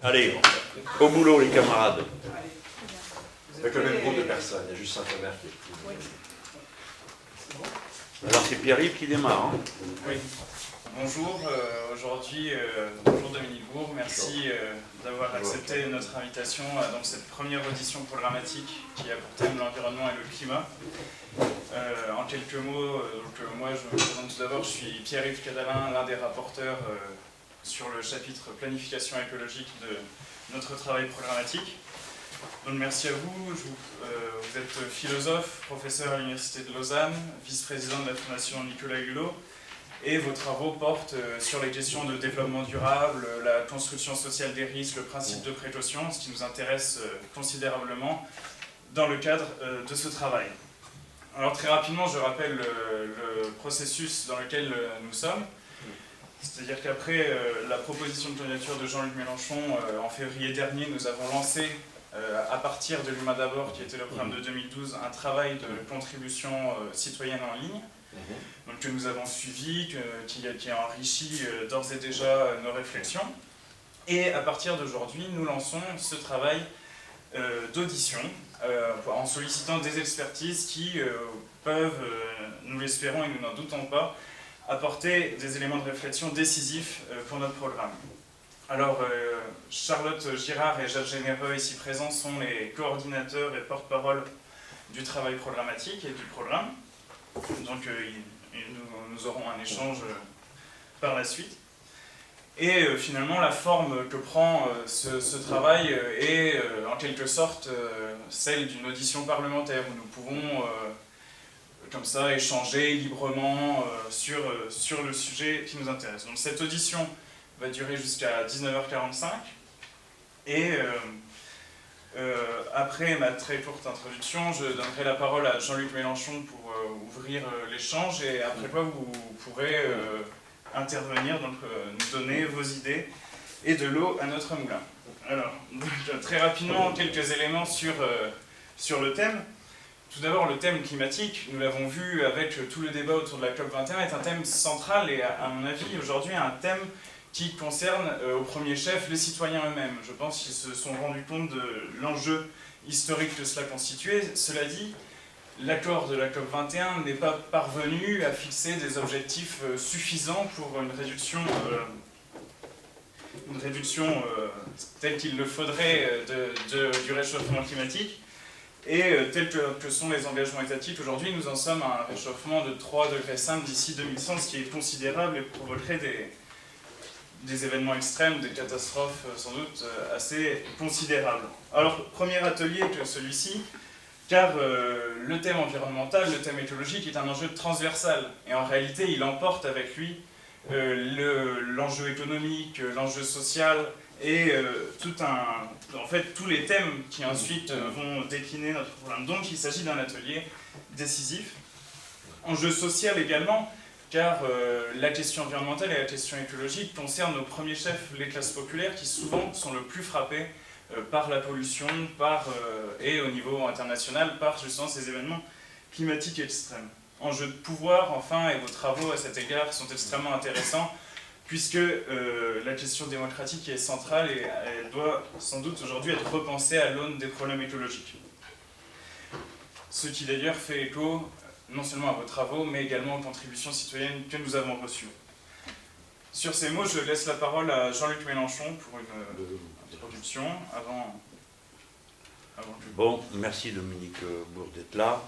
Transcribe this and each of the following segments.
Allez, au boulot les camarades. Avec le même groupe de personnes, il y a juste Saint-Omer qui est plus... Alors c'est Pierre-Yves qui démarre. Hein. Oui. Bonjour, aujourd'hui, bonjour Dominique Bourg, merci d'avoir accepté notre invitation à donc, cette première audition programmatique qui a pour thème l'environnement et le climat. En quelques mots, moi je me présente tout d'abord, je suis Pierre-Yves Cadalin, l'un des rapporteurs sur le chapitre planification écologique de notre travail programmatique. Donc merci à vous, vous êtes philosophe, professeur à l'Université de Lausanne, vice-président de la Fondation Nicolas Hulot, et vos travaux portent sur les questions de développement durable, la construction sociale des risques, le principe de précaution, ce qui nous intéresse considérablement dans le cadre de ce travail. Alors très rapidement, je rappelle le processus dans lequel nous sommes. C'est-à-dire qu'après la proposition de candidature de Jean-Luc Mélenchon, en février dernier, nous avons lancé, à partir de l'Humain d'abord, qui était le programme de 2012, un travail de contribution citoyenne en ligne, donc, que nous avons suivi, qui a enrichi d'ores et déjà nos réflexions. Et à partir d'aujourd'hui, nous lançons ce travail d'audition, en sollicitant des expertises qui peuvent, nous l'espérons et nous n'en doutons pas, apporter des éléments de réflexion décisifs pour notre programme. Alors, Charlotte Girard et Jacques Généreux, ici présents, sont les coordinateurs et porte-parole du travail programmatique et du programme. Donc, nous aurons un échange par la suite. Et finalement, la forme que prend ce travail est en quelque sorte celle d'une audition parlementaire où nous pouvons comme ça échanger librement sur le sujet qui nous intéresse. Donc cette audition va durer jusqu'à 19h45 et après ma très courte introduction, je donnerai la parole à Jean-Luc Mélenchon pour ouvrir l'échange et après quoi vous pourrez intervenir, donc nous donner vos idées et de l'eau à notre moulin. Alors, donc, très rapidement, quelques éléments sur le thème. Tout d'abord, le thème climatique, nous l'avons vu avec tout le débat autour de la COP21, est un thème central et à mon avis aujourd'hui un thème qui concerne au premier chef les citoyens eux-mêmes. Je pense qu'ils se sont rendus compte de l'enjeu historique que cela constituait. Cela dit, l'accord de la COP21 n'est pas parvenu à fixer des objectifs suffisants pour une réduction telle qu'il le faudrait du réchauffement climatique. Et tels que sont les engagements étatiques, aujourd'hui nous en sommes à un réchauffement de 3,5 degrés d'ici 2100, ce qui est considérable et provoquerait des événements extrêmes, des catastrophes sans doute assez considérables. Alors, premier atelier que celui-ci, car le thème environnemental, le thème écologique est un enjeu transversal, et en réalité il emporte avec lui l'enjeu économique, l'enjeu social, et en fait tous les thèmes qui ensuite vont décliner notre programme. Donc il s'agit d'un atelier décisif. Enjeu social également, car la question environnementale et la question écologique concernent au premier chef les classes populaires qui souvent sont le plus frappées par la pollution et au niveau international par justement ces événements climatiques extrêmes. Enjeu de pouvoir enfin, et vos travaux à cet égard sont extrêmement intéressants puisque la question démocratique est centrale et elle doit sans doute aujourd'hui être repensée à l'aune des problèmes écologiques. Ce qui d'ailleurs fait écho non seulement à vos travaux, mais également aux contributions citoyennes que nous avons reçues. Sur ces mots, je laisse la parole à Jean-Luc Mélenchon pour une introduction avant que... Bon, merci Dominique Bourg d'être là.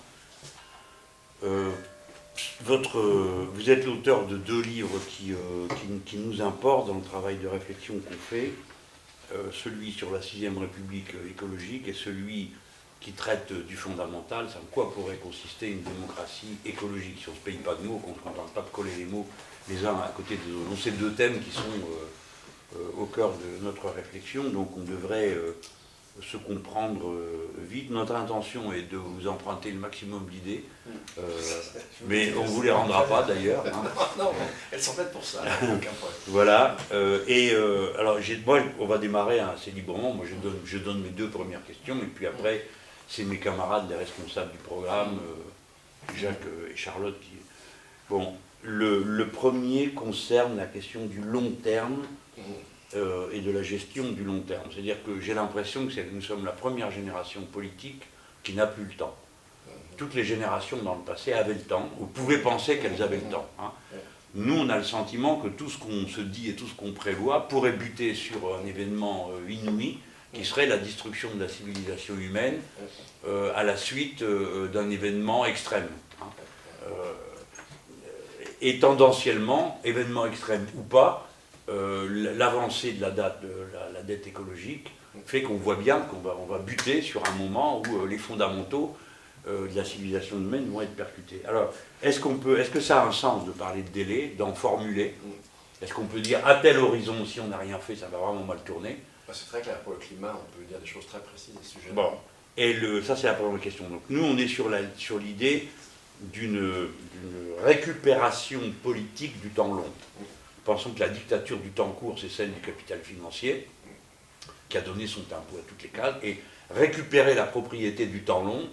Vous êtes l'auteur de 2 livres qui nous importent dans le travail de réflexion qu'on fait, celui sur la 6ème République écologique et celui qui traite du fondamental, c'est en quoi pourrait consister une démocratie écologique. Si on ne se paye pas de mots, qu'on ne se contente pas de coller les mots les uns à côté des autres. Donc c'est 2 thèmes qui sont au cœur de notre réflexion, donc on devrait se comprendre vite. Notre intention est de vous emprunter le maximum d'idées, mais on ne vous les rendra pas d'ailleurs. Hein. Non, elles sont faites pour ça, aucun problème. Voilà, alors moi on va démarrer assez librement, moi je donne mes 2 premières questions, et puis après c'est mes camarades, les responsables du programme, Jacques et Charlotte qui... Bon, le premier concerne la question du long terme et de la gestion du long terme. C'est-à-dire que j'ai l'impression que nous sommes la première génération politique qui n'a plus le temps. Toutes les générations dans le passé avaient le temps, ou pouvaient penser qu'elles avaient le temps. Hein. Nous, on a le sentiment que tout ce qu'on se dit et tout ce qu'on prévoit pourrait buter sur un événement inouï, qui serait la destruction de la civilisation humaine à la suite d'un événement extrême. Hein. Et tendanciellement, événement extrême ou pas, l'avancée de la dette écologique fait qu'on voit bien qu'on va buter sur un moment où les fondamentaux de la civilisation humaine vont être percutés. Alors, est-ce que ça a un sens de parler de délai, d'en formuler? Est-ce qu'on peut dire à tel horizon, si on n'a rien fait, ça va vraiment mal tourner? C'est très clair, pour le climat, on peut dire des choses très précises à ce sujet. Bon, et ça c'est la première question. Donc nous, on est sur l'idée d'une récupération politique du temps long. Pensons que la dictature du temps court, c'est celle du capital financier, qui a donné son tempo à toutes les cases, et récupérer la propriété du temps long,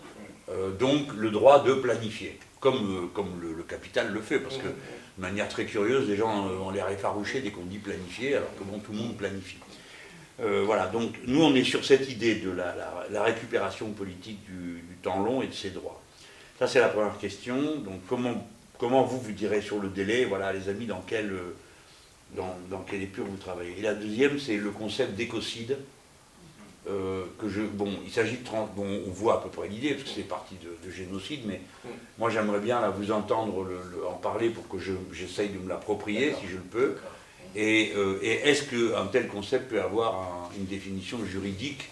donc le droit de planifier, comme le capital le fait, parce que de manière très curieuse, les gens ont l'air effarouchés dès qu'on dit planifier, alors que bon, tout le monde planifie. Voilà, donc nous on est sur cette idée de la récupération politique du temps long et de ses droits. Ça c'est la première question. Donc comment vous direz sur le délai, voilà les amis, dans quelle épure vous travaillez. Et la deuxième c'est le concept d'écocide. Il s'agit de on voit à peu près l'idée, parce que c'est parti de génocide, mais moi j'aimerais bien là, vous entendre en parler pour que j'essaye de me l'approprier, si je le peux. Et est-ce qu'un tel concept peut avoir une définition juridique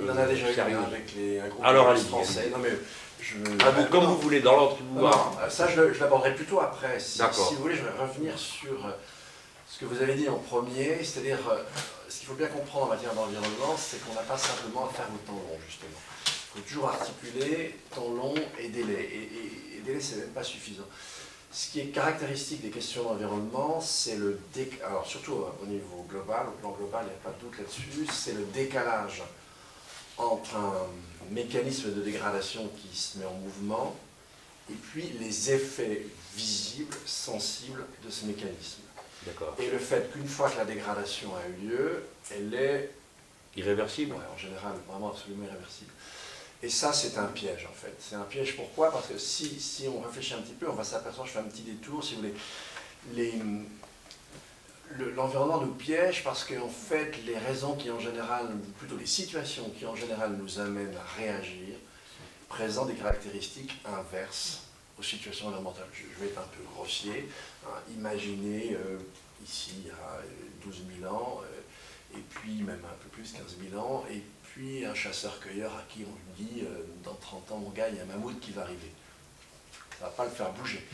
Il en a déjà eu avec un groupe de français. Non, mais comme vous voulez, dans l'ordre. Ça, je l'aborderai plutôt après. Si vous voulez, je vais revenir sur ce que vous avez dit en premier, c'est-à-dire, ce qu'il faut bien comprendre en matière d'environnement, c'est qu'on n'a pas simplement à faire au temps long, justement. Il faut toujours articuler temps long et délai. Et délai, c'est même pas suffisant. Ce qui est caractéristique des questions d'environnement, c'est le décalage, alors surtout au niveau global, au plan global, il n'y a pas de doute là-dessus, c'est le décalage entre un mécanisme de dégradation qui se met en mouvement et puis les effets visibles, sensibles de ce mécanisme. Et le fait qu'une fois que la dégradation a eu lieu, elle est irréversible. Ouais, en général, vraiment absolument irréversible. Et ça, c'est un piège, en fait. C'est un piège, pourquoi? Parce que si on réfléchit un petit peu, on va s'apercevoir, je fais un petit détour, si vous voulez, l'environnement nous piège parce qu'en fait, les raisons qui, en général, ou plutôt les situations qui, en général, nous amènent à réagir, présentent des caractéristiques inverses aux situations environnementales. Je vais être un peu grossier. Imaginez, ici, il y a 12 000 ans, et puis même un peu plus, 15 000 ans, et puis un chasseur-cueilleur à qui on lui dit dans 30 ans, mon gars, il y a un mammouth qui va arriver. Ça ne va pas le faire bouger.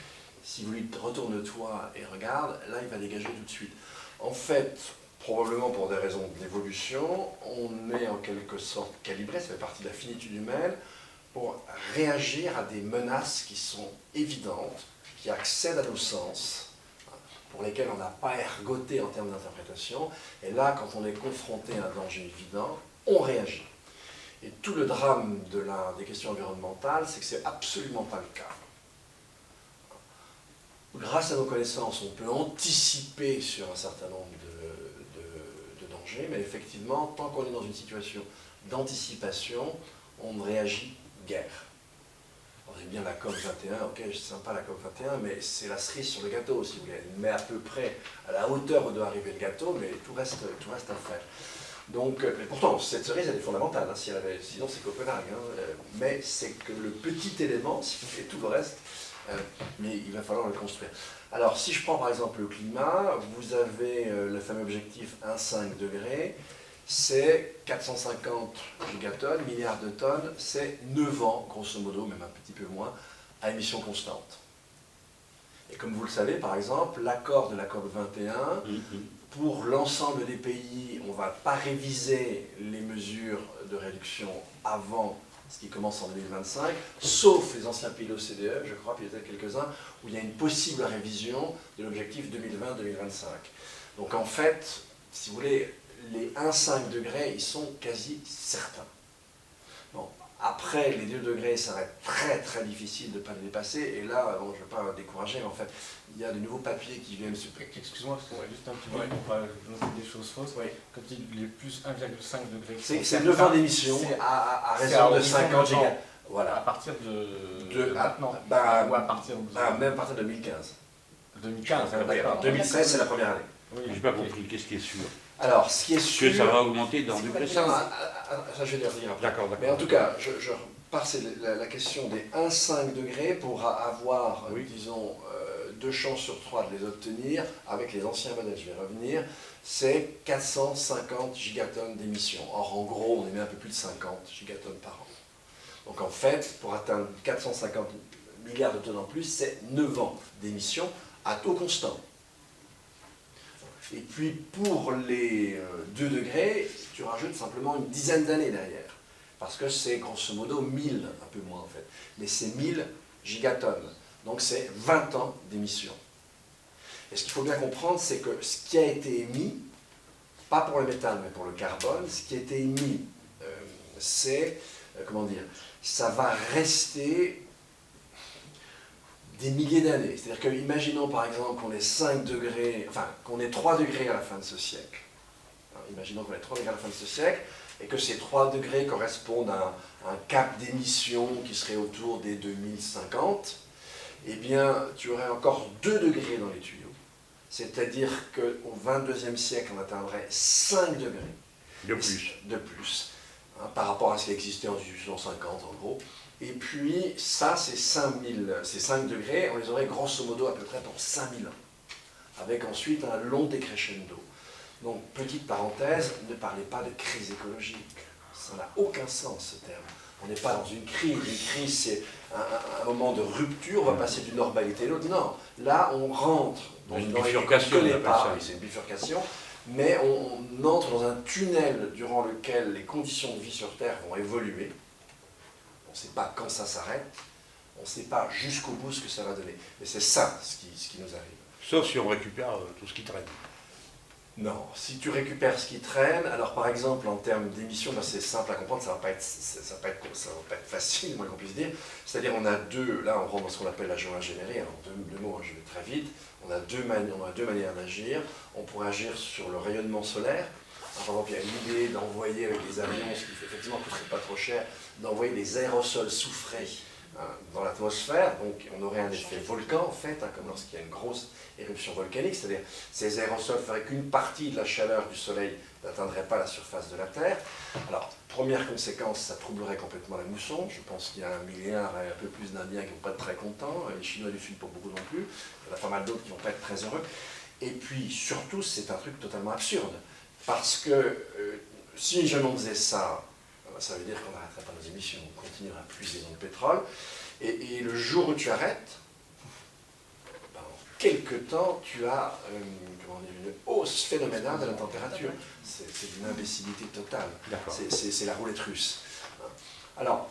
Si vous lui retourne-toi et regarde, là, il va dégager tout de suite. En fait, probablement pour des raisons d'évolution, on est en quelque sorte calibré, ça fait partie de la finitude humaine, pour réagir à des menaces qui sont évidentes, qui accèdent à nos sens, pour lesquels on n'a pas ergoté en termes d'interprétation. Et là, quand on est confronté à un danger évident, on réagit. Et tout le drame des questions environnementales, c'est que ce n'est absolument pas le cas. Grâce à nos connaissances, on peut anticiper sur un certain nombre de dangers, mais effectivement, tant qu'on est dans une situation d'anticipation, on ne réagit guère. On est bien la COP21, ok, c'est sympa la COP21, mais c'est la cerise sur le gâteau, si vous voulez. Elle met à peu près à la hauteur où doit arriver le gâteau, mais tout reste à faire. Donc, mais pourtant, cette cerise, elle est fondamentale, hein, sinon c'est Copenhague. Hein, mais c'est que le petit élément, si vous faites tout le reste, mais il va falloir le construire. Alors, si je prends par exemple le climat, vous avez le fameux objectif 1,5 degrés, c'est 450 gigatonnes, milliards de tonnes, c'est 9 ans, grosso modo, même un petit peu moins, à émissions constantes. Et comme vous le savez, par exemple, l'accord de la COP 21, pour l'ensemble des pays, on ne va pas réviser les mesures de réduction avant ce qui commence en 2025, sauf les anciens pays de l'OCDE, je crois, puis il y a peut-être quelques-uns, où il y a une possible révision de l'objectif 2020-2025. Donc en fait, si vous voulez, les 1,5 degrés, ils sont quasi certains. Bon, Après, les 2 degrés, ça va être très très difficile de ne pas les dépasser. Et là, bon, je ne vais pas décourager, mais en fait, il y a de nouveaux papiers qui viennent se... Excuse-moi, parce que juste un petit peu pour pas donner des choses fausses. Oui. Comme tu dis, les plus 1,5 degrés. C'est 9 ans d'émission à raison de 50 gigas. À Voilà. partir de maintenant. Bah, Ou à partir de... même à partir de 2015. 2015, Oui, alors, 2016, c'est la première année. Oui, J'ai pas compris, qu'est-ce qui est sûr? Alors, ce qui est sûr... Que ça va augmenter dans du Non, précédent. ça, je vais y revenir après. D'accord, Mais en tout cas, je repars, c'est la question des 1,5 degrés pour avoir, Oui. disons, 2 chances sur 3 de les obtenir. Avec les anciens modèles, je vais revenir, c'est 450 gigatonnes d'émissions. Or, en gros, on émet un peu plus de 50 gigatonnes par an. Donc, en fait, pour atteindre 450 milliards de tonnes en plus, c'est 9 ans d'émissions à taux constant. Et puis, pour les 2 degrés, tu rajoutes simplement une dizaine d'années derrière. Parce que c'est grosso modo 1000, un peu moins en fait. Mais c'est 1000 gigatonnes. Donc c'est 20 ans d'émission. Et ce qu'il faut bien comprendre, c'est que ce qui a été émis, pas pour le méthane, mais pour le carbone, ce qui a été émis, c'est, comment dire, ça va rester des milliers d'années. C'est-à-dire que, imaginons par exemple qu'on ait 5 degrés, enfin qu'on ait 3 degrés à la fin de ce siècle. Imaginons qu'on ait 3 degrés à la fin de ce siècle, et que ces 3 degrés correspondent à un cap d'émission qui serait autour des 2050, eh bien, tu aurais encore 2 degrés dans les tuyaux. C'est-à-dire qu'au 22e siècle, on atteindrait 5 degrés. De plus. De plus, hein, par rapport à ce qui existait en 1850, en gros. Et puis, ça, ces 5 degrés, on les aurait grosso modo à peu près pour 5000 ans. Avec ensuite un long décrescendo. Donc, petite parenthèse, ne parlez pas de crise écologique. Ça n'a aucun sens, ce terme. On n'est pas dans une crise. Une crise, c'est un moment de rupture, on va passer d'une normalité à l'autre. Non, là, on rentre dans une bifurcation. C'est une bifurcation, mais on entre dans un tunnel durant lequel les conditions de vie sur Terre vont évoluer. On ne sait pas quand ça s'arrête, on ne sait pas jusqu'au bout ce que ça va donner. Mais c'est ça ce qui nous arrive. Sauf si on récupère tout ce qui traîne. Non, si tu récupères ce qui traîne, alors par exemple en termes d'émissions, ben c'est simple à comprendre, ça ne va pas être facile, moins qu'on puisse dire. C'est-à-dire on a là on rentre dans ce qu'on appelle la géo-ingénierie, alors deux mots, je vais très vite, on a deux manières d'agir. On pourrait agir sur le rayonnement solaire. Alors, par exemple, il y a l'idée d'envoyer avec les avions, ce qui effectivement ne coûterait pas trop cher, d'envoyer des aérosols soufrés dans l'atmosphère, donc on aurait un effet volcan en fait, comme lorsqu'il y a une grosse éruption volcanique, c'est-à-dire ces aérosols feraient qu'une partie de la chaleur du soleil n'atteindrait pas la surface de la Terre. Alors, première conséquence, ça troublerait complètement la mousson. Je pense qu'il y a 1 milliard et un peu plus d'Indiens qui ne vont pas être très contents, les Chinois du Sud pas beaucoup non plus, il y en a pas mal d'autres qui ne vont pas être très heureux. Et puis surtout, c'est un truc totalement absurde, parce que si jamais on faisait ça, ça veut dire qu'on n'arrêterait pas nos émissions, on continuerait à puiser dans le pétrole, et le jour où tu arrêtes, ben, en quelques temps, tu as une hausse phénoménale de la température. C'est une imbécilité totale. C'est la roulette russe. Alors,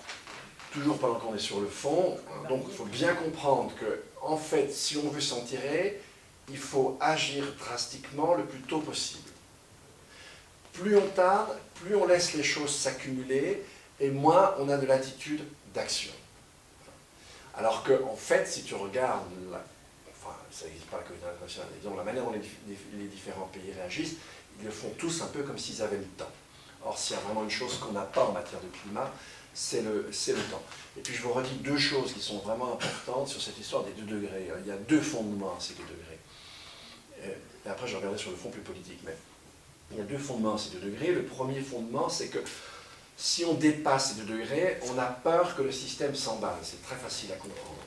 toujours pendant qu'on est sur le fond, donc il faut bien comprendre que, en fait, si on veut s'en tirer, il faut agir drastiquement le plus tôt possible. Plus on tarde, plus on laisse les choses s'accumuler, et moins on a de latitude d'action. Alors que, en fait, si tu regardes, enfin, ça n'existe pas la communauté internationale, disons, la manière dont les différents pays réagissent, ils le font tous un peu comme s'ils avaient le temps. Or, s'il y a vraiment une chose qu'on n'a pas en matière de climat, c'est le temps. Et puis, je vous redis 2 choses qui sont vraiment importantes sur cette histoire des 2 degrés. Il y a 2 fondements à ces 2 degrés. Et après, je reviendrai sur le fond plus politique, mais il y a 2 fondements à ces 2 degrés. Le premier fondement, c'est que si on dépasse ces 2 degrés, on a peur que le système s'emballe. C'est très facile à comprendre.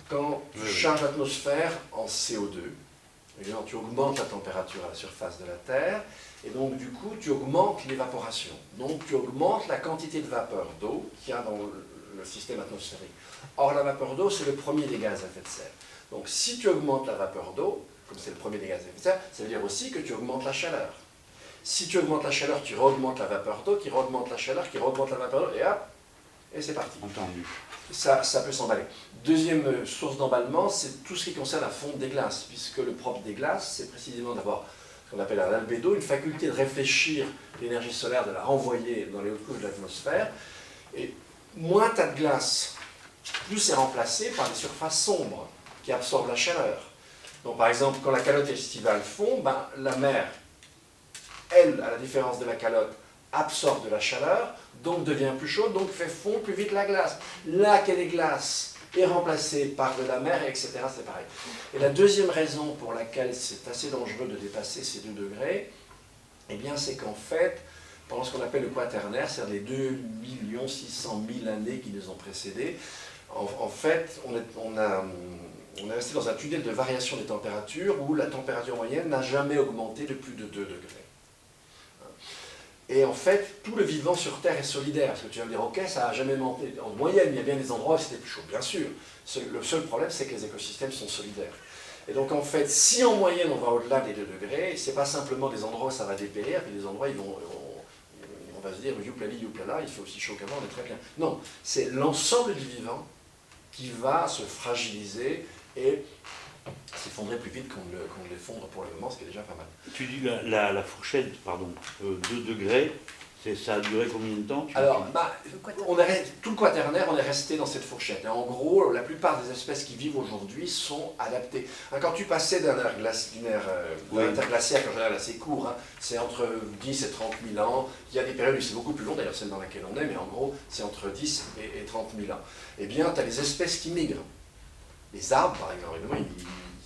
Quand tu charges l'atmosphère en CO2, évidemment, tu augmentes la température à la surface de la Terre, et donc du coup, tu augmentes l'évaporation. Donc tu augmentes la quantité de vapeur d'eau qu'il y a dans le système atmosphérique. Or, la vapeur d'eau, c'est le premier des gaz à effet de serre. Donc si tu augmentes la vapeur d'eau, comme c'est le premier des gaz à effet de serre, ça veut dire aussi que tu augmentes la chaleur. Si tu augmentes la chaleur, tu augmentes la vapeur d'eau, qui augmente la chaleur, qui augmente la vapeur d'eau, et hop, et c'est parti. Entendu. Ça peut s'emballer. Deuxième source d'emballement, c'est tout ce qui concerne la fonte des glaces, puisque le propre des glaces, c'est précisément d'avoir ce qu'on appelle un albédo, une faculté de réfléchir l'énergie solaire, de la renvoyer dans les hautes couches de l'atmosphère. Et moins tu as de glace, plus c'est remplacé par des surfaces sombres qui absorbent la chaleur. Donc par exemple, quand la calotte estivale fond, ben, la mer, elle, à la différence de la calotte, absorbe de la chaleur, donc devient plus chaude, donc fait fondre plus vite la glace. Là qu'elle est glace est remplacée par de la mer, etc., c'est pareil. Et la deuxième raison pour laquelle c'est assez dangereux de dépasser ces 2 degrés, eh bien c'est qu'en fait, pendant ce qu'on appelle le quaternaire, c'est-à-dire les 2 600 000 années qui nous ont précédés, en fait, on est resté dans un tunnel de variation des températures où la température moyenne n'a jamais augmenté de plus de 2 degrés. Et en fait, tout le vivant sur Terre est solidaire. Parce que tu vas me dire, ok, ça n'a jamais monté. En moyenne, il y a bien des endroits où c'était plus chaud, bien sûr. Le seul problème, c'est que les écosystèmes sont solidaires. Et donc, en fait, si en moyenne, on va au-delà des 2 degrés, ce n'est pas simplement des endroits où ça va dépérir, puis des endroits où on va se dire, youplali, youplala, il fait aussi chaud qu'avant, on est très bien. Non, c'est l'ensemble du vivant qui va se fragiliser et s'effondrer plus vite qu'on ne l'effondre pour le moment, ce qui est déjà pas mal. Tu dis la fourchette, pardon, 2 degrés, ça a duré combien de temps? Alors, tout le quaternaire, on est resté dans cette fourchette. Et en gros, la plupart des espèces qui vivent aujourd'hui sont adaptées. Quand tu passais d'un ère interglaciaire, en général assez court, hein, c'est entre 10 et 30 000 ans. Il y a des périodes où c'est beaucoup plus long, d'ailleurs celle dans laquelle on est, mais en gros, c'est entre 10 et 30 000 ans. Eh bien, tu as les espèces qui migrent. Les arbres, par exemple, évidemment,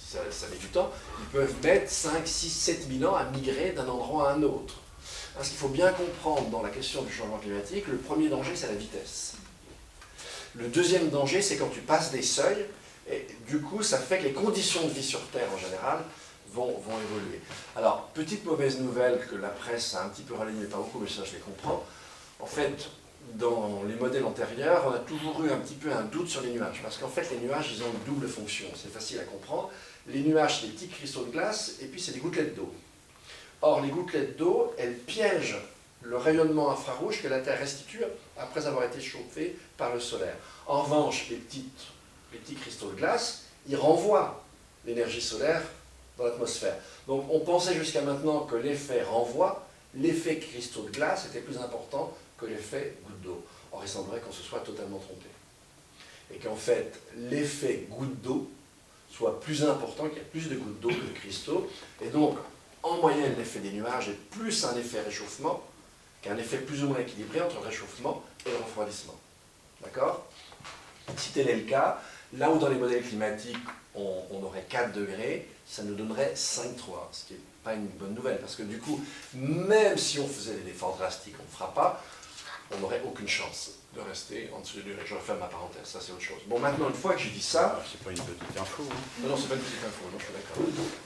ça met du temps. Ils peuvent mettre 5, 6, 7 000 ans à migrer d'un endroit à un autre. Ce qu'il faut bien comprendre dans la question du changement climatique, le premier danger, c'est la vitesse. Le deuxième danger, c'est quand tu passes des seuils, et du coup, ça fait que les conditions de vie sur Terre, en général, vont évoluer. Alors, petite mauvaise nouvelle que la presse a un petit peu relayée, mais pas beaucoup, mais ça, je les comprends. En fait, dans les modèles antérieurs, on a toujours eu un petit peu un doute sur les nuages, parce qu'en fait, les nuages, ils ont une double fonction, c'est facile à comprendre. Les nuages, c'est des petits cristaux de glace, et puis c'est des gouttelettes d'eau. Or, les gouttelettes d'eau, elles piègent le rayonnement infrarouge que la Terre restitue après avoir été chauffée par le solaire. En revanche, les petits cristaux de glace, ils renvoient l'énergie solaire dans l'atmosphère. Donc, on pensait jusqu'à maintenant que l'effet renvoi, l'effet cristaux de glace était plus important que l'effet goutte d'eau. Or, il semblerait qu'on se soit totalement trompé. Et qu'en fait, l'effet goutte d'eau soit plus important, qu'il y a plus de gouttes d'eau que de cristaux. Et donc, en moyenne, l'effet des nuages est plus un effet réchauffement qu'un effet plus ou moins équilibré entre le réchauffement et le refroidissement. D'accord? Si tel est le cas, là où dans les modèles climatiques, on aurait 4 degrés, ça nous donnerait 5,3, ce qui n'est pas une bonne nouvelle, parce que du coup, même si on faisait des efforts drastiques, on ne fera pas, on n'aurait aucune chance de rester en dessous du degré. Je referme ma parenthèse, ça c'est autre chose. Bon, maintenant, une fois que j'ai dit ça... C'est pas une petite info. Hein. Non, c'est pas une petite info, non, je suis d'accord.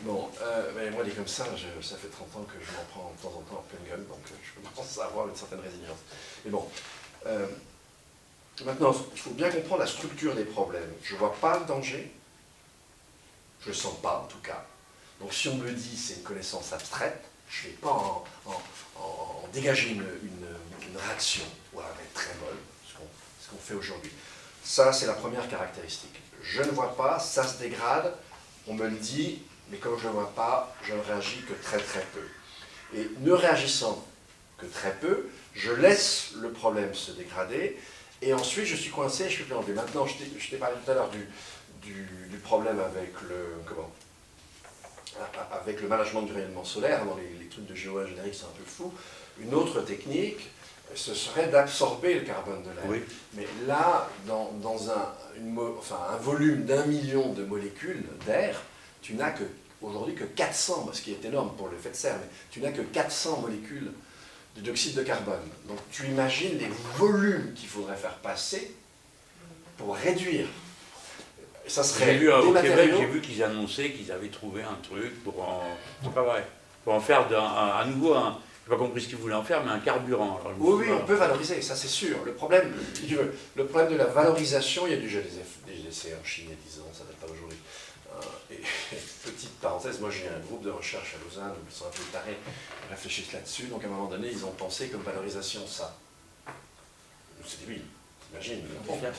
Bon, mais moi, dit comme ça, ça fait 30 ans que je m'en prends de temps en temps en pleine gueule, donc je commence à avoir une certaine résilience. Mais bon, maintenant, il faut bien comprendre la structure des problèmes. Je ne vois pas le danger, je ne le sens pas en tout cas. Donc si on me le dit, c'est une connaissance abstraite, je ne vais pas en dégager une réaction, voilà, mais très molle, ce qu'on fait aujourd'hui. Ça, c'est la première caractéristique. Je ne vois pas, ça se dégrade, on me le dit, mais comme je ne vois pas, je ne réagis que très très peu. Et ne réagissant que très peu, je laisse le problème se dégrader, et ensuite je suis coincé, je suis plus enlevé. Maintenant, je t'ai parlé tout à l'heure du problème avec avec le management du rayonnement solaire. Dans les trucs de géo-ingénierie, c'est un peu fou. Une autre technique, ce serait d'absorber le carbone de l'air. Oui. Mais là, dans un volume d'1 million de molécules d'air, tu n'as aujourd'hui que 400, ce qui est énorme pour l'effet de serre, mais tu n'as que 400 molécules de dioxyde de carbone. Donc tu imagines les volumes qu'il faudrait faire passer pour réduire. Ça serait J'ai vu au Québec, j'ai vu qu'ils annonçaient qu'ils avaient trouvé un truc pour en faire à nouveau un... Je n'ai pas compris ce qu'ils voulaient en faire, mais un carburant. Alors, oui, on peut valoriser, ça c'est sûr. Le problème, le problème de la valorisation, il y a déjà des essais en Chine il y a 10 ans, ça date pas aujourd'hui. Et petite parenthèse, moi j'ai un groupe de recherche à Lausanne où ils sont un peu tarés, ils réfléchissent là-dessus, donc à un moment donné, ils ont pensé comme valorisation ça. On s'est dit oui. Imagine. De quoi faire?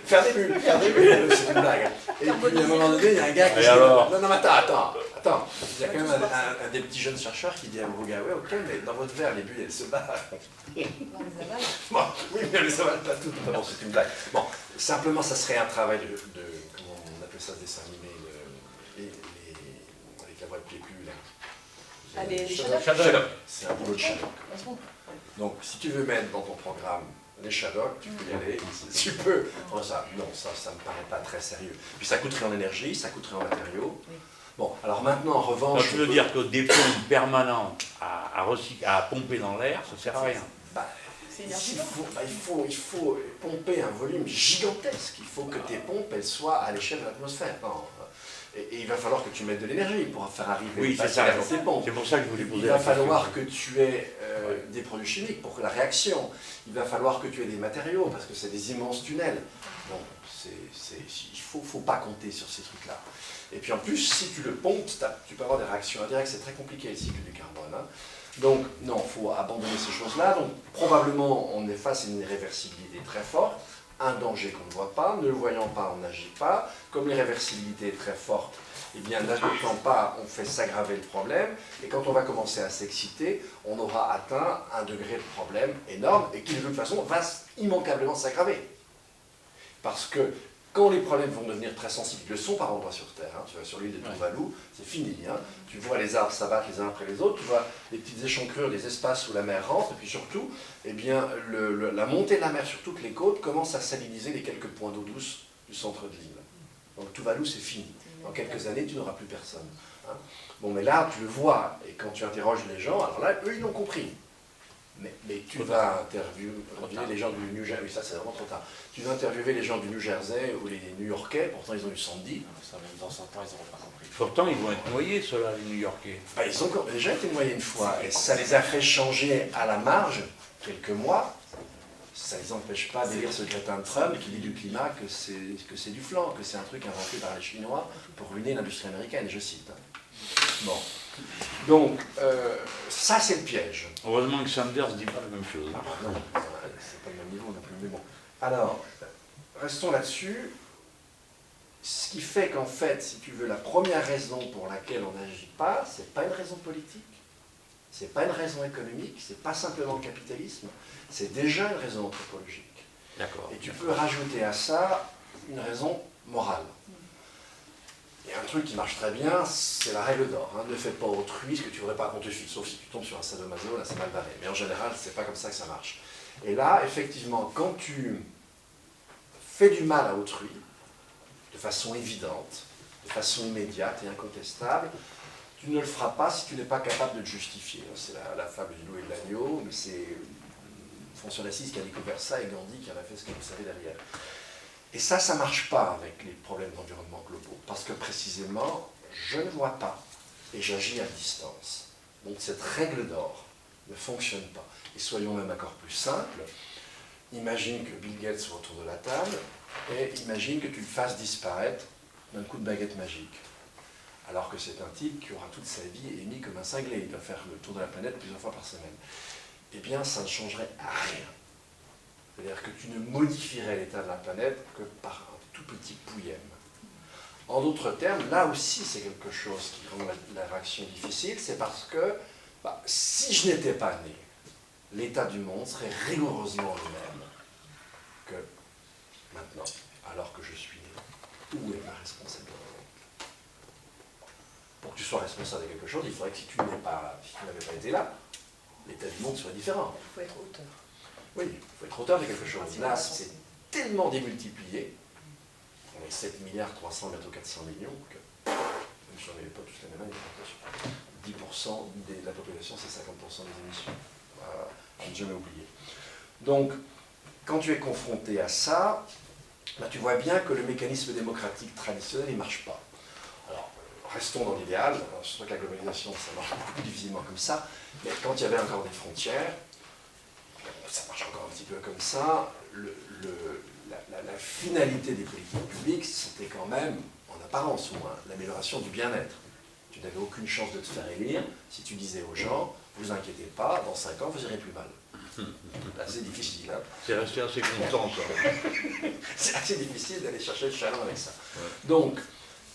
Faire des bulles, c'est une blague. Et puis à un moment donné, il y a un gars qui dit... Non, attends. attends, il y a quand même un des petits jeunes chercheurs qui dit à vos gars, ouais, ok, mais dans votre verre, les bulles, elles se barrent. On les avale. Bon, oui, mais elles ne s'avalent pas toutes. Bon, c'est une blague. Bon, simplement, ça serait un travail de comment on appelle ça, ce dessin animé, avec la voix de Plépu, là. Ah, les Shadok. Shadok. C'est un boulot de Shadok. Donc, si tu veux mettre dans ton programme les Shadok, tu peux y aller, tu peux. Oh, ça, non, ça me paraît pas très sérieux. Puis ça coûterait en énergie, ça coûterait en matériaux. Oui. Bon, alors maintenant, en revanche... Donc, je veux dire que des pompes permanentes à pomper dans l'air, ça sert à rien. Bah, C'est il énergivore. faut pomper un volume gigantesque. Il faut que tes pompes, elles soient à l'échelle de l'atmosphère. Non. Et il va falloir que tu mettes de l'énergie pour faire arriver Oui, c'est ça. dans tes pompes. C'est pour ça que je voulais poser Il la va question. falloir que tu aies des produits chimiques pour la réaction. Il va falloir que tu aies des matériaux, parce que c'est des immenses tunnels. Bon, il faut pas compter sur ces trucs-là. Et puis en plus, si tu le pompes, tu peux avoir des réactions indirectes. C'est très compliqué le cycle du carbone. Hein. Donc, non, il faut abandonner ces choses-là. Donc, probablement, on est face à une irréversibilité très forte. Un danger qu'on ne voit pas. Ne le voyant pas, on n'agit pas. Comme l'irréversibilité est très forte, eh bien, n'ajoutant pas, on fait s'aggraver le problème, et quand on va commencer à s'exciter, on aura atteint un degré de problème énorme, et qui de toute façon va immanquablement s'aggraver. Parce que quand les problèmes vont devenir très sensibles, ils le sont par endroits sur Terre, hein, tu vas sur l'île de Tuvalu, c'est fini, hein, tu vois les arbres s'abattre les uns après les autres, tu vois les petites échancrures, des espaces où la mer rentre, et puis surtout, eh bien, la montée de la mer sur toutes les côtes commence à saliniser les quelques points d'eau douce du centre de l'île. Donc Tuvalu, c'est fini. Dans quelques années, tu n'auras plus personne. Hein. Bon, mais là, tu le vois, et quand tu interroges les gens, alors là, eux, ils l'ont compris. Mais tu vas interviewer les gens du New Jersey, oui, ça c'est vraiment trop tard. Tu vas interviewer les gens du New Jersey ou les New-Yorkais, pourtant ils ont eu Sandy. Ça, même dans 100 ans, ils n'auront pas compris. Pourtant, ils vont être noyés, ceux-là, les New-Yorkais. Bah, ils ont déjà été noyés une fois, et ça les a fait changer à la marge, quelques mois. Ça ne les empêche pas d'élire ce crétin de Trump qui dit du climat que c'est du flan, que c'est un truc inventé par les Chinois pour ruiner l'industrie américaine, je cite. Bon. Donc, ça c'est le piège. Heureusement que Sanders ne dit pas la même chose. Ah, non, c'est pas le même niveau non plus, mais bon. Alors, restons là-dessus. Ce qui fait qu'en fait, si tu veux, la première raison pour laquelle on n'agit pas, c'est pas une raison politique, c'est pas une raison économique, c'est pas simplement le capitalisme, c'est déjà une raison anthropologique. D'accord. Et tu peux rajouter à ça une raison morale. Il y a un truc qui marche très bien, c'est la règle d'or. Hein. Ne fais pas autrui ce que tu ne voudrais pas qu'on te file, sauf si tu tombes sur un sadomaso, là c'est mal barré. Mais en général, c'est pas comme ça que ça marche. Et là, effectivement, quand tu fais du mal à autrui, de façon évidente, de façon immédiate et incontestable, tu ne le feras pas si tu n'es pas capable de te justifier. C'est la fable du loup et de l'agneau, mais c'est François d'Assise qui a découvert ça et Gandhi qui en a fait ce qu'il savait derrière. Et ça ne marche pas avec les problèmes d'environnement globaux, parce que précisément, je ne vois pas et j'agis à distance. Donc cette règle d'or ne fonctionne pas. Et soyons même encore plus simples, imagine que Bill Gates soit autour de la table, et imagine que tu le fasses disparaître d'un coup de baguette magique. Alors que c'est un type qui aura toute sa vie émis comme un cinglé, il doit faire le tour de la planète plusieurs fois par semaine. Eh bien, ça ne changerait à rien. C'est-à-dire que tu ne modifierais l'état de la planète que par un tout petit pouillème. En d'autres termes, là aussi c'est quelque chose qui rend la réaction difficile, c'est parce que si je n'étais pas né, l'état du monde serait rigoureusement le même que maintenant, alors que je suis né. Où est ma responsabilité? Pour que tu sois responsable de quelque chose, il faudrait que si tu n'avais pas été là, l'état du monde soit différent. Il faut être auteur. Oui, il faut être auteur de quelque chose. Là, c'est tellement démultiplié, on est 7 milliards 300, bientôt 400 millions, que même si on n'avait pas tous la même année, 10% de la population, c'est 50% des émissions. Voilà, on n'a jamais oublié. Donc, quand tu es confronté à ça, tu vois bien que le mécanisme démocratique traditionnel, il ne marche pas. Alors, restons dans l'idéal, surtout que la globalisation, ça marche beaucoup plus difficilement comme ça, mais quand il y avait encore des frontières, ça marche encore un petit peu comme ça, la finalité des politiques publiques, c'était quand même, en apparence au moins, l'amélioration du bien-être. Tu n'avais aucune chance de te faire élire si tu disais aux gens, vous inquiétez pas, dans 5 ans, vous irez plus mal. C'est assez difficile. Hein. C'est resté assez content, ça. C'est assez difficile d'aller chercher le chaland avec ça. Ouais. Donc,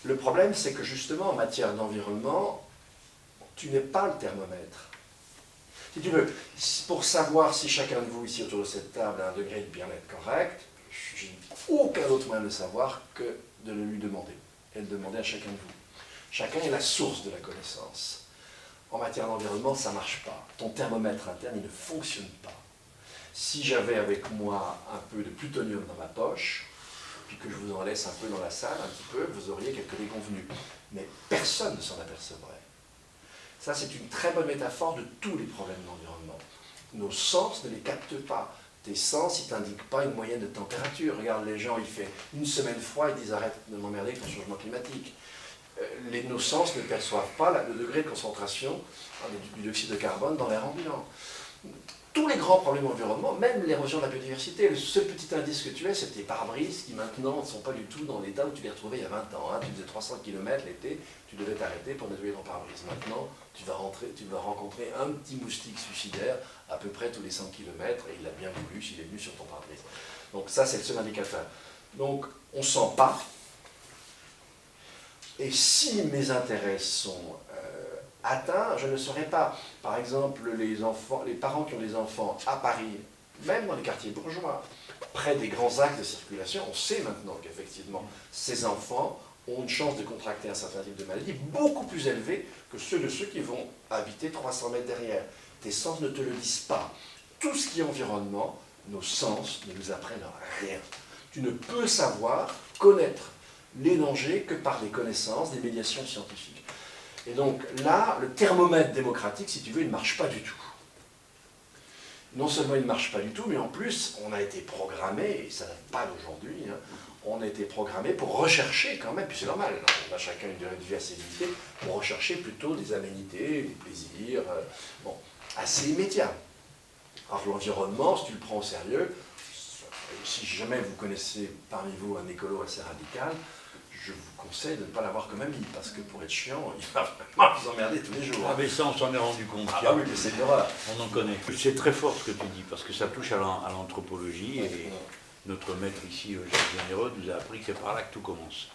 Le problème, c'est que justement, en matière d'environnement, tu n'es pas le thermomètre. Si tu veux, pour savoir si chacun de vous ici autour de cette table a un degré de bien-être correct, je n'ai aucun autre moyen de le savoir que de le lui demander, et de le demander à chacun de vous. Chacun est la source de la connaissance. En matière d'environnement, ça ne marche pas. Ton thermomètre interne, il ne fonctionne pas. Si j'avais avec moi un peu de plutonium dans ma poche, puis que je vous en laisse un peu dans la salle, un petit peu, vous auriez quelques déconvenus. Mais personne ne s'en apercevrait. Ça, c'est une très bonne métaphore de tous les problèmes d'environnement. Nos sens ne les captent pas. Tes sens, ils ne t'indiquent pas une moyenne de température. Regarde, les gens, il fait une semaine froid, ils disent arrête de m'emmerder avec le changement climatique. Nos sens ne perçoivent pas le degré de concentration du dioxyde de carbone dans l'air ambiant. Tous les grands problèmes environnementaux, même l'érosion de la biodiversité, le seul petit indice que tu as, c'est tes pare-brises qui maintenant ne sont pas du tout dans l'état où tu les retrouvais il y a 20 ans. Hein. Tu faisais 300 km l'été, tu devais t'arrêter pour nettoyer ton pare-brise. Maintenant, tu vas rencontrer un petit moustique suicidaire à peu près tous les 100 km et il a bien voulu s'il est venu sur ton pare-brise. Donc ça, c'est le seul indicateur. Donc, on ne sent pas. Et si mes intérêts sont atteints, je ne saurais pas. Par exemple, les parents qui ont des enfants à Paris, même dans les quartiers bourgeois, près des grands axes de circulation, on sait maintenant qu'effectivement, ces enfants ont une chance de contracter un certain type de maladie beaucoup plus élevée que ceux qui vont habiter 300 mètres derrière. Tes sens ne te le disent pas. Tout ce qui est environnement, nos sens ne nous apprennent rien. Tu ne peux savoir, connaître les dangers que par les connaissances des médiations scientifiques. Et donc là, le thermomètre démocratique, si tu veux, il ne marche pas du tout. Non seulement il ne marche pas du tout, mais en plus, on a été programmé, et ça n'a pas d'aujourd'hui, hein, on a été programmé pour rechercher quand même, puis c'est normal, hein, on a chacun une durée de vie assez limitée, pour rechercher plutôt des aménités, des plaisirs, assez immédiats. Alors l'environnement, si tu le prends au sérieux, si jamais vous connaissez parmi vous un écolo assez radical, je vous conseille de ne pas l'avoir comme ami, parce que pour être chiant, il va vraiment vous emmerder tous les jours. Ah mais ça, on s'en est rendu compte. Ah bah oui, mais c'est l'horreur. On en connaît. C'est très fort ce que tu dis, parce que ça touche à l'anthropologie, et notre maître ici, Jacques Généreux, nous a appris que c'est par là que tout commence.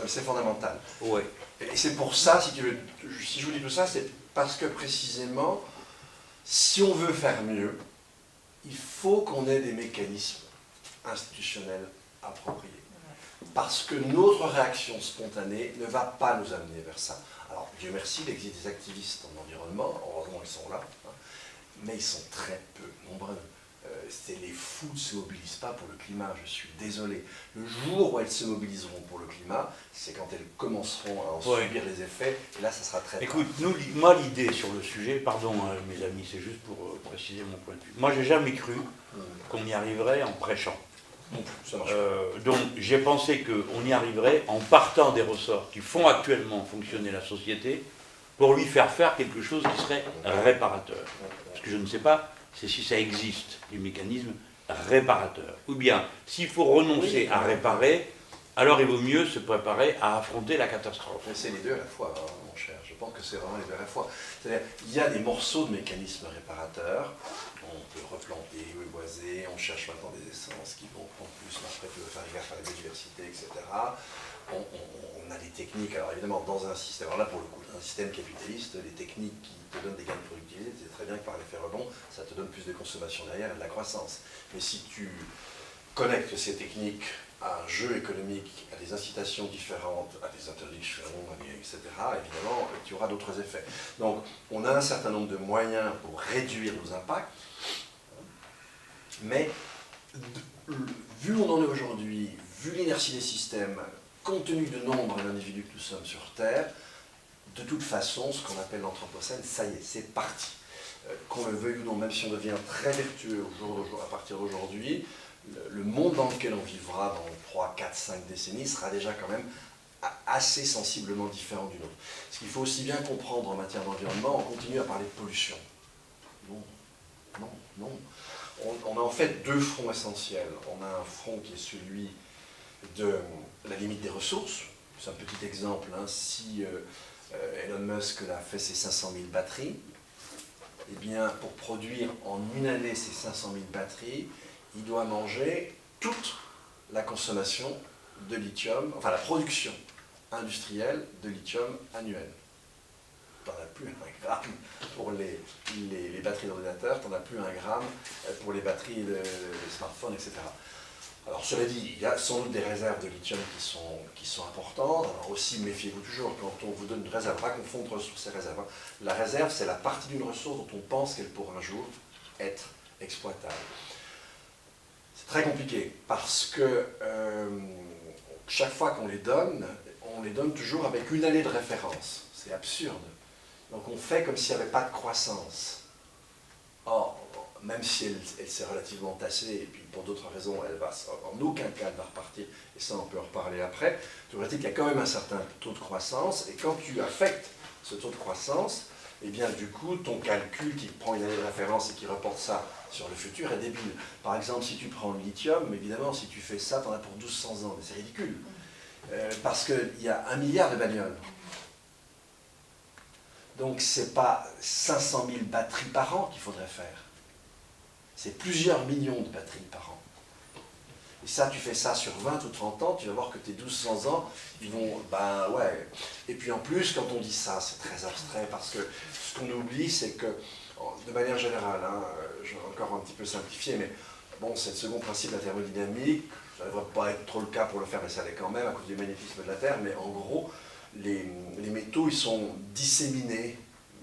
C'est fondamental. Ouais. Et c'est pour ça, si je vous dis tout ça, c'est parce que précisément, si on veut faire mieux, il faut qu'on ait des mécanismes institutionnels appropriés. Parce que notre réaction spontanée ne va pas nous amener vers ça. Alors, Dieu merci, il existe des activistes en environnement, heureusement ils sont là, hein, mais ils sont très peu nombreux. Les fous ne se mobilisent pas pour le climat, je suis désolé. Le jour où elles se mobiliseront pour le climat, c'est quand elles commenceront à en subir les effets, et là ça sera très... Écoute, moi l'idée sur le sujet, pardon mes amis, c'est juste pour préciser mon point de vue. Moi j'ai jamais cru qu'on y arriverait en prêchant. Non plus, ça marche donc j'ai pensé qu'on y arriverait en partant des ressorts qui font actuellement fonctionner la société pour lui faire quelque chose qui serait réparateur. Ce que je ne sais pas, c'est si ça existe, des mécanismes réparateurs. Ou bien, s'il faut renoncer à réparer, alors il vaut mieux se préparer à affronter la catastrophe. Mais c'est les deux à la fois, hein, mon cher. Je pense que c'est vraiment les deux à la fois. C'est-à-dire, il y a des morceaux de mécanismes réparateurs. On peut replanter, reboiser, on cherche maintenant des essences qui vont prendre plus, mais après tu veux faire gaffe à la biodiversité, etc. On a des techniques, alors évidemment dans un système, alors là pour le coup, un système capitaliste, les techniques qui te donnent des gains de productivité, c'est très bien que par l'effet rebond, ça te donne plus de consommation derrière et de la croissance. Mais si tu connectes ces techniques à un jeu économique, à des incitations différentes, à des interdictions, etc., évidemment, tu auras d'autres effets. Donc, on a un certain nombre de moyens pour réduire nos impacts, mais vu où on en est aujourd'hui, vu l'inertie des systèmes, compte tenu du nombre d'individus que nous sommes sur Terre, de toute façon, ce qu'on appelle l'anthropocène, ça y est, c'est parti. Qu'on le veuille ou non, même si on devient très vertueux à partir d'aujourd'hui, le monde dans lequel on vivra dans 3, 4, 5 décennies sera déjà quand même assez sensiblement différent du nôtre. Ce qu'il faut aussi bien comprendre en matière d'environnement, on continue à parler de pollution. Non. On a en fait deux fronts essentiels. On a un front qui est celui de la limite des ressources. C'est un petit exemple. Hein. Si Elon Musk a fait ses 500 000 batteries, eh bien, pour produire en une année ces 500 000 batteries, il doit manger toute la consommation de lithium, enfin la production industrielle de lithium annuelle. Tu n'en as plus un gramme pour les batteries d'ordinateur, tu n'en as plus un gramme pour les batteries de smartphones, etc. Alors cela dit, il y a sans doute des réserves de lithium qui sont importantes. Alors aussi, méfiez-vous toujours, quand on vous donne une réserve, pas confondre ressources et réserves. La réserve, c'est la partie d'une ressource dont on pense qu'elle pourra un jour être exploitable. C'est très compliqué, parce que chaque fois qu'on les donne toujours avec une année de référence. C'est absurde. Donc on fait comme s'il n'y avait pas de croissance. Or, même si elle s'est relativement tassée, et puis pour d'autres raisons, elle va en aucun cas elle va repartir, et ça on peut en reparler après, toujours est-il qu'il y a quand même un certain taux de croissance, et quand tu affectes ce taux de croissance, et bien du coup, ton calcul qui prend une année de référence et qui reporte ça sur le futur est débile. Par exemple, si tu prends le lithium, évidemment, si tu fais ça, tu en as pour 1200 ans, mais c'est ridicule. Parce qu'il y a 1 milliard de bagnoles. Donc c'est pas 500 000 batteries par an qu'il faudrait faire. C'est plusieurs millions de batteries par an. Et ça, tu fais ça sur 20 ou 30 ans, tu vas voir que tes 1200 ans, ils vont... Ben ouais. Et puis en plus, quand on dit ça, c'est très abstrait, parce que ce qu'on oublie, c'est que, de manière générale, hein, je vais encore un petit peu simplifier, mais bon, c'est le second principe de la thermodynamique, ça ne devrait pas être trop le cas pour le faire, mais ça l'est quand même, à cause du magnétisme de la Terre, mais en gros, les métaux, ils sont disséminés,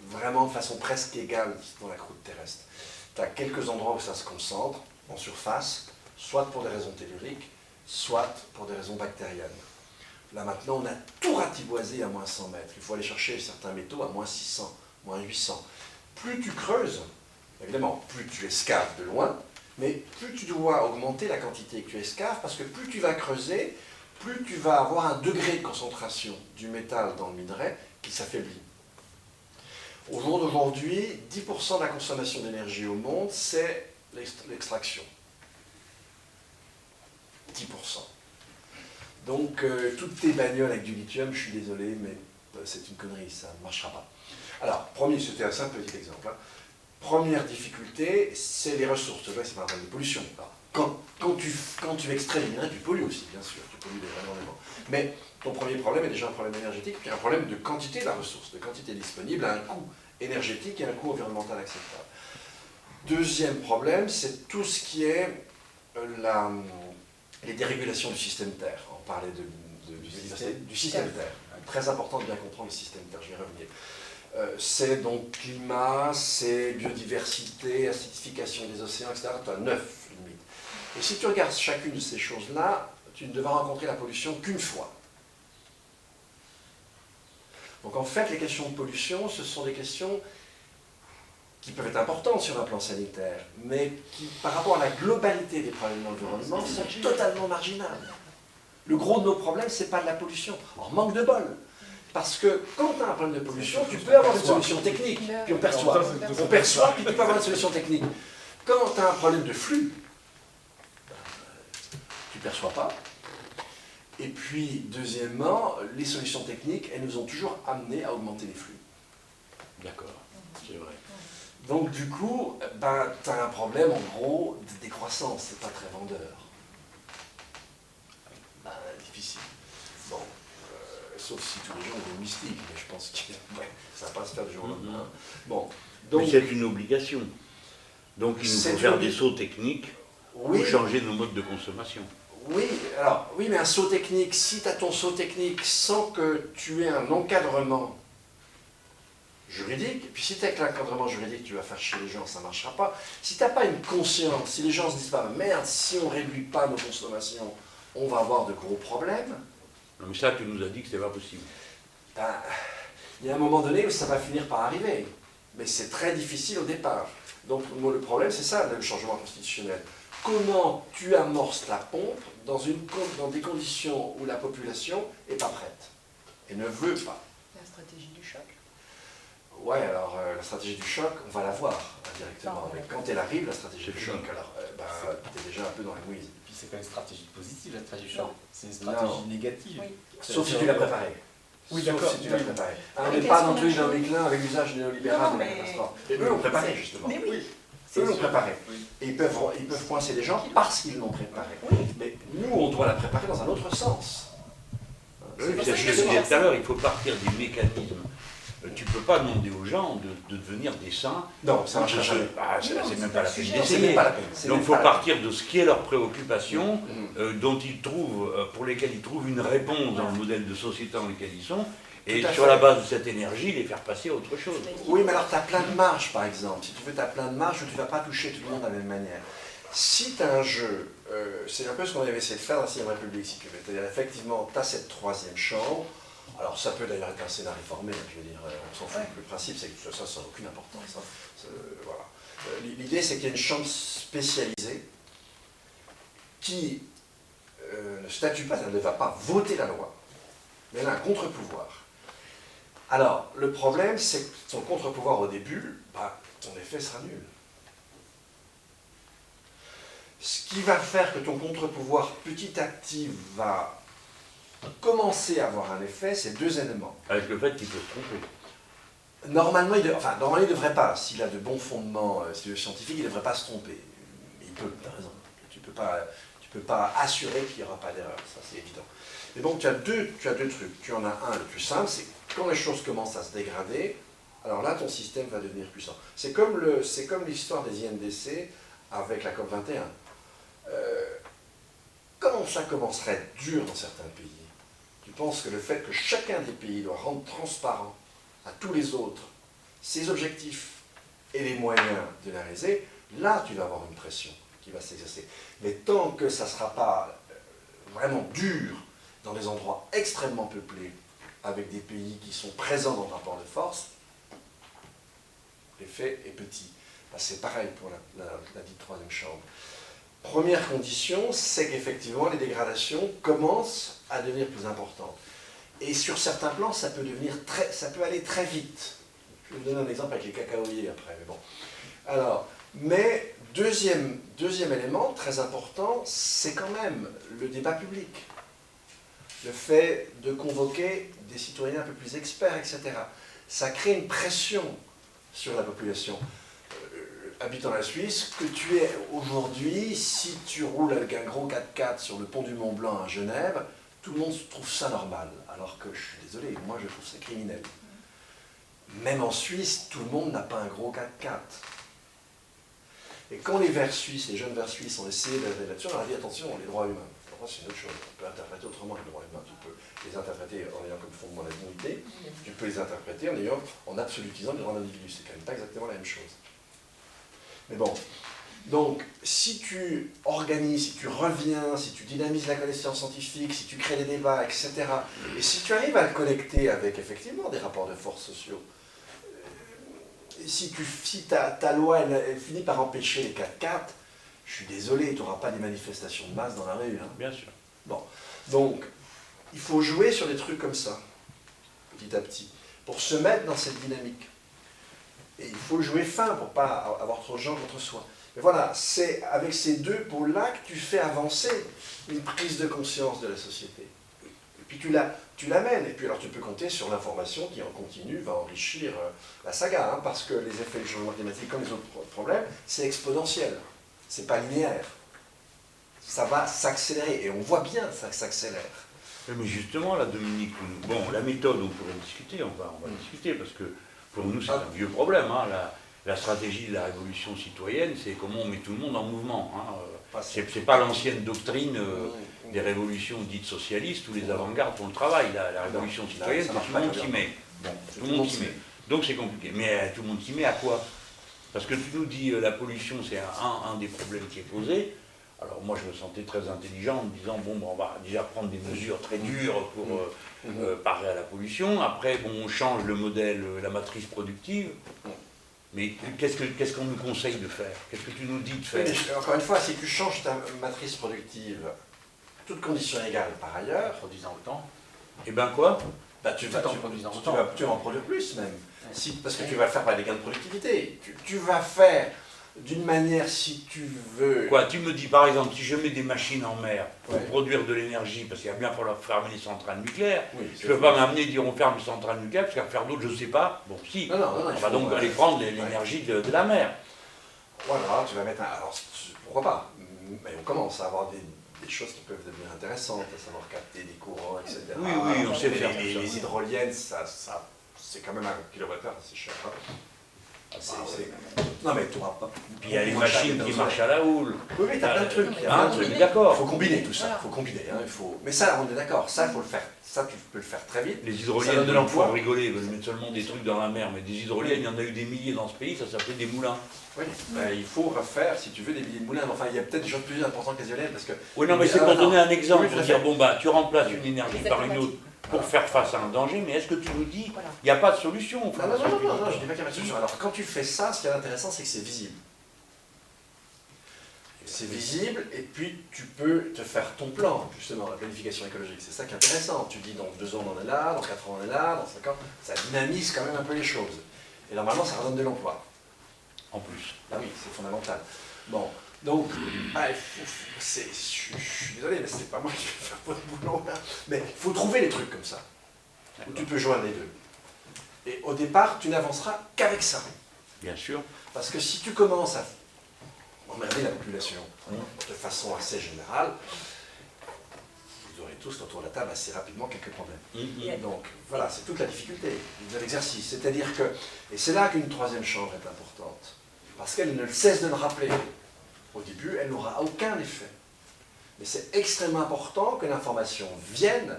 vraiment de façon presque égale dans la croûte terrestre. Tu as quelques endroits où ça se concentre, en surface, soit pour des raisons telluriques, soit pour des raisons bactériennes. Là maintenant, on a tout ratiboisé à moins 100 mètres. Il faut aller chercher certains métaux à moins 600, moins 800. Plus tu creuses, évidemment, plus tu escaves de loin, mais plus tu dois augmenter la quantité que tu escaves, parce que plus tu vas creuser, plus tu vas avoir un degré de concentration du métal dans le minerai qui s'affaiblit. Au jour d'aujourd'hui, 10% de la consommation d'énergie au monde, c'est l'extraction. 10%. Donc, toutes tes bagnoles avec du lithium, je suis désolé, mais c'est une connerie, ça ne marchera pas. Alors, c'était un simple petit exemple. Hein. Première difficulté, c'est les ressources. Tu vois, c'est pas un problème de pollution. Alors, quand tu extrais les minerais, tu pollues aussi, bien sûr, tu pollues énormément. Mais ton premier problème est déjà un problème énergétique, puis un problème de quantité de la ressource, de quantité disponible à un coût énergétique et un coût environnemental acceptable. Deuxième problème, c'est tout ce qui est les dérégulations du système Terre. On parlait du système Terre. Très important de bien comprendre le système Terre, je vais y revenir. C'est donc climat, c'est biodiversité, acidification des océans, etc. Tu as 9 limites. Et si tu regardes chacune de ces choses-là, tu ne devras rencontrer la pollution qu'une fois. Donc en fait, les questions de pollution, ce sont des questions qui peuvent être importantes sur un plan sanitaire, mais qui, par rapport à la globalité des problèmes de l'environnement, sont totalement marginales. Le gros de nos problèmes, ce n'est pas de la pollution. On manque de bol. Parce que quand tu as un problème de pollution, tu peux avoir une solution technique, puis on perçoit. On perçoit, puis tu peux avoir une solution technique. Quand tu as un problème de flux, tu ne perçois pas. Et puis, deuxièmement, les solutions techniques, elles nous ont toujours amenés à augmenter les flux. D'accord, c'est vrai. Donc du coup, tu as un problème en gros de décroissance, c'est pas très vendeur. Difficile. Bon, sauf si tous les gens ont des mystiques, mais je pense que ça va pas se faire du jour au lendemain. Bon, donc, mais c'est une obligation. Donc il nous faut faire des sauts techniques pour changer nos modes de consommation. Oui, alors, oui, mais un saut technique, si tu as ton saut technique sans que tu aies un encadrement juridique, et puis si tu as l'encadrement juridique, tu vas faire chier les gens, ça ne marchera pas. Si tu n'as pas une conscience, si les gens se disent pas, merde, si on ne réduit pas nos consommations, on va avoir de gros problèmes. Non, mais ça, tu nous as dit que c'était pas possible. Il y a un moment donné où ça va finir par arriver, mais c'est très difficile au départ. Donc le problème, c'est ça, le changement constitutionnel. Comment tu amorces la pompe dans des conditions où la population n'est pas prête et ne veut pas. La stratégie du choc. Ouais, alors la stratégie du choc, on va la voir indirectement. Mais quand elle arrive, la stratégie du choc, alors tu es déjà un peu dans la mouise. Et puis c'est pas une stratégie positive, la stratégie du choc. C'est une stratégie négative. Oui. Sauf si tu l'as préparée. Oui, sauf d'accord. si tu l'as préparée. On Mais n'est pas qu'est-ce non qu'on plus a dans fait Michelin avec l'usage néolibéral Non, de la mais- catastrophe. Et eux l'ont préparé justement. Mais oui. Eux l'ont préparé. Oui. Et ils peuvent coincer les gens parce qu'ils l'ont préparé. Mais nous, on doit la préparer dans un autre sens. Oui, pour c'est ça ce que que je je disais dis tout à l'heure, il faut partir des mécanismes. Tu ne peux pas demander aux gens de devenir des saints. Non, ça ne marchera jamais. C'est même pas la peine sujet. C'est d'essayer. même pas la peine. C'est Donc même il faut pas la peine. partir de ce qui est leur préoccupation, Mhm. dont ils trouvent, pour lesquelles ils trouvent une réponse dans le modèle de société dans lequel ils sont, et Tout à sur fait. la base de cette énergie, les faire passer à autre chose. Oui, mais alors tu as plein de marges, par exemple. Si tu veux, tu as plein de marges où tu ne vas pas toucher tout le monde de la même manière. Si tu as un jeu, c'est un peu ce qu'on avait essayé de faire dans la 6ème République, si tu veux. C'est-à-dire, effectivement, tu as cette 3e chambre. Alors, ça peut d'ailleurs être un scénario formé, je veux dire, on s'en fout. Le principe, c'est que ça n'a aucune importance. Hein. Voilà. L'idée, c'est qu'il y a une chambre spécialisée qui ne statue pas, elle ne va pas voter la loi, mais elle a un contre-pouvoir. Alors, le problème, c'est que ton contre-pouvoir au début, ton effet sera nul. Ce qui va faire que ton contre-pouvoir, petit à petit, va commencer à avoir un effet, c'est 2 éléments. Avec le fait qu'il peut se tromper. Normalement, il ne devrait pas. S'il a de bons fondements scientifiques, il ne devrait pas se tromper. Il peut, tu as raison. Tu peux pas assurer qu'il n'y aura pas d'erreur, ça c'est évident. Mais bon, tu as deux trucs. Tu en as un, le plus simple, c'est quand les choses commencent à se dégrader, alors là, ton système va devenir puissant. C'est comme l'histoire des INDC avec la COP21. Comment ça commencerait à être dur dans certains pays? Tu penses que le fait que chacun des pays doit rendre transparent à tous les autres ses objectifs et les moyens de les réaliser, là tu vas avoir une pression qui va s'exercer. Mais tant que ça ne sera pas vraiment dur dans des endroits extrêmement peuplés, avec des pays qui sont présents dans le rapport de force, l'effet est petit. C'est pareil pour la dite 3e chambre. Première condition, c'est qu'effectivement les dégradations commencent à devenir plus importantes. Et sur certains plans, ça peut aller très vite. Je vais vous donner un exemple avec les cacaoyers après, mais bon. Alors, mais deuxième élément très important, c'est quand même le débat public. Le fait de convoquer des citoyens un peu plus experts, etc. Ça crée une pression sur la population. Habitant la Suisse, que tu es aujourd'hui, si tu roules avec un gros 4x4 sur le pont du Mont Blanc à Genève, tout le monde trouve ça normal. Alors que je suis désolé, moi je trouve ça criminel. Même en Suisse, tout le monde n'a pas un gros 4x4. Et quand les Verts suisses, les jeunes Verts suisses ont essayé d'aller là-dessus, on a dit attention, les droits humains. Alors, c'est une autre chose. On peut interpréter autrement les droits humains. Tu peux les interpréter en ayant comme fondement la dignité. Tu peux les interpréter en absolutisant les droits de l'individu. C'est quand même pas exactement la même chose. Mais bon, donc si tu organises, si tu reviens, si tu dynamises la connaissance scientifique, si tu crées des débats, etc., et si tu arrives à le connecter avec effectivement des rapports de force sociaux, si ta loi elle finit par empêcher les 4x4, je suis désolé, tu n'auras pas des manifestations de masse dans la rue. Hein. Bien sûr. Bon, donc il faut jouer sur des trucs comme ça, petit à petit, pour se mettre dans cette dynamique. Et il faut jouer fin pour ne pas avoir trop de gens contre soi. Mais voilà, c'est avec ces deux pôles-là que tu fais avancer une prise de conscience de la société. Et puis tu l'amènes, et puis alors tu peux compter sur l'information qui en continu va enrichir la saga, hein, parce que les effets du changement climatique, comme les autres problèmes, c'est exponentiel, c'est pas linéaire. Ça va s'accélérer, et on voit bien ça s'accélère. Mais justement, là, Dominique, bon, la méthode, on pourrait discuter, on va discuter, parce que pour nous, c'est un vieux problème. Hein, la stratégie de la révolution citoyenne, c'est comment on met tout le monde en mouvement. Hein. C'est pas l'ancienne doctrine des révolutions dites socialistes où les avant-gardes font le travail. La révolution citoyenne, c'est tout le monde qui met. Bon, tout le monde qui met. Donc c'est compliqué. Mais tout le monde qui met à quoi? Parce que tu nous dis la pollution, c'est un des problèmes qui est posé. Alors moi, je me sentais très intelligent en me disant, bon, on va déjà prendre des mesures très dures pour parer à la pollution. Après, bon, on change le modèle, la matrice productive. Mais qu'est-ce qu'on nous conseille de faire? Qu'est-ce que tu nous dis de faire? Mais, encore une fois, si tu changes ta matrice productive, toutes conditions égales par ailleurs, Produisant autant. Eh ben quoi? tu vas en produire plus même. Parce que tu vas le faire par des gains de productivité. Tu vas faire d'une manière, si tu veux... Quoi, tu me dis par exemple, si je mets des machines en mer pour Ouais. produire de l'énergie, parce qu'il va bien falloir fermer les centrales nucléaires, Oui, je ne peux pas m'amener dire on ferme les centrales nucléaires, parce qu'à faire d'autres, je ne sais pas. Bon, si, Non, on va donc aller prendre l'énergie de la mer. Voilà, tu vas mettre un... Alors, pourquoi pas? Mais on commence à avoir des choses qui peuvent devenir intéressantes, à savoir capter des courants, etc. Oui, oui, on sait faire tout ça. Les hydroliennes, c'est quand même un kilowattheure, c'est cher. Hein. Non mais tu n'auras pas... Puis il y a les machines qui marchent à la houle. Oui, mais tu as plein de trucs. Il y a Hein, plein de trucs. Il d'accord. faut combiner tout ça, il faut combiner. Hein, Mais ça, on est d'accord, ça, il faut le faire. Ça, tu peux le faire très vite. Les Ça hydroliennes, donne de de l'emploi. l'emploi, rigoler, ils veulent mettre seulement des trucs dans la mer, mais des hydroliennes, il y en a eu des milliers dans ce pays, ça s'appelait des moulins. Oui, ben, il faut refaire, si tu veux, des milliers de moulins. Enfin, il y a peut-être des choses plus importantes que les éoliennes, parce que... Oui, non, mais c'est pour donner un exemple, Oui, pour tout à dire, fait. bon, bah, tu remplaces une énergie Les par une autre alternatives. pour faire face à un danger, mais est-ce que tu nous dis, Voilà. il n'y a pas de solution? Non, non, je dis pas qu'il y a pas de solution. Alors, quand tu fais ça, ce qui est intéressant, c'est que c'est visible. C'est visible, et puis tu peux te faire ton plan, justement, la planification écologique. C'est ça qui est intéressant. Tu dis, dans 2 ans, on en est là, dans 4 ans, on est là, dans 5 ans, ça dynamise quand même un peu les choses. Et normalement, ça redonne de l'emploi. En plus. Ah oui, c'est fondamental. Bon, donc, je suis désolé, mais c'est pas moi qui vais faire votre boulot là. Mais il faut trouver les trucs comme ça, où tu peux joindre les deux. Et au départ, tu n'avanceras qu'avec ça. Bien sûr. Parce que si tu commences à emmerder la population de façon assez générale, vous aurez tous autour de la table assez rapidement quelques problèmes. Donc voilà, c'est toute la difficulté de l'exercice. C'est-à-dire que, et c'est là qu'une troisième chambre est importante, parce qu'elle ne cesse de le rappeler. Au début, elle n'aura aucun effet. Mais c'est extrêmement important que l'information vienne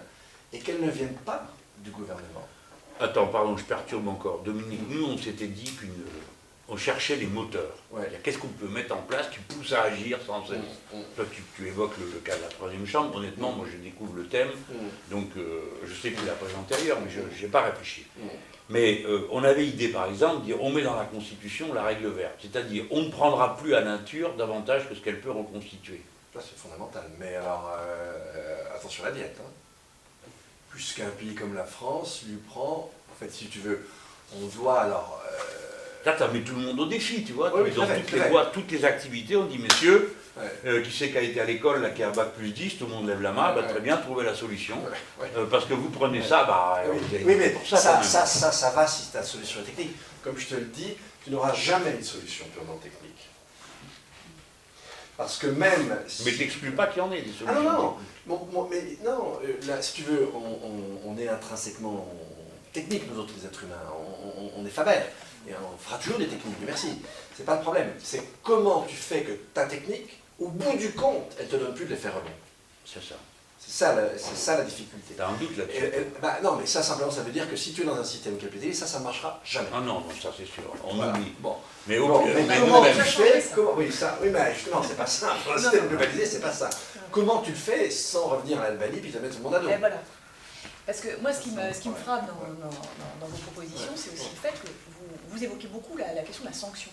et qu'elle ne vienne pas du gouvernement. Attends, pardon, je perturbe encore. Dominique, nous, on s'était dit qu'on cherchait les moteurs. Ouais. Qu'est-ce qu'on peut mettre en place qui pousse à agir sans cesse? Toi, tu évoques le cas de la troisième chambre. Honnêtement, moi, je découvre le thème. Donc, je sais qu'il l'a présenté ailleurs, mais je n'ai pas réfléchi. Mais on avait idée, par exemple, de dire on met dans la Constitution la règle verte. C'est-à-dire, on ne prendra plus à nature davantage que ce qu'elle peut reconstituer. Ça, c'est fondamental. Mais alors, attention à la diète. Hein. Puisqu'un pays comme la France lui prend, en fait, si tu veux, on doit alors... Là, ça met tout le monde au défi, tu vois. Oui, Dans très toutes bien, les voies, toutes les activités, on dit, messieurs, ouais. qui c'est qui a été à l'école, là, qui a bac plus 10, tout le monde lève la main, bah, très bien, trouvez la solution. Ouais. Parce que vous prenez ça, bah... Oui, vous avez oui, mais pour ça quand même. va si ta solution est technique. Comme je te le dis, tu n'auras jamais une solution purement technique. Parce que même... Mais t'exclus pas qu'il y en ait des solutions. Ah non, non, mais non, là, si tu veux, on est intrinsèquement technique, nous autres, les êtres humains. On est fabères. Et on fera toujours des techniques, merci. C'est pas le problème. C'est comment tu fais que ta technique, au bout du compte, elle te donne plus de l'effet rebond. C'est ça. C'est ça la difficulté. T'as un doute là-dessus? Non, mais ça, simplement, ça veut dire que si tu es dans un système capitaliste, ça ne marchera jamais. Ah non, ça c'est sûr, on Voilà. oublie. Bon. Mais Bon, mais comment nous-mêmes. tu fais Oui, mais justement, c'est pas ça. Dans un système globalisé, c'est pas ça. Comment tu le fais sans revenir à l'Albanie puis te mettre sur mon ado? Et voilà. Parce que moi, ce qui me frappe dans vos propositions, c'est aussi le fait que vous évoquez beaucoup la question de la sanction.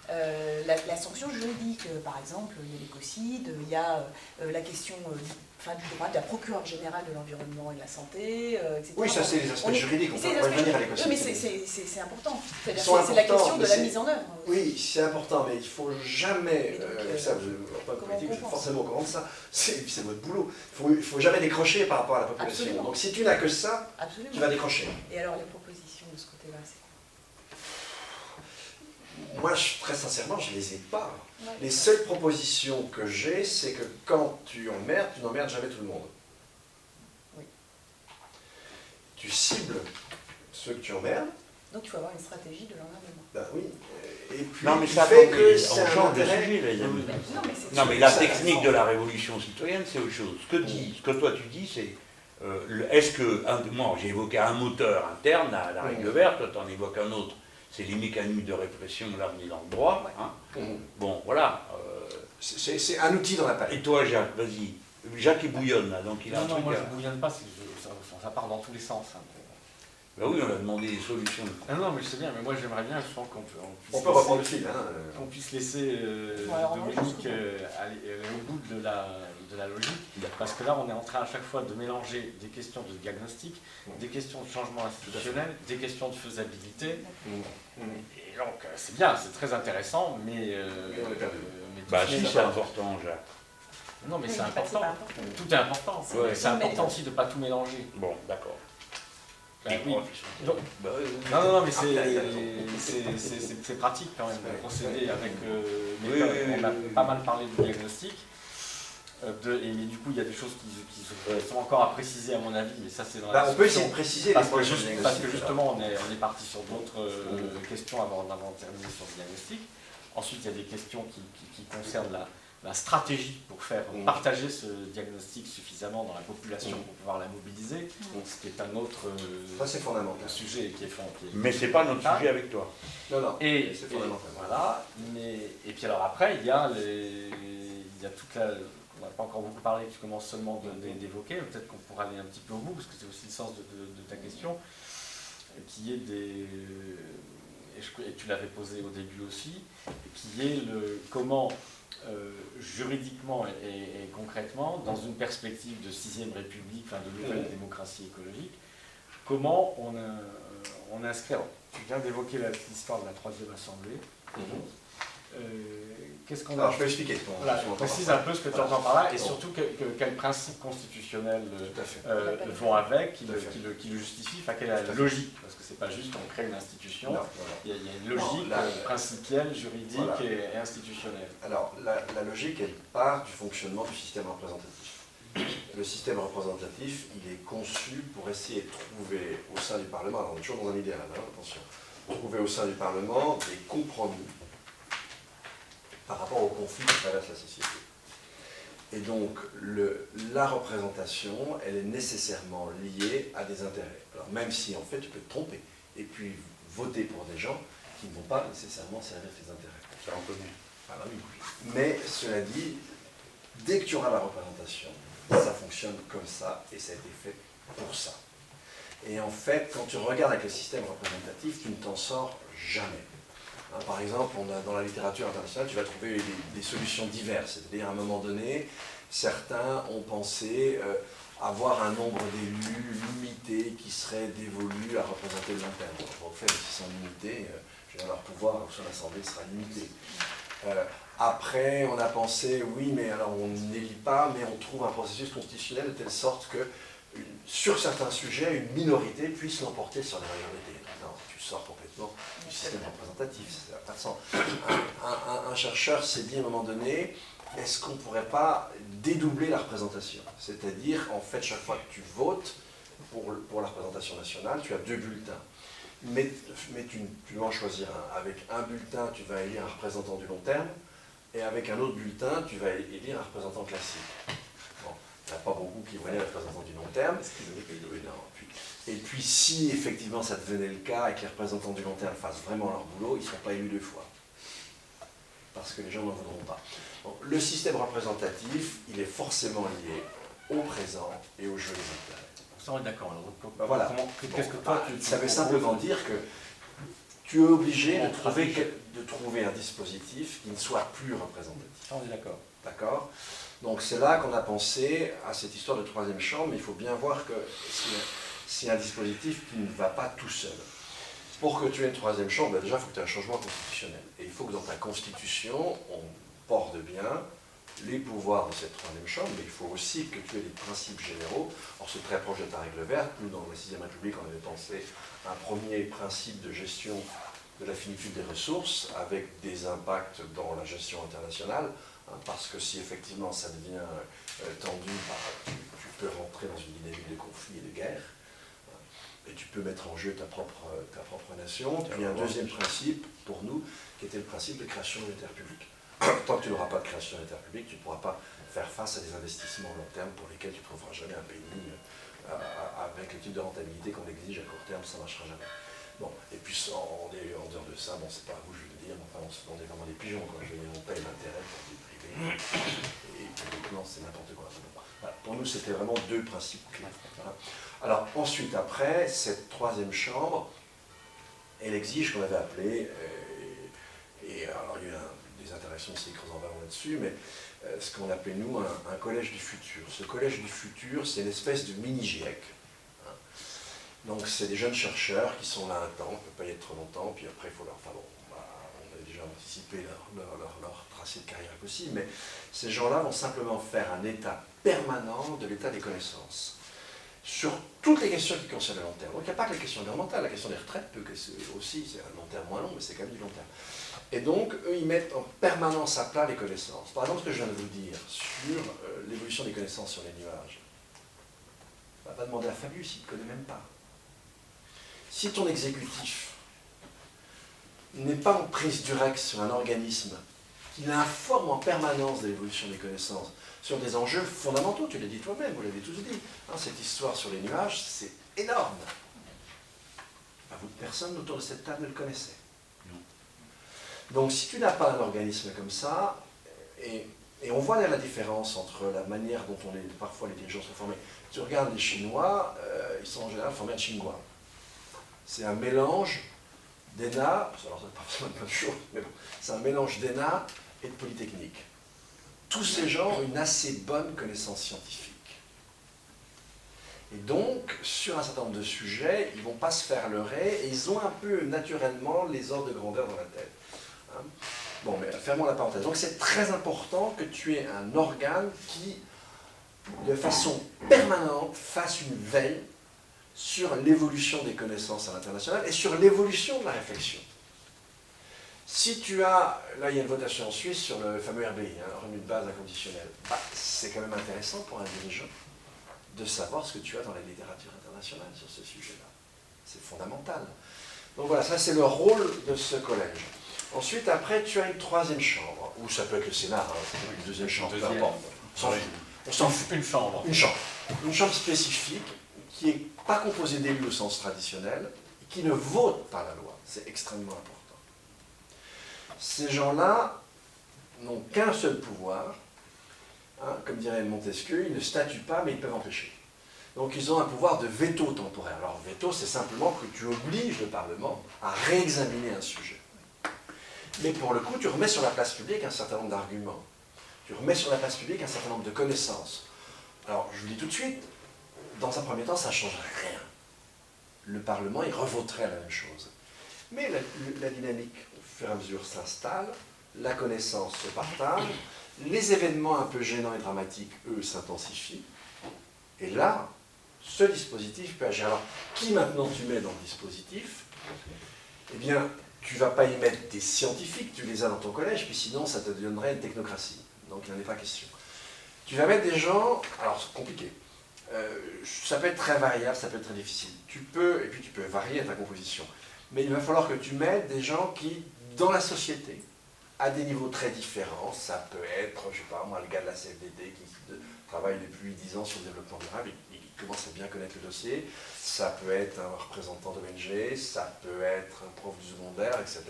La sanction juridique, par exemple, il y a l'écocide, il y a la question du droit de la procureure générale de l'environnement et de la santé, etc. Oui, ça c'est les aspects juridiques, on peut revenir à l'écocide. Oui, mais c'est important. C'est importants, la question de mais la mise en œuvre. Oui, c'est important, mais il ne faut jamais, Mais donc, ça, en tant que comment politique, on je suis pense forcément au courant de ça, c'est votre boulot. Il ne faut jamais décrocher par rapport à la population. Absolument. Donc si tu n'as que ça, Absolument. tu vas décrocher. Et alors les propositions de ce côté-là, c'est quoi? Moi, très sincèrement, je ne les ai pas. Ouais. Les seules propositions que j'ai, c'est que quand tu emmerdes, tu n'emmerdes jamais tout le monde. Oui. Tu cibles ceux que tu emmerdes, Donc il faut avoir une stratégie de l'emmerdement. ben oui, et puis Non, mais tu ça fais attendez, que c'est on un change de intérêt. sujet, là, les amis. c'est Non, mais la Ça, technique de la révolution citoyenne, c'est autre chose. Ce que toi tu dis, c'est est-ce que, moi j'ai évoqué un moteur interne, la règle verte, toi tu en évoques un autre, c'est les mécanismes de répression, là on est dans le droit. Hein. Bon, voilà. C'est un outil dans la palette. Et toi, Jacques, vas-y. Jacques il bouillonne là, donc il a un Non, truc moi à... je ne bouillonne pas, ça part dans tous les sens. Hein. Bah oui, on a demandé des solutions. Ah non, mais je sais bien, mais moi j'aimerais bien, je pense qu'on puisse On peut reprendre le fil. Hein. qu'on puisse laisser alors, Dominique aller au bout de la logique, parce que là on est en train à chaque fois de mélanger des questions de diagnostic, des questions de changement institutionnel, des questions de faisabilité, et donc c'est bien, c'est très intéressant, mais... on est perdu. Bah si, c'est important, Jacques. Non, mais Oui, c'est mais important. c'est pas important. Tout est important. Ouais. C'est important aussi de ne pas tout mélanger. Bon, d'accord. Bah Et oui. réflexion. Donc, Bah oui, oui. non, mais Après, c'est pratique quand même de procéder avec Oui, méthode. oui, On a oui, oui. pas mal parlé du diagnostic, mais du coup il y a des choses qui sont encore à préciser à mon avis, et ça c'est dans la on peut discussion. essayer de préciser les Parce points que, sur le diagnostic. parce que justement on est parti sur d'autres questions avant de terminer sur le diagnostic. Ensuite il y a des questions qui concernent la stratégie pour faire partager ce diagnostic suffisamment dans la population pour pouvoir la mobiliser, ce qui est un autre Ça, c'est fondamental. sujet qui est Mais c'est pas notre sujet avec toi. Non, et c'est fondamental. voilà, et puis alors après, il y a toute la... On n'a pas encore beaucoup parlé, tu commences seulement d'évoquer, mais peut-être qu'on pourra aller un petit peu au bout, parce que c'est aussi le sens de ta question, qui est et tu l'avais posé au début aussi, qui est comment juridiquement et concrètement, dans une perspective de 6ème République, enfin de nouvelle démocratie écologique, comment on inscrit... Alors, tu viens d'évoquer l'histoire de la 3e Assemblée. Qu'est-ce qu'on a... Alors, je peux expliquer. Voilà, précise un peu ce que tu entends par là, et surtout quels principes constitutionnels Tout à fait. vont avec, qui Tout à fait. le justifient, enfin quelle est la logique, parce que c'est pas juste on crée une institution, Non, il y a une logique principielle, juridique Voilà. et institutionnelle. Alors, la logique, elle part du fonctionnement du système représentatif. Le système représentatif, il est conçu pour essayer de trouver au sein du Parlement, alors on est toujours dans un idéal, attention, trouver au sein du Parlement des compromis par rapport aux conflits qui traversent la société. Et donc, la représentation, elle est nécessairement liée à des intérêts. Alors, même si, en fait, tu peux te tromper, et puis voter pour des gens qui ne vont pas nécessairement servir tes intérêts. Ça en connaît. Voilà, oui. Mais, cela dit, dès que tu auras la représentation, ça fonctionne comme ça, et ça a été fait pour ça. Et en fait, quand tu regardes avec le système représentatif, tu ne t'en sors jamais. Par exemple, dans la littérature internationale, tu vas trouver des solutions diverses. C'est-à-dire, à un moment donné, certains ont pensé avoir un nombre d'élus limité qui serait dévolu à représenter le long terme. Pour faire, s'ils sont limités, leur pouvoir sur l'Assemblée sera limité. Après, on a pensé, oui, mais alors on n'élit pas, mais on trouve un processus constitutionnel de telle sorte que, sur certains sujets, une minorité puisse l'emporter sur la majorité. Non, tu sors complètement du système représentatif, ça n'a pas de sens. Un chercheur s'est dit à un moment donné, est-ce qu'on ne pourrait pas dédoubler la représentation? C'est-à-dire, en fait, chaque fois que tu votes pour la représentation nationale, tu as 2 bulletins. Mais tu dois en choisir un. Avec un bulletin, tu vas élire un représentant du long terme, et avec un autre bulletin, tu vas élire un représentant classique. Bon, il n'y en a pas beaucoup qui vont élire un représentant du long terme. Et puis, si effectivement ça devenait le cas et que les représentants du long terme fassent vraiment leur boulot, ils ne seront pas élus 2 fois. Parce que les gens n'en voudront pas. Bon, le système représentatif, il est forcément lié au présent et au jeu des intérêts. Ça, on est d'accord. Voilà. Qu'est-ce que toi, ça veut simplement dire que tu es obligé de trouver un dispositif qui ne soit plus représentatif. Ça, on est d'accord. D'accord? Donc c'est là qu'on a pensé à cette histoire de 3e chambre, mais il faut bien voir que c'est un dispositif qui ne va pas tout seul. Pour que tu aies une 3e chambre, déjà il faut que tu aies un changement constitutionnel. Et il faut que dans ta constitution, on porte bien les pouvoirs de cette 3e chambre, mais il faut aussi que tu aies des principes généraux. Or, c'est très proche de ta règle verte. Nous, dans la 6e République, on avait pensé un premier principe de gestion de la finitude des ressources, avec des impacts dans la gestion internationale, parce que si effectivement ça devient tendu, tu peux rentrer dans une dynamique de conflit et de guerre, et tu peux mettre en jeu ta propre nation. Puis un deuxième principe, pour nous, qui était le principe de création monétaire publique. Tant que tu n'auras pas de création monétaire publique, tu ne pourras pas faire face à des investissements long terme pour lesquels tu ne trouveras jamais un penny avec le type de rentabilité qu'on exige à court terme, ça ne marchera jamais. Bon, et puis en dehors de ça, bon, c'est pas à vous, je veux dire, enfin, on est vraiment des pigeons, quoi. Je veux dire, on paye l'intérêt pour des privés, et publiquement, c'est n'importe quoi. Bon, voilà. Pour nous, c'était vraiment 2 principes clés. Voilà. Alors, ensuite, après, cette 3e chambre, elle exige qu'on avait appelé, et alors il y a eu des interactions aussi avec Rosan Baron là-dessus, mais ce qu'on appelait, nous, un collège du futur. Ce collège du futur, c'est une espèce de mini-GIEC. Donc c'est des jeunes chercheurs qui sont là un temps, on ne peut pas y être trop longtemps, puis après il faut leur... Enfin bon, on a déjà anticipé leur tracé de carrière possible, mais ces gens-là vont simplement faire un état permanent de l'état des connaissances. sur toutes les questions qui concernent le long terme. Donc il n'y a pas que la question environnementale, la question des retraites peut que aussi, c'est un long terme moins long, mais c'est quand même du long terme. Et donc, eux, ils mettent en permanence à plat les connaissances. Par exemple, ce que je viens de vous dire sur l'évolution des connaissances sur les nuages, on ne va pas demander à Fabius, il ne connaît même pas. Si ton exécutif n'est pas en prise directe sur un organisme qui l'informe en permanence de l'évolution des connaissances, sur des enjeux fondamentaux, tu l'as dit toi-même, vous l'avez tous dit. Hein, cette histoire sur les nuages, c'est énorme. Personne autour de cette table ne le connaissait. Non. Donc si tu n'as pas un organisme comme ça, et on voit la différence entre la manière dont parfois les dirigeants sont formés. Tu regardes les Chinois, ils sont en général formés à Tsinghua. C'est un mélange d'ENA, alors c'est pas forcément une bonne chose, mais bon, c'est un mélange d'ENA et de Polytechnique. Tous ces gens ont une assez bonne connaissance scientifique. Et donc, sur un certain nombre de sujets, ils ne vont pas se faire leurrer, et ils ont un peu naturellement les ordres de grandeur dans la tête. Hein? Bon, mais fermons la parenthèse. Donc c'est très important que tu aies un organe qui, de façon permanente, fasse une veille sur l'évolution des connaissances à l'international et sur l'évolution de la réflexion. Si tu as, là il y a une votation en Suisse sur le fameux RBI, hein, revenu de base inconditionnel, c'est quand même intéressant pour un dirigeant de savoir ce que tu as dans la littérature internationale sur ce sujet-là. C'est fondamental. Donc voilà, ça c'est le rôle de ce collège. Ensuite, après, tu as une troisième chambre, ou ça peut être le Sénat, hein, ça peut être une deuxième chambre, peu importe. On s'en fout. Une chambre. Une chambre. Une chambre spécifique qui n'est pas composée d'élus au sens traditionnel, qui ne vote pas la loi. C'est extrêmement important. Ces gens-là n'ont qu'un seul pouvoir, hein, comme dirait Montesquieu, ils ne statuent pas, mais ils peuvent empêcher. Donc ils ont un pouvoir de veto temporaire. Alors veto, c'est simplement que tu obliges le Parlement à réexaminer un sujet. Mais pour le coup, tu remets sur la place publique un certain nombre d'arguments. Tu remets sur la place publique un certain nombre de connaissances. Alors, je vous dis tout de suite, dans un premier temps, ça ne change rien. Le Parlement, il revoterait la même chose. Mais la dynamique, au fur et à mesure, s'installe, la connaissance se partage, les événements un peu gênants et dramatiques, eux, s'intensifient. Et là, ce dispositif peut agir. Alors, qui maintenant tu mets dans le dispositif? Eh bien, tu ne vas pas y mettre des scientifiques, tu les as dans ton collège, puis sinon ça te donnerait une technocratie. Donc il n'en est pas question. Tu vas mettre des gens, alors c'est compliqué, ça peut être très variable, ça peut être très difficile. Et puis tu peux varier ta composition. Mais il va falloir que tu mettes des gens qui, dans la société, à des niveaux très différents, ça peut être, je ne sais pas moi, le gars de la CFDT qui travaille depuis 10 ans sur le développement durable, il commence à bien connaître le dossier, ça peut être un représentant d'ONG, ça peut être un prof du secondaire, etc.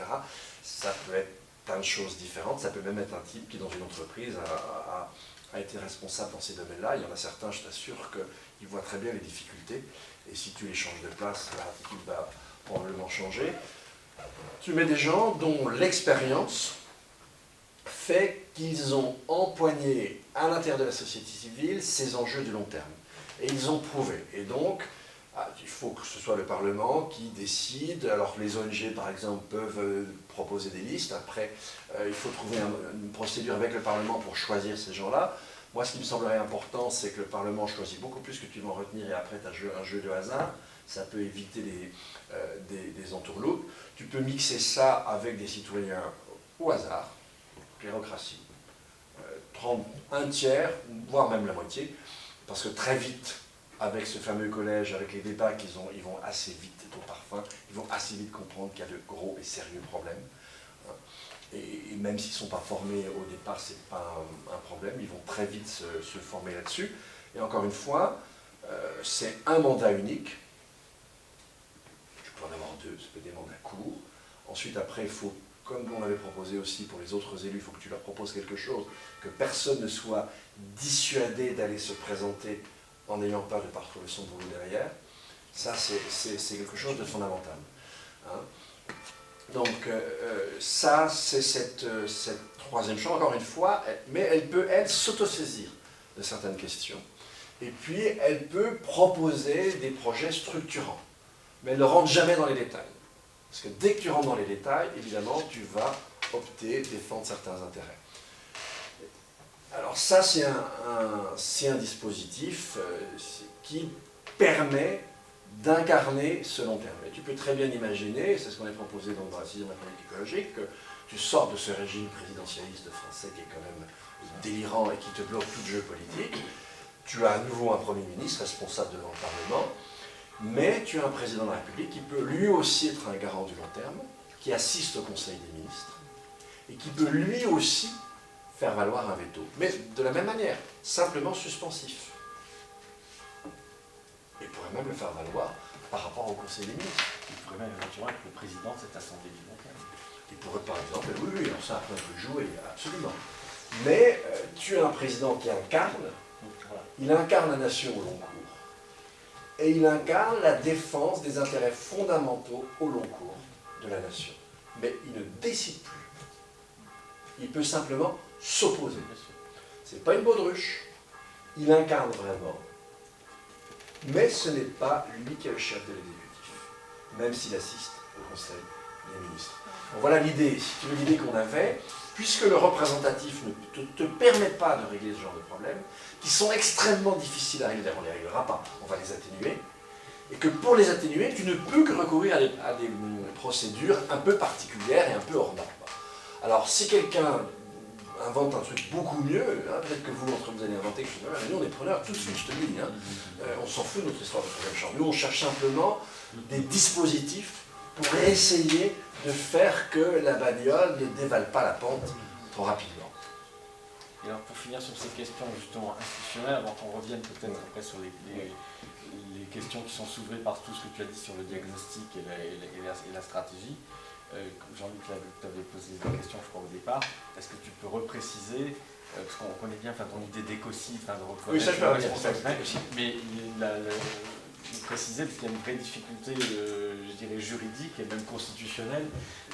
Ça peut être plein de choses différentes, ça peut même être un type qui, dans une entreprise, a été responsable dans ces domaines-là. Il y en a certains, je t'assure, qu'ils voient très bien les difficultés, et si tu les changes de place, leur attitude va probablement changer. Tu mets des gens dont l'expérience fait qu'ils ont empoigné à l'intérieur de la société civile ces enjeux du long terme. Et ils ont prouvé. Et donc, il faut que ce soit le Parlement qui décide. Alors les ONG, par exemple, peuvent proposer des listes. Après, il faut trouver une procédure avec le Parlement pour choisir ces gens-là. Moi, ce qui me semblerait important, c'est que le Parlement choisit beaucoup plus que tu vas en retenir et après tu as un jeu de hasard. Ça peut éviter des entourloupes. Tu peux mixer ça avec des citoyens au hasard, bureaucratie, un tiers, voire même la moitié, parce que très vite, avec ce fameux collège, avec les débats qu'ils ont, ils vont assez vite au parfum, ils vont assez vite comprendre qu'il y a de gros et sérieux problèmes. Et même s'ils ne sont pas formés au départ, ce n'est pas un problème, ils vont très vite se former là-dessus. Et encore une fois, c'est un mandat unique. Tu peux en avoir deux, ça peut être des mandats courts. Ensuite, après, il faut, comme on l'avait proposé aussi pour les autres élus, il faut que tu leur proposes quelque chose, que personne ne soit dissuadé d'aller se présenter en n'ayant peur de ne pas retrouver son boulot derrière. Ça, c'est quelque chose de fondamental. Hein. Donc, ça, c'est cette troisième chambre, encore une fois, mais elle peut, elle, s'autosaisir de certaines questions. Et puis, elle peut proposer des projets structurants. Mais elle ne rentre jamais dans les détails. Parce que dès que tu rentres dans les détails, évidemment, tu vas opter, défendre certains intérêts. Alors ça, c'est un dispositif qui permet d'incarner ce long terme. Et tu peux très bien imaginer, c'est ce qu'on a proposé dans la 6e République écologique, que tu sors de ce régime présidentialiste français qui est quand même délirant et qui te bloque tout jeu politique. Tu as à nouveau un Premier ministre responsable devant le Parlement, mais tu as un président de la République qui peut lui aussi être un garant du long terme, qui assiste au Conseil des ministres, et qui peut lui aussi faire valoir un veto. Mais de la même manière, simplement suspensif. Il pourrait même le faire valoir par rapport au Conseil des ministres. Il pourrait même éventuellement être le président de cette assemblée du long terme. Il pourrait par exemple, oui, alors ça après on peut jouer, absolument. Mais tu as un président qui incarne, Voilà. il incarne la nation au long cours. Et il incarne la défense des intérêts fondamentaux au long cours de la nation. Mais il ne décide plus. Il peut simplement s'opposer. C'est pas une baudruche. Il incarne vraiment. Mais ce n'est pas lui qui est le chef de l'exécutif, même s'il assiste au Conseil des ministres. Donc voilà l'idée, si tu veux, l'idée qu'on avait, puisque le représentatif ne te permet pas de régler ce genre de problèmes, qui sont extrêmement difficiles à régler, on ne les réglera pas, on va les atténuer, et que pour les atténuer, tu ne peux que recourir à des procédures un peu particulières et un peu hors normes. Alors si quelqu'un invente un truc beaucoup mieux, hein, peut-être que vous, entre vous, allez inventer quelque chose, mais nous on est preneurs tout de suite, je te dis, hein. On s'en fout de notre histoire de troisième chambre. Nous on cherche simplement des dispositifs pour essayer de faire que la bagnole ne dévale pas la pente trop rapidement. Et alors pour finir sur ces questions justement institutionnelles, avant qu'on revienne peut-être après sur les questions qui sont soulevées par tout ce que tu as dit sur le diagnostic et la stratégie, Jean-Luc, tu avais posé des questions je crois au départ, est-ce que tu peux repréciser, parce qu'on connaît bien ton idée d'écocide, de reconnaître... Oui, ça je peux revenir, mais préciser, parce qu'il y a une vraie difficulté, je dirais, juridique et même constitutionnelle,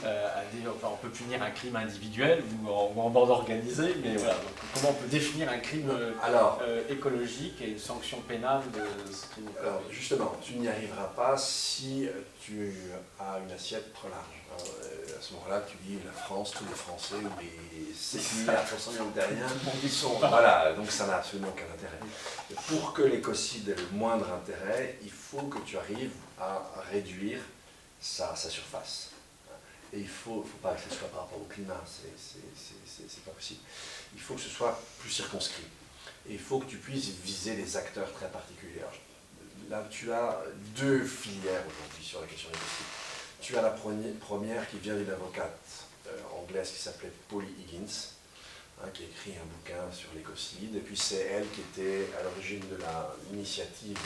on peut punir un crime individuel ou en bande organisée, mais voilà, donc, comment on peut définir un crime écologique et une sanction pénale de ce crime écologique? Alors justement, tu n'y arriveras pas si tu as une assiette trop large. À ce moment-là, tu dis la France, tous les Français, ou les 7 milliards, 300 millions de terriens, ils sont... Voilà, donc ça n'a absolument aucun intérêt. Pour que l'écocide ait le moindre intérêt, il faut que tu arrives à réduire sa surface. Et il faut pas que ce soit par rapport au climat, c'est pas possible. Il faut que ce soit plus circonscrit. Et il faut que tu puisses viser des acteurs très particuliers. Alors, là, tu as deux filières aujourd'hui sur la question des écocide. Tu as la première qui vient d'une avocate anglaise qui s'appelait Polly Higgins, qui a écrit un bouquin sur l'écocide, et puis c'est elle qui était à l'origine de l'initiative,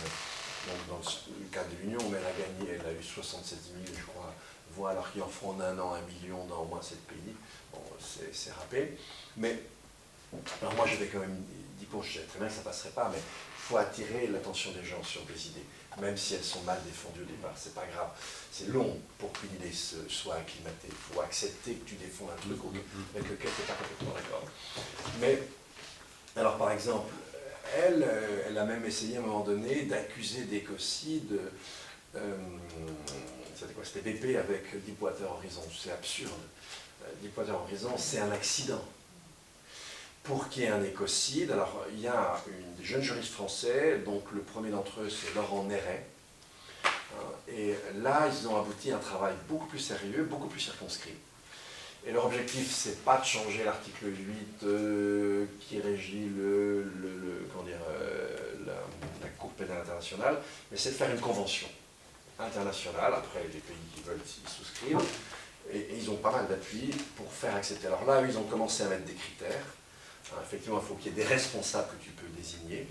dans le cadre de l'Union, mais elle a eu 77 000, je crois, voix, alors qu'il en faut en un an 1 million dans au moins 7 pays. Bon, c'est râpé. Mais, alors moi j'avais quand même dit, bon, je savais très bien que ça ne passerait pas, mais il faut attirer l'attention des gens sur des idées, même si elles sont mal défendues au départ, c'est pas grave. C'est long pour qu'une idée soit acclimatée. Il faut accepter que tu défends un truc avec lequel tu n'es pas complètement d'accord. Mais, alors par exemple, elle a même essayé à un moment donné d'accuser d'écocide, c'était quoi? C'était BP avec Deepwater Horizon. C'est absurde. Deepwater Horizon, c'est un accident. Pour qu'il y ait un écocide, alors il y a des jeunes juristes français, donc le premier d'entre eux c'est Laurent Néret, et là ils ont abouti à un travail beaucoup plus sérieux, beaucoup plus circonscrit. Et leur objectif c'est pas de changer l'article 8 qui régit la Cour pénale internationale, mais c'est de faire une convention internationale, après les pays qui veulent y souscrire, et ils ont pas mal d'appui pour faire accepter. Alors là, ils ont commencé à mettre des critères. Effectivement, il faut qu'il y ait des responsables que tu peux désigner.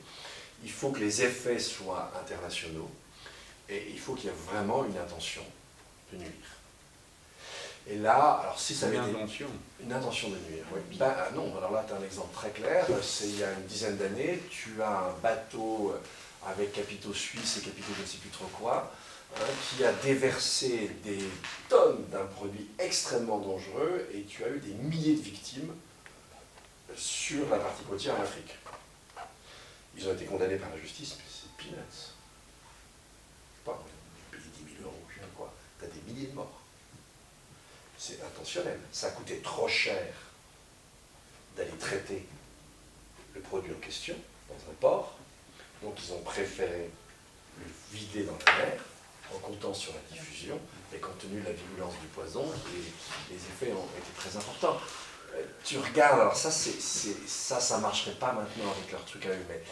Il faut que les effets soient internationaux. Et il faut qu'il y ait vraiment une intention de nuire. Et là, alors si ça avait été une intention de nuire, oui. Ben, non, alors là, tu as un exemple très clair. C'est il y a une dizaine d'années, tu as un bateau avec capitaux suisses et capitaux je ne sais plus trop quoi, qui a déversé des tonnes d'un produit extrêmement dangereux, et tu as eu des milliers de victimes sur la partie côtière en Afrique. Ils ont été condamnés par la justice, mais c'est peanuts. Je sais pas, tu payes 10 000 €, je sais pas quoi, tu as des milliers de morts. C'est intentionnel. Ça a coûté trop cher d'aller traiter le produit en question dans un port, donc ils ont préféré le vider dans la mer, en comptant sur la diffusion, et compte tenu de la virulence du poison, les effets ont été très importants. Tu regardes, alors ça marcherait pas maintenant avec leur truc à eux, mais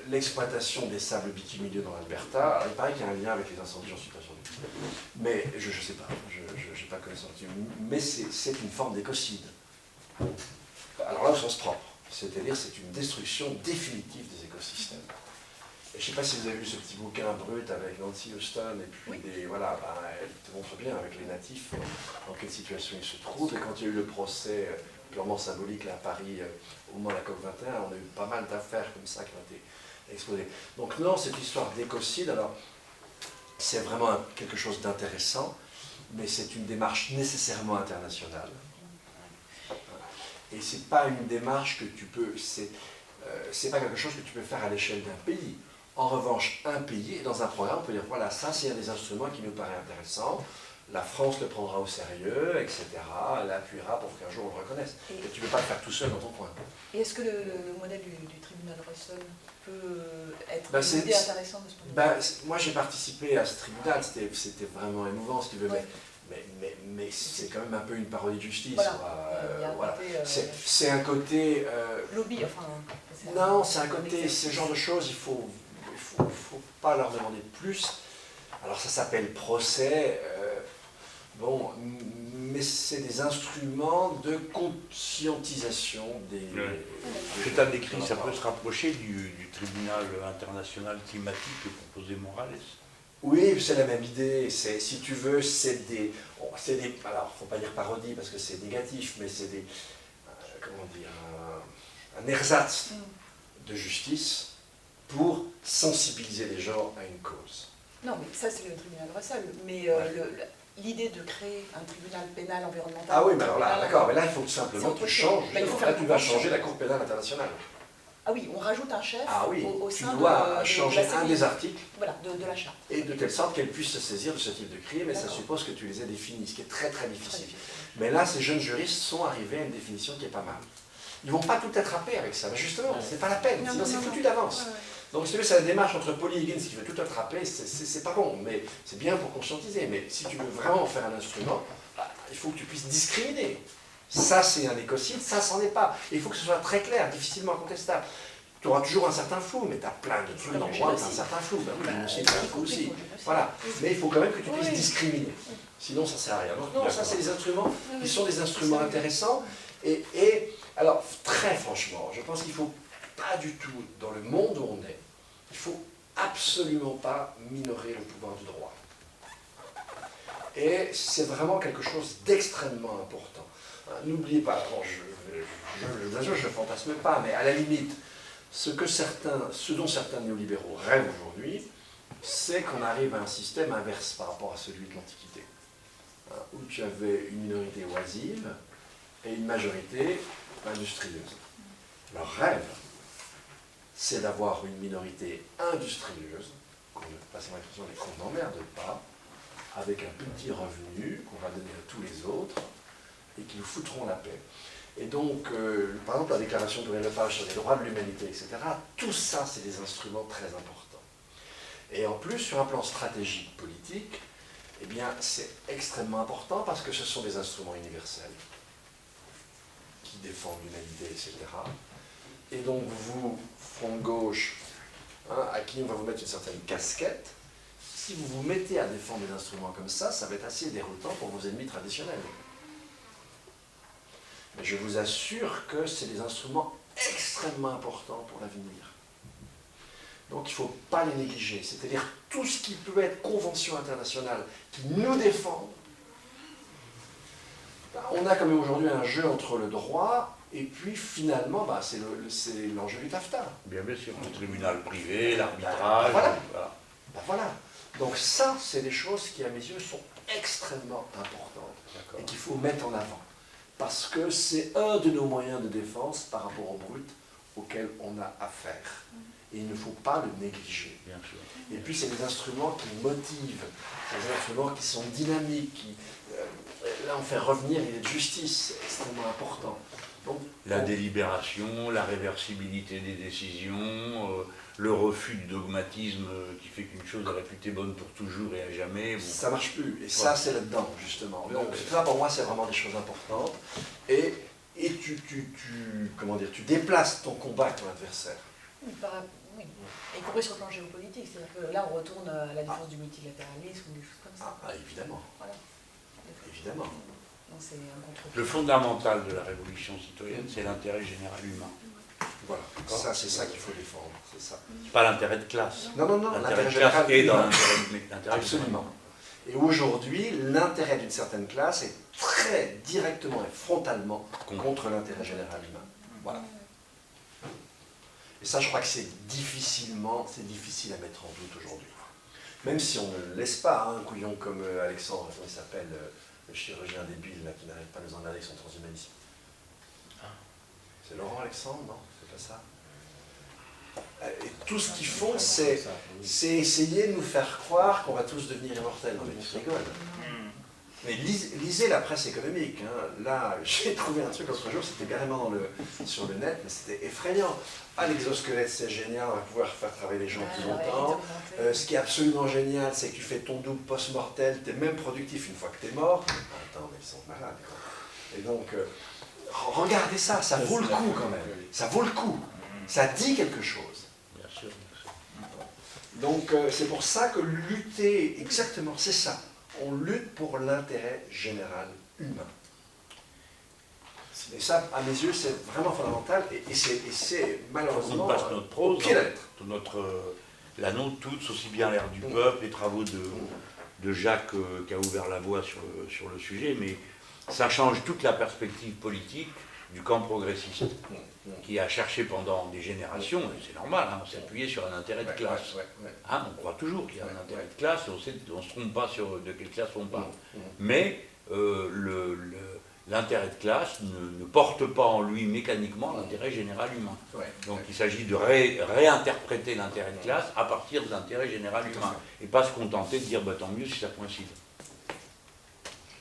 l'exploitation des sables bitumineux dans l'Alberta, il paraît qu'il y a un lien avec les incendies, j'en suis pas sûr du tout. Mais je ne sais pas, je n'ai pas connaissance. Mais c'est une forme d'écocide. Alors là, au sens propre. C'est-à-dire c'est une destruction définitive des écosystèmes. Et je ne sais pas si vous avez vu ce petit bouquin brut avec Nancy Houston, et puis elle te montre bien avec les natifs dans quelle situation ils se trouvent. Et quand il y a eu le procès purement symbolique là, à Paris au moment de la COP21, on a eu pas mal d'affaires comme ça qui ont été exposées. Donc non, cette histoire d'écocide, alors c'est vraiment quelque chose d'intéressant, mais c'est une démarche nécessairement internationale. Et c'est pas une démarche que tu peux, c'est pas quelque chose que tu peux faire à l'échelle d'un pays. En revanche, un pays, dans un programme, on peut dire, voilà, ça c'est un des instruments qui nous paraît intéressant, la France le prendra au sérieux, etc., elle appuiera pour qu'un jour on le reconnaisse. Et tu ne peux pas le faire tout seul dans ton coin. Et est-ce que le modèle du tribunal Russell peut être une idée intéressante de ce point de vue? Moi j'ai participé à ce tribunal, c'était vraiment émouvant, si tu veux, mais c'est quand même un peu une parodie de justice. Voilà. C'est un côté... lobby, enfin... Non, c'est un côté, ce genre de choses, il faut pas leur demander plus. Alors ça s'appelle procès, mais c'est des instruments de conscientisation des... Ce que tu as décrit, ça peut se rapprocher du tribunal international climatique que proposait Morales. Oui, c'est la même idée. Si tu veux, c'est des... Alors, faut pas dire parodie parce que c'est négatif, mais c'est des... comment dire... un ersatz de justice pour sensibiliser les gens à une cause. Non, mais ça, c'est le tribunal Russell. Mais l'idée de créer un tribunal pénal environnemental... Ah oui, mais alors là, d'accord, mais là, il faut tout simplement que tu changes. Là, tu vas changer la Cour pénale internationale. Ah oui, on rajoute un chef au sein tu dois changer un des articles de la charte. Et de telle sorte qu'elle puisse se saisir de ce type de crime, et ça suppose que tu les aies définis, ce qui est très très difficile. Mais là, ces jeunes juristes sont arrivés à une définition qui est pas mal. Ils ne vont pas tout attraper avec ça, mais justement, c'est pas la peine, sinon c'est foutu d'avance. Donc si tu veux, c'est la démarche entre Paul et Higgins qui veut tout attraper, c'est pas bon, mais c'est bien pour conscientiser. Mais si tu veux vraiment faire un instrument, il faut que tu puisses discriminer. Ça, c'est un écocide, ça, c'en est pas. Et il faut que ce soit très clair, difficilement contestable. Tu auras toujours un certain flou, mais tu as plein de trucs dans le droit, tu as un certain flou. Ben oui, c'est un flou aussi. Voilà. Mais il faut quand même que tu puisses discriminer. Sinon, ça ne sert à rien. Donc, non, ça, c'est des instruments qui sont des instruments intéressants. Et alors, très franchement, je pense qu'il ne faut pas du tout, dans le monde où on est, il ne faut absolument pas minorer le pouvoir du droit. Et c'est vraiment quelque chose d'extrêmement important. N'oubliez pas, bon, je ne fantasme pas, mais à la limite, ce dont certains néolibéraux rêvent aujourd'hui, c'est qu'on arrive à un système inverse par rapport à celui de l'Antiquité, où tu avais une minorité oisive et une majorité industrieuse. Leur rêve, c'est d'avoir une minorité industrieuse, qu'on n'emmerde pas, avec un petit revenu qu'on va donner à tous les autres, et qui nous foutront la paix. Et donc, par exemple, la déclaration de Lepage sur les droits de l'humanité, etc., tout ça, c'est des instruments très importants. Et en plus, sur un plan stratégique politique, eh bien, c'est extrêmement important parce que ce sont des instruments universels qui défendent l'humanité, etc. Et donc, vous, front de gauche, à qui on va vous mettre une certaine casquette, si vous vous mettez à défendre des instruments comme ça va être assez déroutant pour vos ennemis traditionnels. Mais je vous assure que c'est des instruments extrêmement importants pour l'avenir. Donc il ne faut pas les négliger. C'est-à-dire tout ce qui peut être convention internationale qui nous défend. On a quand même aujourd'hui un jeu entre le droit et puis finalement, c'est l'enjeu du TAFTA. Bien sûr, le tribunal privé, l'arbitrage. Voilà. Donc ça, c'est des choses qui, à mes yeux, sont extrêmement importantes et qu'il faut mettre en avant. Parce que c'est un de nos moyens de défense par rapport au brut auquel on a affaire. Et il ne faut pas le négliger. Bien sûr. Et puis c'est des instruments qui motivent, des instruments qui sont dynamiques. Là, on fait revenir l'idée de justice, c'est extrêmement important. La délibération, la réversibilité des décisions, le refus du dogmatisme qui fait qu'une chose est réputée bonne pour toujours et à jamais. Bon. Ça marche plus. Et ça, c'est là-dedans, justement. Donc ça, pour moi, c'est vraiment des choses importantes. Et comment dire, tu déplaces ton combat avec ton adversaire. Oui, oui. Y compris sur le plan géopolitique. C'est-à-dire que là, on retourne à la défense du multilatéralisme ou des choses comme ça. Évidemment. Voilà. Évidemment. Donc, c'est un contre-coup. Le fondamental de la révolution citoyenne, c'est l'intérêt général humain. Voilà, ça c'est ça qu'il faut défendre, c'est ça. Pas l'intérêt de classe. Non, L'intérêt de général classe est dans humain. l'intérêt Absolument. Et aujourd'hui, l'intérêt d'une certaine classe est très directement et frontalement contre l'intérêt général humain. Voilà. Et ça, je crois que c'est difficile à mettre en doute aujourd'hui. Même si on ne le laisse pas, un couillon comme Alexandre, comment il s'appelle, le chirurgien débile là, qui n'arrête pas de nous emmerder avec son transhumanisme. C'est Laurent Alexandre, non? C'est pas ça? Et tout ce qu'ils font, c'est essayer de nous faire croire qu'on va tous devenir immortels. Non, mais tu rigoles. Mais lisez la presse économique. Hein. Là, j'ai trouvé un truc l'autre jour, c'était carrément sur le net, mais c'était effrayant. Ah, l'exosquelette, c'est génial, on va pouvoir faire travailler les gens plus longtemps. Ce qui est absolument génial, c'est que tu fais ton double post-mortel, tu es même productif une fois que tu es mort. Attends, mais ils sont malades, quoi. Et donc, regardez ça, ça vaut le coup quand même. Ça vaut le coup. Ça dit quelque chose. Bien sûr. Donc, c'est pour ça que lutter, exactement, c'est ça. On lutte pour l'intérêt général humain. Et ça, à mes yeux, c'est vraiment fondamental. Et c'est malheureusement On passe notre prose, au pied de la lettre. la nôtre tous, aussi bien l'ère du peuple, les travaux de Jacques qui a ouvert la voie sur le sujet, mais ça change toute la perspective politique du camp progressiste, qui a cherché pendant des générations, et c'est normal, hein, on s'est appuyé sur un intérêt de classe. Hein, on croit toujours qu'il y a un intérêt de classe, et on ne se trompe pas sur de quelle classe on parle. Mais l'intérêt de classe ne porte pas en lui mécaniquement l'intérêt général humain. Donc il s'agit de réinterpréter l'intérêt de classe à partir de l'intérêt général humain, et pas se contenter de dire bah, tant mieux si ça coïncide.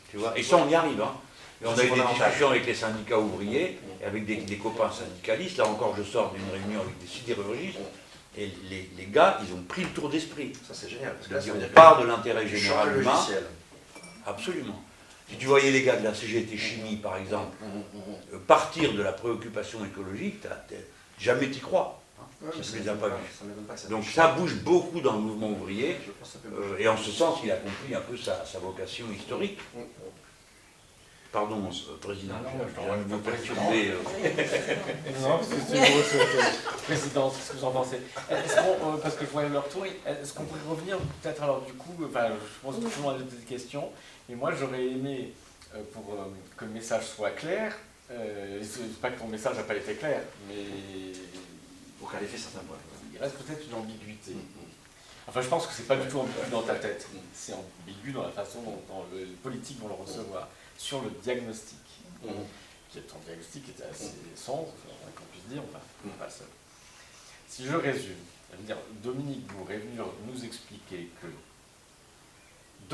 Tu vois, et ça on y arrive. Hein. Et on a eu des discussions avec les syndicats ouvriers, et avec des copains syndicalistes. Là encore, je sors d'une réunion avec des sidérurgistes, et les gars, ils ont pris le tour d'esprit. Ça c'est génial. Parce que là, ça veut dire on part de l'intérêt général humain. logiciel. Absolument. Si tu voyais les gars de la CGT Chimie, par exemple, partir de la préoccupation écologique, jamais t'y crois. Hein, ça ne les a pas vus. Donc ça bouge beaucoup dans le mouvement ouvrier, et en ce sens, il a compris un peu sa vocation historique. Pardon, Président, je viens de vous perturber. Non, parce que c'est vous, Président, qu'est-ce que vous en pensez? Parce que je voyais leur tour, est-ce qu'on pourrait revenir peut-être alors du coup, enfin, je pense que tout le monde a des questions, mais moi j'aurais aimé, pour que le message soit clair, c'est pas que ton message n'a pas été clair, mais pour clarifier certains points. Il reste peut-être une ambiguïté. Enfin, je pense que c'est pas du tout ambigu dans ta tête, c'est ambigu dans la façon dont les politiques vont le recevoir. Sur le diagnostic, ton diagnostic était assez sombre, qu'on puisse dire, on va seul. Si je résume, je veux dire, Dominique Bourg est venu nous expliquer que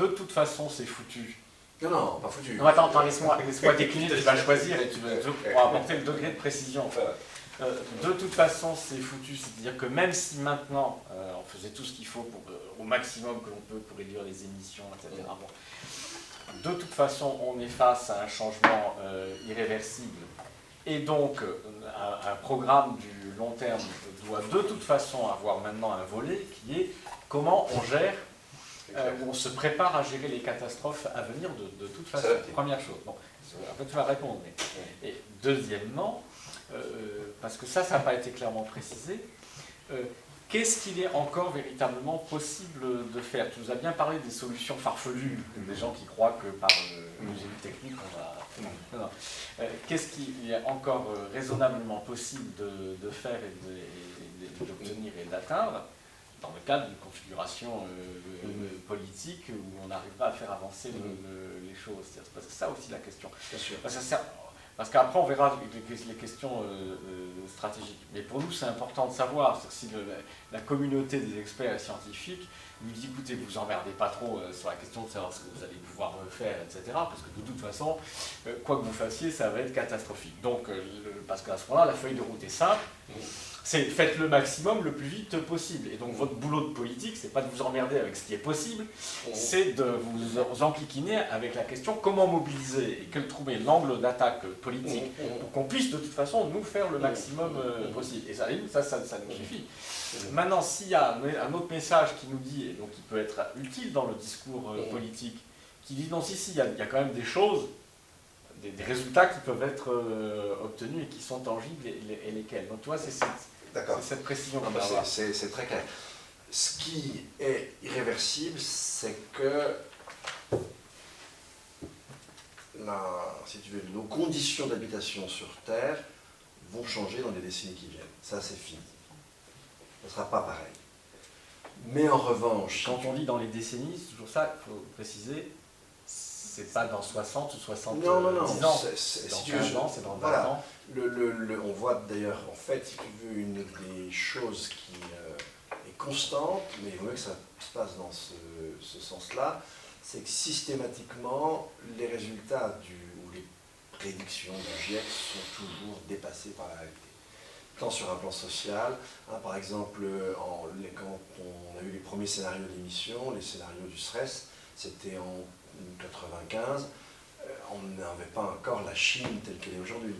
de toute façon c'est foutu. Non, pas foutu. Non, attends, laisse-moi décliner, tu vas choisir et tu pourras apporter le degré de précision. De toute façon c'est foutu, c'est-à-dire que même si maintenant on faisait tout ce qu'il faut au maximum que l'on peut pour réduire les émissions, etc. Bon, de toute façon, on est face à un changement irréversible et donc un programme du long terme doit de toute façon avoir maintenant un volet qui est comment on gère, on se prépare à gérer les catastrophes à venir de toute façon. Première chose. Bon, après tu vas répondre. Mais. Et deuxièmement, parce que ça n'a pas été clairement précisé, qu'est-ce qu'il est encore véritablement possible de faire? Tu nous as bien parlé des solutions farfelues, des gens qui croient que par le génie technique on va... Non. Qu'est-ce qu'il est encore raisonnablement possible de faire et d'obtenir et d'atteindre dans le cadre d'une configuration politique où on arrivera à faire avancer les choses? Parce que c'est ça aussi la question. Bien sûr. Parce que ça, Parce qu'après, on verra les questions stratégiques. Mais pour nous, c'est important de savoir si la communauté des experts et scientifiques nous dit, écoutez, vous emmerdez pas trop sur la question de savoir ce que vous allez pouvoir faire, etc. Parce que de toute façon, quoi que vous fassiez, ça va être catastrophique. Donc, parce qu'à ce moment-là, la feuille de route est simple. C'est faites le maximum le plus vite possible. Et donc votre boulot de politique, c'est pas de vous emmerder avec ce qui est possible, c'est de vous enquiquiner avec la question comment mobiliser et quel trouver l'angle d'attaque politique pour qu'on puisse de toute façon nous faire le maximum possible. Et ça nous suffit. Maintenant, s'il y a un autre message qui nous dit, et donc qui peut être utile dans le discours politique, qui dit non, si, il y a quand même des choses, des résultats qui peuvent être obtenus et qui sont tangibles et lesquels. Donc toi, c'est cette précision. C'est très clair. Ce qui est irréversible, c'est que si tu veux, nos conditions d'habitation sur Terre vont changer dans les décennies qui viennent. Ça, c'est fini. Ce ne sera pas pareil. Mais en revanche... Quand on dit dans les décennies, c'est toujours ça, il faut préciser, c'est pas dans 60 ou 70 ans, c'est dans 15 ans, c'est dans 20 ans. On voit d'ailleurs, en fait, si tu veux, une des choses qui est constante, mais il vaut mieux que ça se passe dans ce sens-là, c'est que systématiquement, les résultats ou les prédictions du GIEC sont toujours dépassés par la réalité. Tant sur un plan social, par exemple, quand on a eu les premiers scénarios d'émission, les scénarios du SRES, c'était en 1995, on n'avait pas encore la Chine telle qu'elle est aujourd'hui.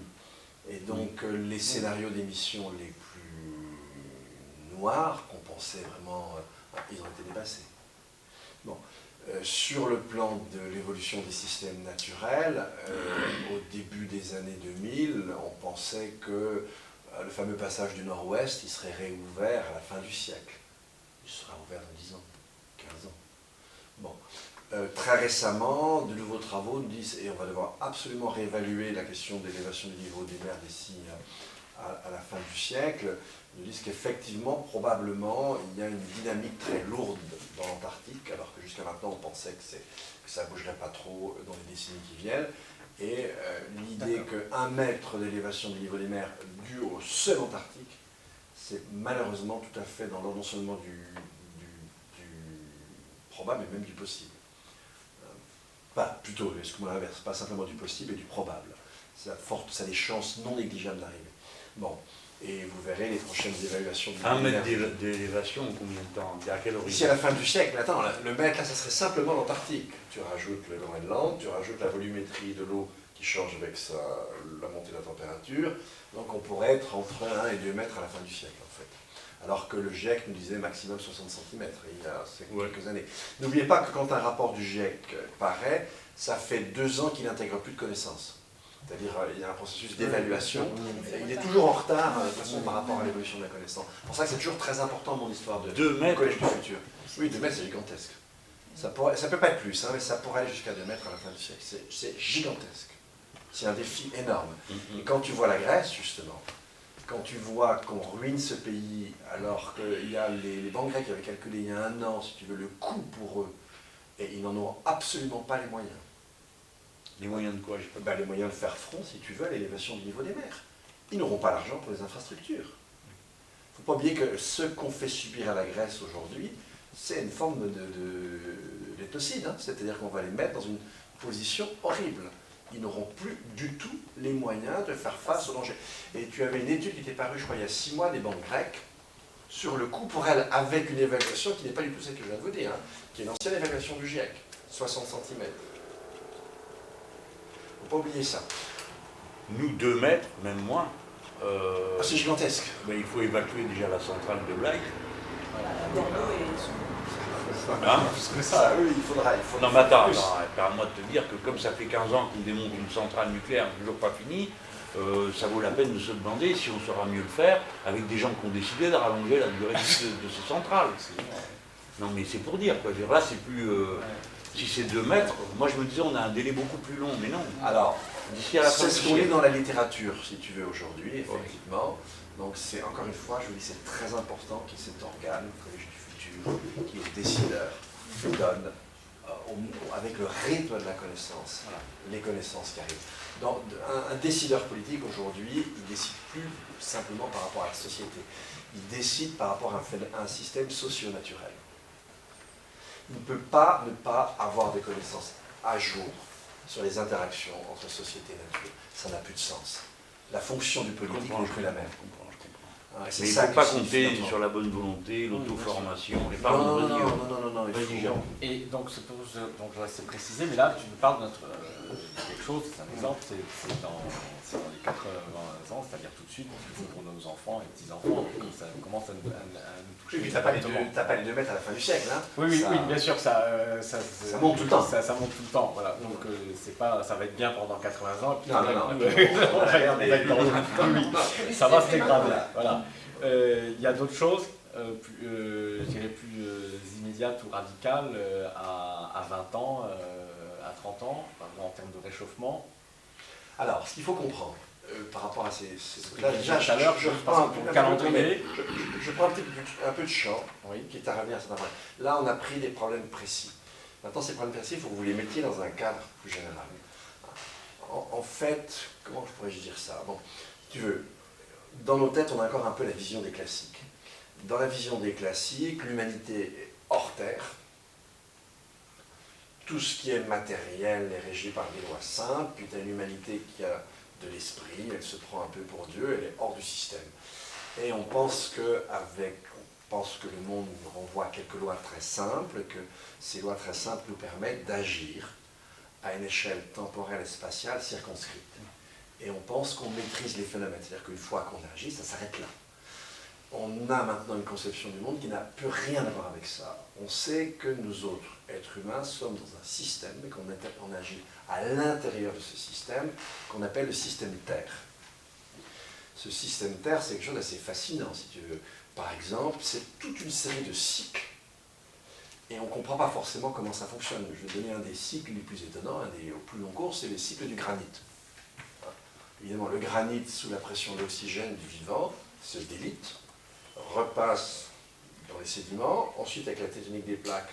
Et donc les scénarios d'émission les plus noirs, qu'on pensait vraiment, ils ont été dépassés. Bon. Sur le plan de l'évolution des systèmes naturels, au début des années 2000, on pensait que le fameux passage du Nord-Ouest, il serait réouvert à la fin du siècle. Il sera ouvert dans 10 ans, 15 ans. Bon. Très récemment, de nouveaux travaux nous disent, et on va devoir absolument réévaluer la question de l'élévation du niveau des mers d'ici à la fin du siècle, nous disent qu'effectivement, probablement, il y a une dynamique très lourde dans l'Antarctique, alors que jusqu'à maintenant, on pensait que ça ne bougerait pas trop dans les décennies qui viennent. Et l'idée qu'un mètre d'élévation du niveau des mers dû au seul Antarctique, c'est malheureusement tout à fait dans l'ordre non seulement du probable, mais même du possible. Plutôt, excuse-moi l'inverse, pas simplement du possible, mais du probable. Ça a des chances non négligeables d'arriver. Bon, et vous verrez les prochaines évaluations du Un mètre d'élévation, combien de temps? À quel horizon? Ici à la fin du siècle, attends, le mètre là, ça serait simplement l'Antarctique. Tu rajoutes le Groenland, tu rajoutes la volumétrie de l'eau qui change avec la montée de la température, donc on pourrait être entre 1 et 2 mètres à la fin du siècle en fait. Alors que le GIEC nous disait maximum 60 cm il y a quelques années. N'oubliez pas que quand un rapport du GIEC paraît, ça fait 2 ans qu'il n'intègre plus de connaissances. C'est-à-dire il y a un processus d'évaluation. Il est toujours en retard de toute façon par rapport à l'évolution de la connaissance. C'est pour ça que c'est toujours très important mon histoire de 2 mètres. Collège du futur. Oui, 2 mètres c'est gigantesque. Ça ne peut pas être plus, mais ça pourrait aller jusqu'à 2 mètres à la fin du siècle. C'est gigantesque. C'est un défi énorme. Et quand tu vois la Grèce, justement, quand tu vois qu'on ruine ce pays, alors qu'il y a les banques grecques qui avaient calculé il y a 1 an, si tu veux, le coût pour eux, et ils n'en ont absolument pas les moyens. Les moyens de quoi? Les moyens de faire front, si tu veux, à l'élévation du niveau des mers. Ils n'auront pas l'argent pour les infrastructures. Il ne faut pas oublier que ce qu'on fait subir à la Grèce aujourd'hui, c'est une forme d'éthocide, c'est-à-dire qu'on va les mettre dans une position horrible. Ils n'auront plus du tout les moyens de faire face au danger. Et tu avais une étude qui était parue, je crois, il y a 6 mois, des banques grecques, sur le coût pour elles, avec une évaluation qui n'est pas du tout celle que je viens de vous dire, qui est l'ancienne évaluation du GIEC, 60 cm. Il ne faut pas oublier ça. Nous, 2 mètres, même moins. C'est gigantesque. Il faut évacuer déjà la centrale de Blaye. Voilà, Bordeaux et Plus que ça, oui, il faudra non, mais attends, permets-moi de te dire que comme ça fait 15 ans qu'on démonte une centrale nucléaire toujours pas finie, ça vaut la peine de se demander si on saura mieux le faire avec des gens qui ont décidé de rallonger la durée de ces centrales. Non, mais c'est pour dire, quoi. Là, c'est plus... si c'est 2 mètres, moi je me disais on a un délai beaucoup plus long, mais non. Alors, d'ici à la fin c'est ce qu'on lit dans la littérature, si tu veux, aujourd'hui, effectivement. Donc c'est, encore une fois, je vous dis, c'est très important qu'il y ait cet organe, le Collège du futur, qui est décideur, donne avec le rythme de la connaissance, les connaissances qui arrivent. Un décideur politique aujourd'hui, il ne décide plus simplement par rapport à la société, il décide par rapport à un système socio-naturel. Il ne peut pas ne pas avoir des connaissances à jour sur les interactions entre société et nature. Ça n'a plus de sens. La fonction du politique n'est plus la même. Mais il ne faut pas compter sur la bonne volonté, l'auto-formation, les parents de dire. Non. Et donc, je vais préciser, mais là, tu nous parles de quelque chose, c'est un exemple, c'est dans les 80 ans, c'est-à-dire tout de suite, parce qu'il faut pour nos enfants et petits-enfants, que ça commence à nous toucher. Oui, puis tu n'as pas les 2 mètres à la fin du siècle. Hein. Oui, bien sûr, ça monte tout le temps. Ça monte tout le temps, voilà. Donc, ça va être bien pendant 80 ans, et puis ça va se dégrader, voilà. Il y a d'autres choses, je dirais plus immédiates ou radicales, à 20 ans, à 30 ans, en termes de réchauffement. Alors, ce qu'il faut comprendre par rapport à ces trucs-là, déjà, je reprends un peu le calendrier. Je prends un peu de champ, qui est à revenir à certains points. Là, on a pris des problèmes précis. Maintenant, ces problèmes précis, il faut que vous les mettiez dans un cadre plus général. En fait, comment pourrais-je dire ça? Bon, si tu veux, dans nos têtes, on a encore un peu la vision des classiques. Dans la vision des classiques, l'humanité est hors terre. Tout ce qui est matériel est régi par des lois simples, puis tu as une humanité qui a de l'esprit, elle se prend un peu pour Dieu, elle est hors du système. Et on pense que le monde nous renvoie à quelques lois très simples, que ces lois très simples nous permettent d'agir à une échelle temporelle et spatiale circonscrite. Et on pense qu'on maîtrise les phénomènes, c'est-à-dire qu'une fois qu'on agit, ça s'arrête là. On a maintenant une conception du monde qui n'a plus rien à voir avec ça. On sait que nous autres, êtres humains, sommes dans un système, mais qu'on agit à l'intérieur de ce système, qu'on appelle le système Terre. Ce système Terre, c'est quelque chose d'assez fascinant, si tu veux. Par exemple, c'est toute une série de cycles, et on ne comprend pas forcément comment ça fonctionne. Je vais donner un des cycles les plus étonnants, un des au plus long cours, c'est le cycle du granit. Évidemment, le granit, sous la pression de l'oxygène du vivant, se délite, repasse dans les sédiments, ensuite avec la tectonique des plaques,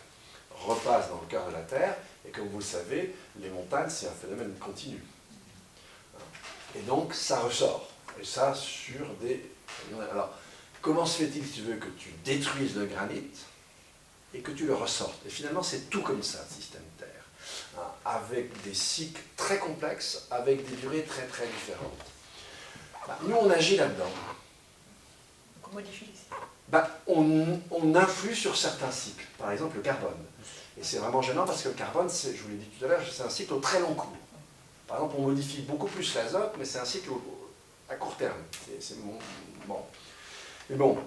repasse dans le cœur de la Terre, et comme vous le savez, les montagnes, c'est un phénomène continu. Et donc, ça ressort. Et ça, sur des... Alors, comment se fait-il, si tu veux, que tu détruises le granit et que tu le ressortes? Et finalement, c'est tout comme ça, le système Terre. Avec des cycles très complexes, avec des durées très très différentes. Nous, on agit là-dedans. On modifie les cycles. On influe sur certains cycles, par exemple le carbone. Et c'est vraiment gênant parce que le carbone, je vous l'ai dit tout à l'heure, c'est un cycle au très long cours. Par exemple, on modifie beaucoup plus l'azote, mais c'est un cycle à court terme. Bon. Mais bon,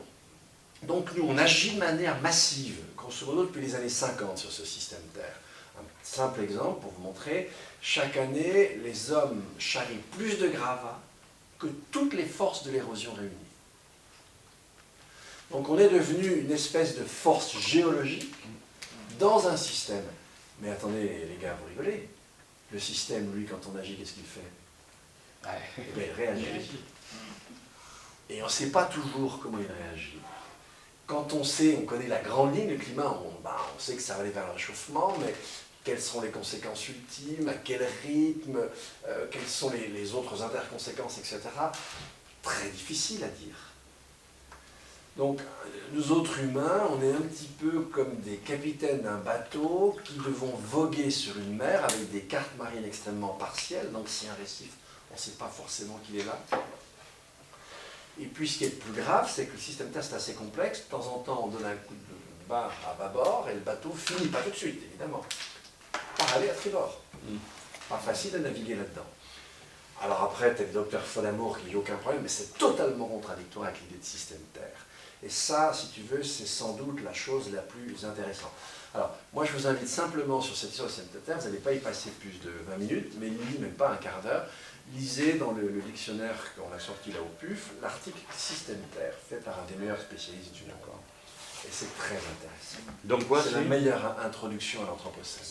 donc nous, on agit de manière massive, grosso modo depuis les années 50 sur ce système Terre. Un simple exemple pour vous montrer, chaque année, les hommes charrient plus de gravats que toutes les forces de l'érosion réunies. Donc on est devenu une espèce de force géologique dans un système. Mais attendez, les gars, vous rigolez. Le système, lui, quand on agit, qu'est-ce qu'il fait? Il réagit. Et on ne sait pas toujours comment il réagit. Quand on connaît la grande ligne, le climat, on sait que ça va aller vers le réchauffement, mais quelles seront les conséquences ultimes, à quel rythme, quelles sont les autres interconséquences, etc. Très difficile à dire. Donc, nous autres humains, on est un petit peu comme des capitaines d'un bateau qui devons voguer sur une mer avec des cartes marines extrêmement partielles. Donc, s'il y a un récif, on ne sait pas forcément qu'il est là. Et puis, ce qui est le plus grave, c'est que le système Terre, c'est assez complexe. De temps en temps, on donne un coup de barre à bâbord et le bateau finit, pas tout de suite, évidemment, par aller à tribord. Pas facile de naviguer là-dedans. Alors après, tu as le docteur Fodamour qui n'a aucun problème, mais c'est totalement contradictoire avec l'idée de système Terre. Et ça, si tu veux, c'est sans doute la chose la plus intéressante. Alors, moi, je vous invite simplement sur cette histoire de système Terre, vous n'allez pas y passer plus de 20 minutes, mais lisez même pas un quart d'heure. Lisez dans le dictionnaire qu'on a sorti là au PUF, l'article Système Terre, fait par un des meilleurs spécialistes du monde. Et c'est très intéressant. Donc quoi, c'est la meilleure introduction à l'Anthropocène.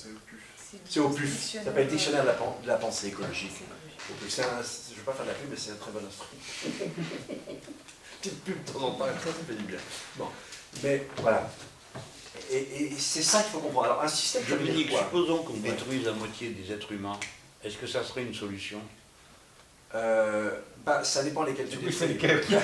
C'est au PUF. Ça s'appelle Dictionnaire de la pensée écologique. Je ne vais pas faire de la pub, mais c'est un très bon instrument. Petite pub de temps en temps, ça fait du bien. Bon, mais voilà. Et c'est ça qu'il faut comprendre. Alors un système qui veut dire Dominique, quoi? supposons qu'on détruise la moitié des êtres humains. Est-ce que ça serait une solution? Ça dépend lesquels tu Du coup, c'est détruis. lesquels?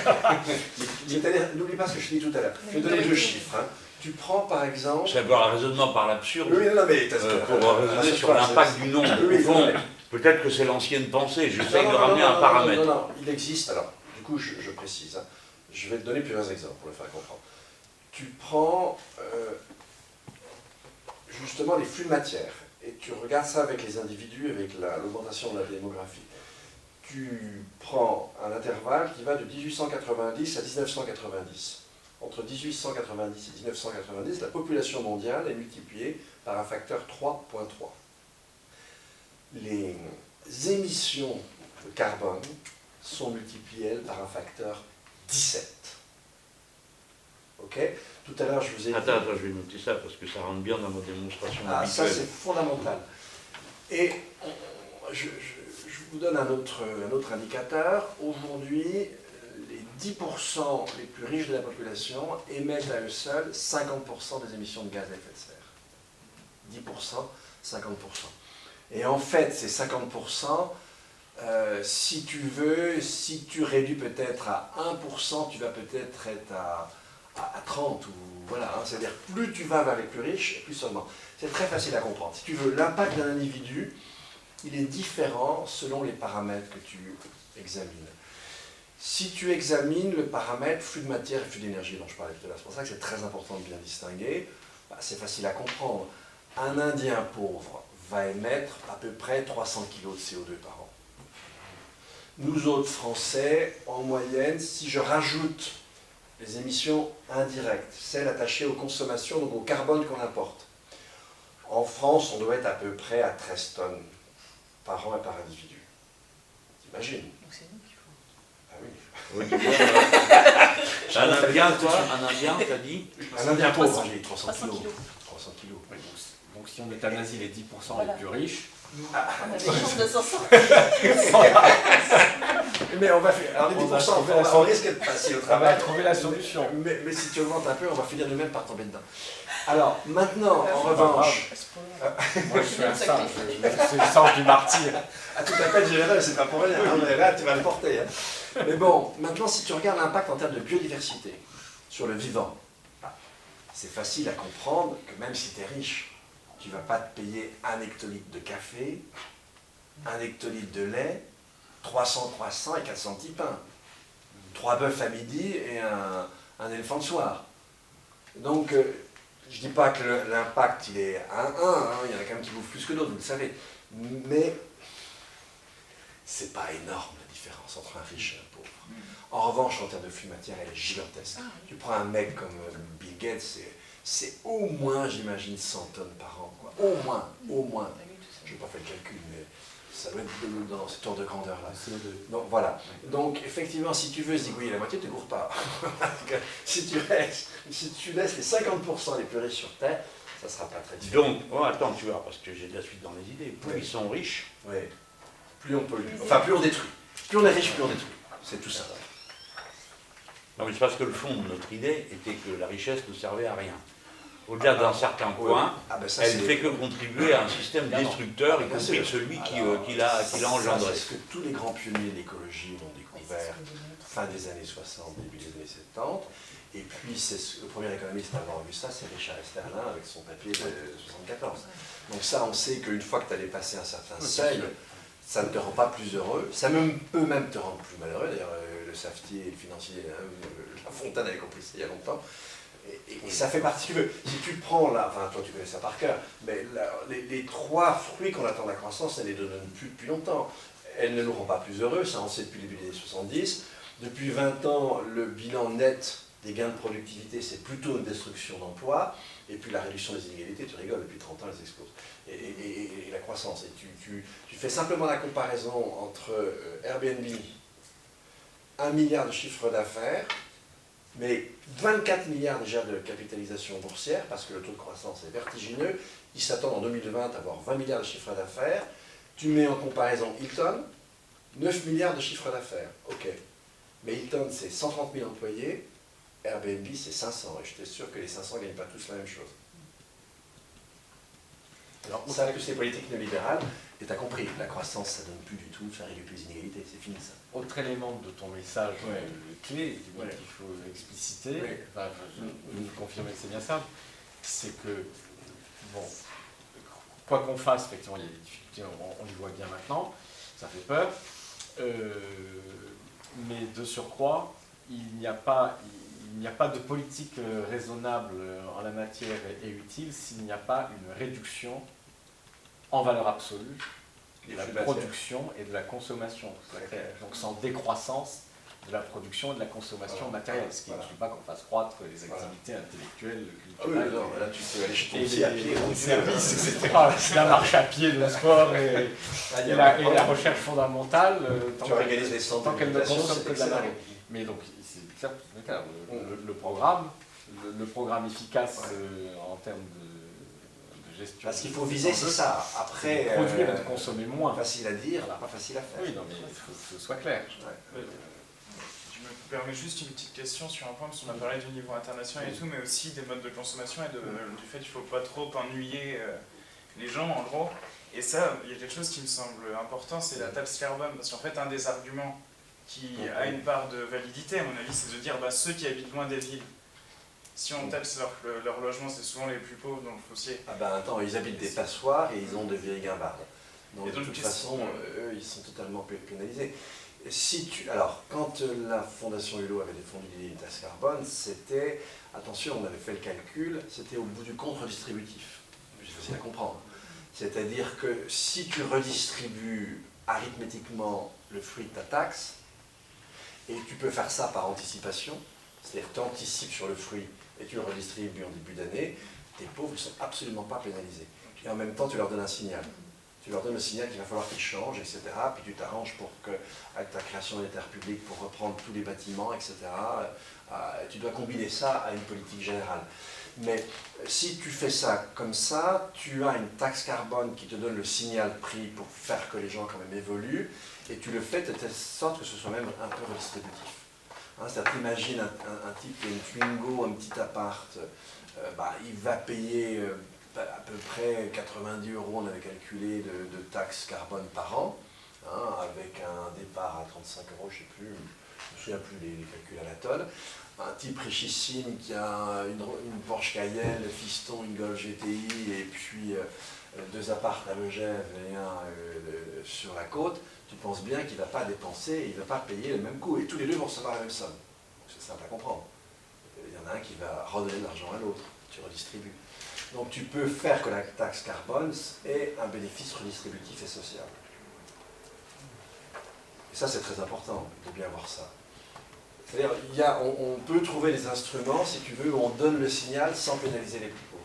C'est-à-dire, n'oublie pas ce que je te dis tout à l'heure. Je vais donner deux chiffres. Hein. Tu prends par exemple... C'est avoir un raisonnement par l'absurde Oui, non, mais... pour raisonner sur l'impact du nombre. Oui, Au fond, non, mais- peut-être que c'est l'ancienne pensée. J'essaye de Non, ramener un paramètre. Non, il existe. Alors, du coup, je précise. Hein. Je vais te donner plusieurs exemples pour le faire comprendre. Tu prends justement les flux de matière et tu regardes ça avec les individus, avec l'augmentation de la démographie. Tu prends un intervalle qui va de 1890 à 1990. Entre 1890 et 1990, la population mondiale est multipliée par un facteur 3,3. Les émissions de carbone sont multipliées, elles, par un facteur 17. Ok? Tout à l'heure, je vous ai dit... Attends, je vais noter ça parce que ça rentre bien dans ma démonstration Ah, ça, habituelle. c'est fondamental. Et je vous donne un autre indicateur. Aujourd'hui, les 10% les plus riches de la population émettent à eux seuls 50% des émissions de gaz à effet de serre. 10%, 50%. Et en fait, ces 50%, si tu veux, si tu réduis peut-être à 1%, tu vas peut-être être à 30, ou voilà, hein, c'est-à-dire plus tu vas vers les plus riches, plus seulement. C'est très facile à comprendre. Si tu veux, l'impact d'un individu, il est différent selon les paramètres que tu examines. Si tu examines le paramètre flux de matière et flux d'énergie dont je parlais tout à l'heure, c'est pour ça que c'est très important de bien distinguer, c'est facile à comprendre. Un Indien pauvre va émettre à peu près 300 kg de CO2 par an. Nous autres Français, en moyenne, si je rajoute les émissions indirectes, celles attachées aux consommations, donc au carbone qu'on importe, en France, on doit être à peu près à 13 tonnes par an et par individu. T'imagines? Donc c'est nous qu'il faut. Ah oui. Oui, tu vois, un Indien, quoi? Un Indien, t'as dit? Un Indien pauvre, 300 j'ai dit 300 300 kilos. kilos. 300 kilos. Oui, donc si on euthanasie les 10% Voilà. les plus riches, On a des chances de s'en sortir. Mais on va faire. Alors les On va 10%, trouver on la risque de passer au on va travail. trouver la solution. Mais si tu augmentes un peu, on va finir nous-mêmes par tomber dedans. Alors, maintenant, en pas revanche, Moi, je fais un ça. C'est le sens du martyr. à tout appel général, c'est pas pour rien. Hein, mais là, tu vas le porter. Hein. Mais bon, maintenant, si tu regardes l'impact en termes de biodiversité sur le vivant, c'est facile à comprendre que même si tu es riche, tu ne vas pas te payer 1 hectolitre de café, 1 hectolitre de lait, 300 croissants et 400 petits pains. 3 bœufs à midi et un éléphant le soir. Donc, je ne dis pas que l'impact il est 1-1, hein, il y en a quand même qui bouffent plus que d'autres, vous le savez. Mais c'est pas énorme la différence entre un riche et un pauvre. En revanche, en termes de flux de matière, elle est gigantesque. Tu prends un mec comme Bill Gates, c'est au moins, j'imagine, 100 tonnes par an. Quoi. Au moins. Je n'ai pas fait le calcul, mais ça doit être dans cet ordre de grandeur-là. Donc voilà. Donc effectivement, si tu veux zigouiller la moitié, tu ne cours pas. si tu laisses les 50% les plus riches sur Terre, ça ne sera pas très différent. Donc, oh, attends, tu vois, parce que j'ai de la suite dans les idées. Plus ils sont riches, Oui. Plus on pollue. Enfin, plus on détruit. Plus on est riche, plus on détruit. C'est tout ça. non mais c'est parce que le fond de notre idée était que la richesse ne servait à rien. Au-delà d'un certain point, Ah ben ça, elle c'est- ne fait que contribuer à un système destructeur, y Bien compris sûr. celui qui Alors, l'a engendré. C'est ce que tous les grands pionniers de l'écologie ont découvert fin des années 60, début des années 70. Et puis, le premier économiste à avoir vu ça, c'est Richard Esterlin avec son papier de 74. Donc ça, on sait qu'une fois que tu allais passer un certain seuil, ça ne te rend pas plus heureux. Ça peut même te rendre plus malheureux. D'ailleurs, le Safetier, le financier, La Fontaine avait compris ça il y a longtemps. Et ça fait partie. Si tu prends là, enfin toi tu connais ça par cœur, mais les 3 fruits qu'on attend de la croissance, elle ne les donne plus depuis longtemps. Elle ne nous rend pas plus heureux, ça on sait depuis le début des années 70. Depuis 20 ans, le bilan net des gains de productivité, c'est plutôt une destruction d'emplois, et puis la réduction des inégalités, tu rigoles, depuis 30 ans, elles explosent. Et la croissance. Et tu fais simplement la comparaison entre Airbnb, 1 milliard de chiffre d'affaires, mais 24 milliards déjà de capitalisation boursière, parce que le taux de croissance est vertigineux. Ils s'attendent en 2020 à avoir 20 milliards de chiffre d'affaires. Tu mets en comparaison Hilton, 9 milliards de chiffre d'affaires. Ok. Mais Hilton, c'est 130 000 employés, Airbnb, c'est 500. Et je t'assure que les 500 ne gagnent pas tous la même chose. Alors, Ça va plus les politiques néolibérales, et tu as compris, la croissance, ça donne plus du tout, ça réduit plus les inégalités, c'est fini ça. autre élément de ton message Ouais. clé Ouais. qu'il faut expliciter, Ouais. enfin, vous confirmez que c'est bien ça, c'est que, bon, quoi qu'on fasse, effectivement, il y a des difficultés, on les voit bien maintenant, ça fait peur, mais de surcroît, il n'y a pas de politique raisonnable en la matière et utile s'il n'y a pas une réduction en valeur absolue de la production et de la consommation. Donc sans décroissance de la production et de la consommation matérielle, ce qui n'exclut pas qu'on fasse croître les activités intellectuelles, Ah oui, culturelles. non, là tu peux aller jeter Et ton pied à pied, les services, etc. La marche à pied, le sport et la recherche fondamentale, Tu organises les centres tant qu'elle ne d'éducation, consomme c'est que de la excellent. marée. Mais donc, c'est clair, le programme efficace en termes de gestion. Ce qu'il faut viser, c'est ça. Après, de produire et de consommer moins. facile à dire, Voilà. pas facile à faire. Oui, non, mais il faut que ce soit clair. Ouais. Je me permets juste une petite question sur un point, parce qu'on a parlé du niveau international et tout, mais aussi des modes de consommation et du fait qu'il ne faut pas trop ennuyer les gens, en gros. Et ça, il y a quelque chose qui me semble important, c'est la taxe carbone. Parce qu'en fait, un des arguments qui a une part de validité, à mon avis, c'est de dire ceux qui habitent loin des villes, si on taxe leur logement, c'est souvent les plus pauvres dans le foncier. Ah ben attends, ils habitent des passoires et ils ont des vieilles guimbardes. Donc, Et donc, de toute qu'est-ce- façon, eux, ils sont totalement pénalisés. Alors, quand la Fondation Hulot avait défendu l'idée d'une taxe carbone, c'était, attention, on avait fait le calcul, c'était au bout du compte redistributif. C'est facile à comprendre. C'est-à-dire que si tu redistribues arithmétiquement le fruit de ta taxe, et tu peux faire ça par anticipation, c'est-à-dire que tu anticipes sur le fruit et tu le redistribues en début d'année, tes pauvres ne sont absolument pas pénalisés. Et en même temps, tu leur donnes un signal. Tu leur donnes le signal qu'il va falloir qu'ils changent, etc. Puis tu t'arranges pour que, avec ta création des terres publiques, pour reprendre tous les bâtiments, etc. Tu dois combiner ça à une politique générale. Mais si tu fais ça comme ça, tu as une taxe carbone qui te donne le signal prix pour faire que les gens quand même évoluent, et tu le fais de telle sorte que ce soit même un peu redistributif. C'est-à-dire, t'imagines un type qui a une Twingo, un petit appart, il va payer à peu près 90 €, on avait calculé, de taxes carbone par an, avec un départ à 35 €, je ne sais plus, je ne me souviens plus les calculs à la tonne. Un type richissime qui a une Porsche Cayenne, le fiston, une Golf GTI, et puis 2 apparts à Megève et un sur la côte, tu penses bien qu'il ne va pas dépenser, il ne va pas payer le même coût, et tous les deux vont recevoir la même somme. C'est simple à comprendre. Il y en a un qui va redonner de l'argent à l'autre, tu redistribues. Donc tu peux faire que la taxe carbone ait un bénéfice redistributif et social. Et ça, c'est très important de bien voir ça. C'est-à-dire, on peut trouver des instruments, si tu veux, où on donne le signal sans pénaliser les plus pauvres.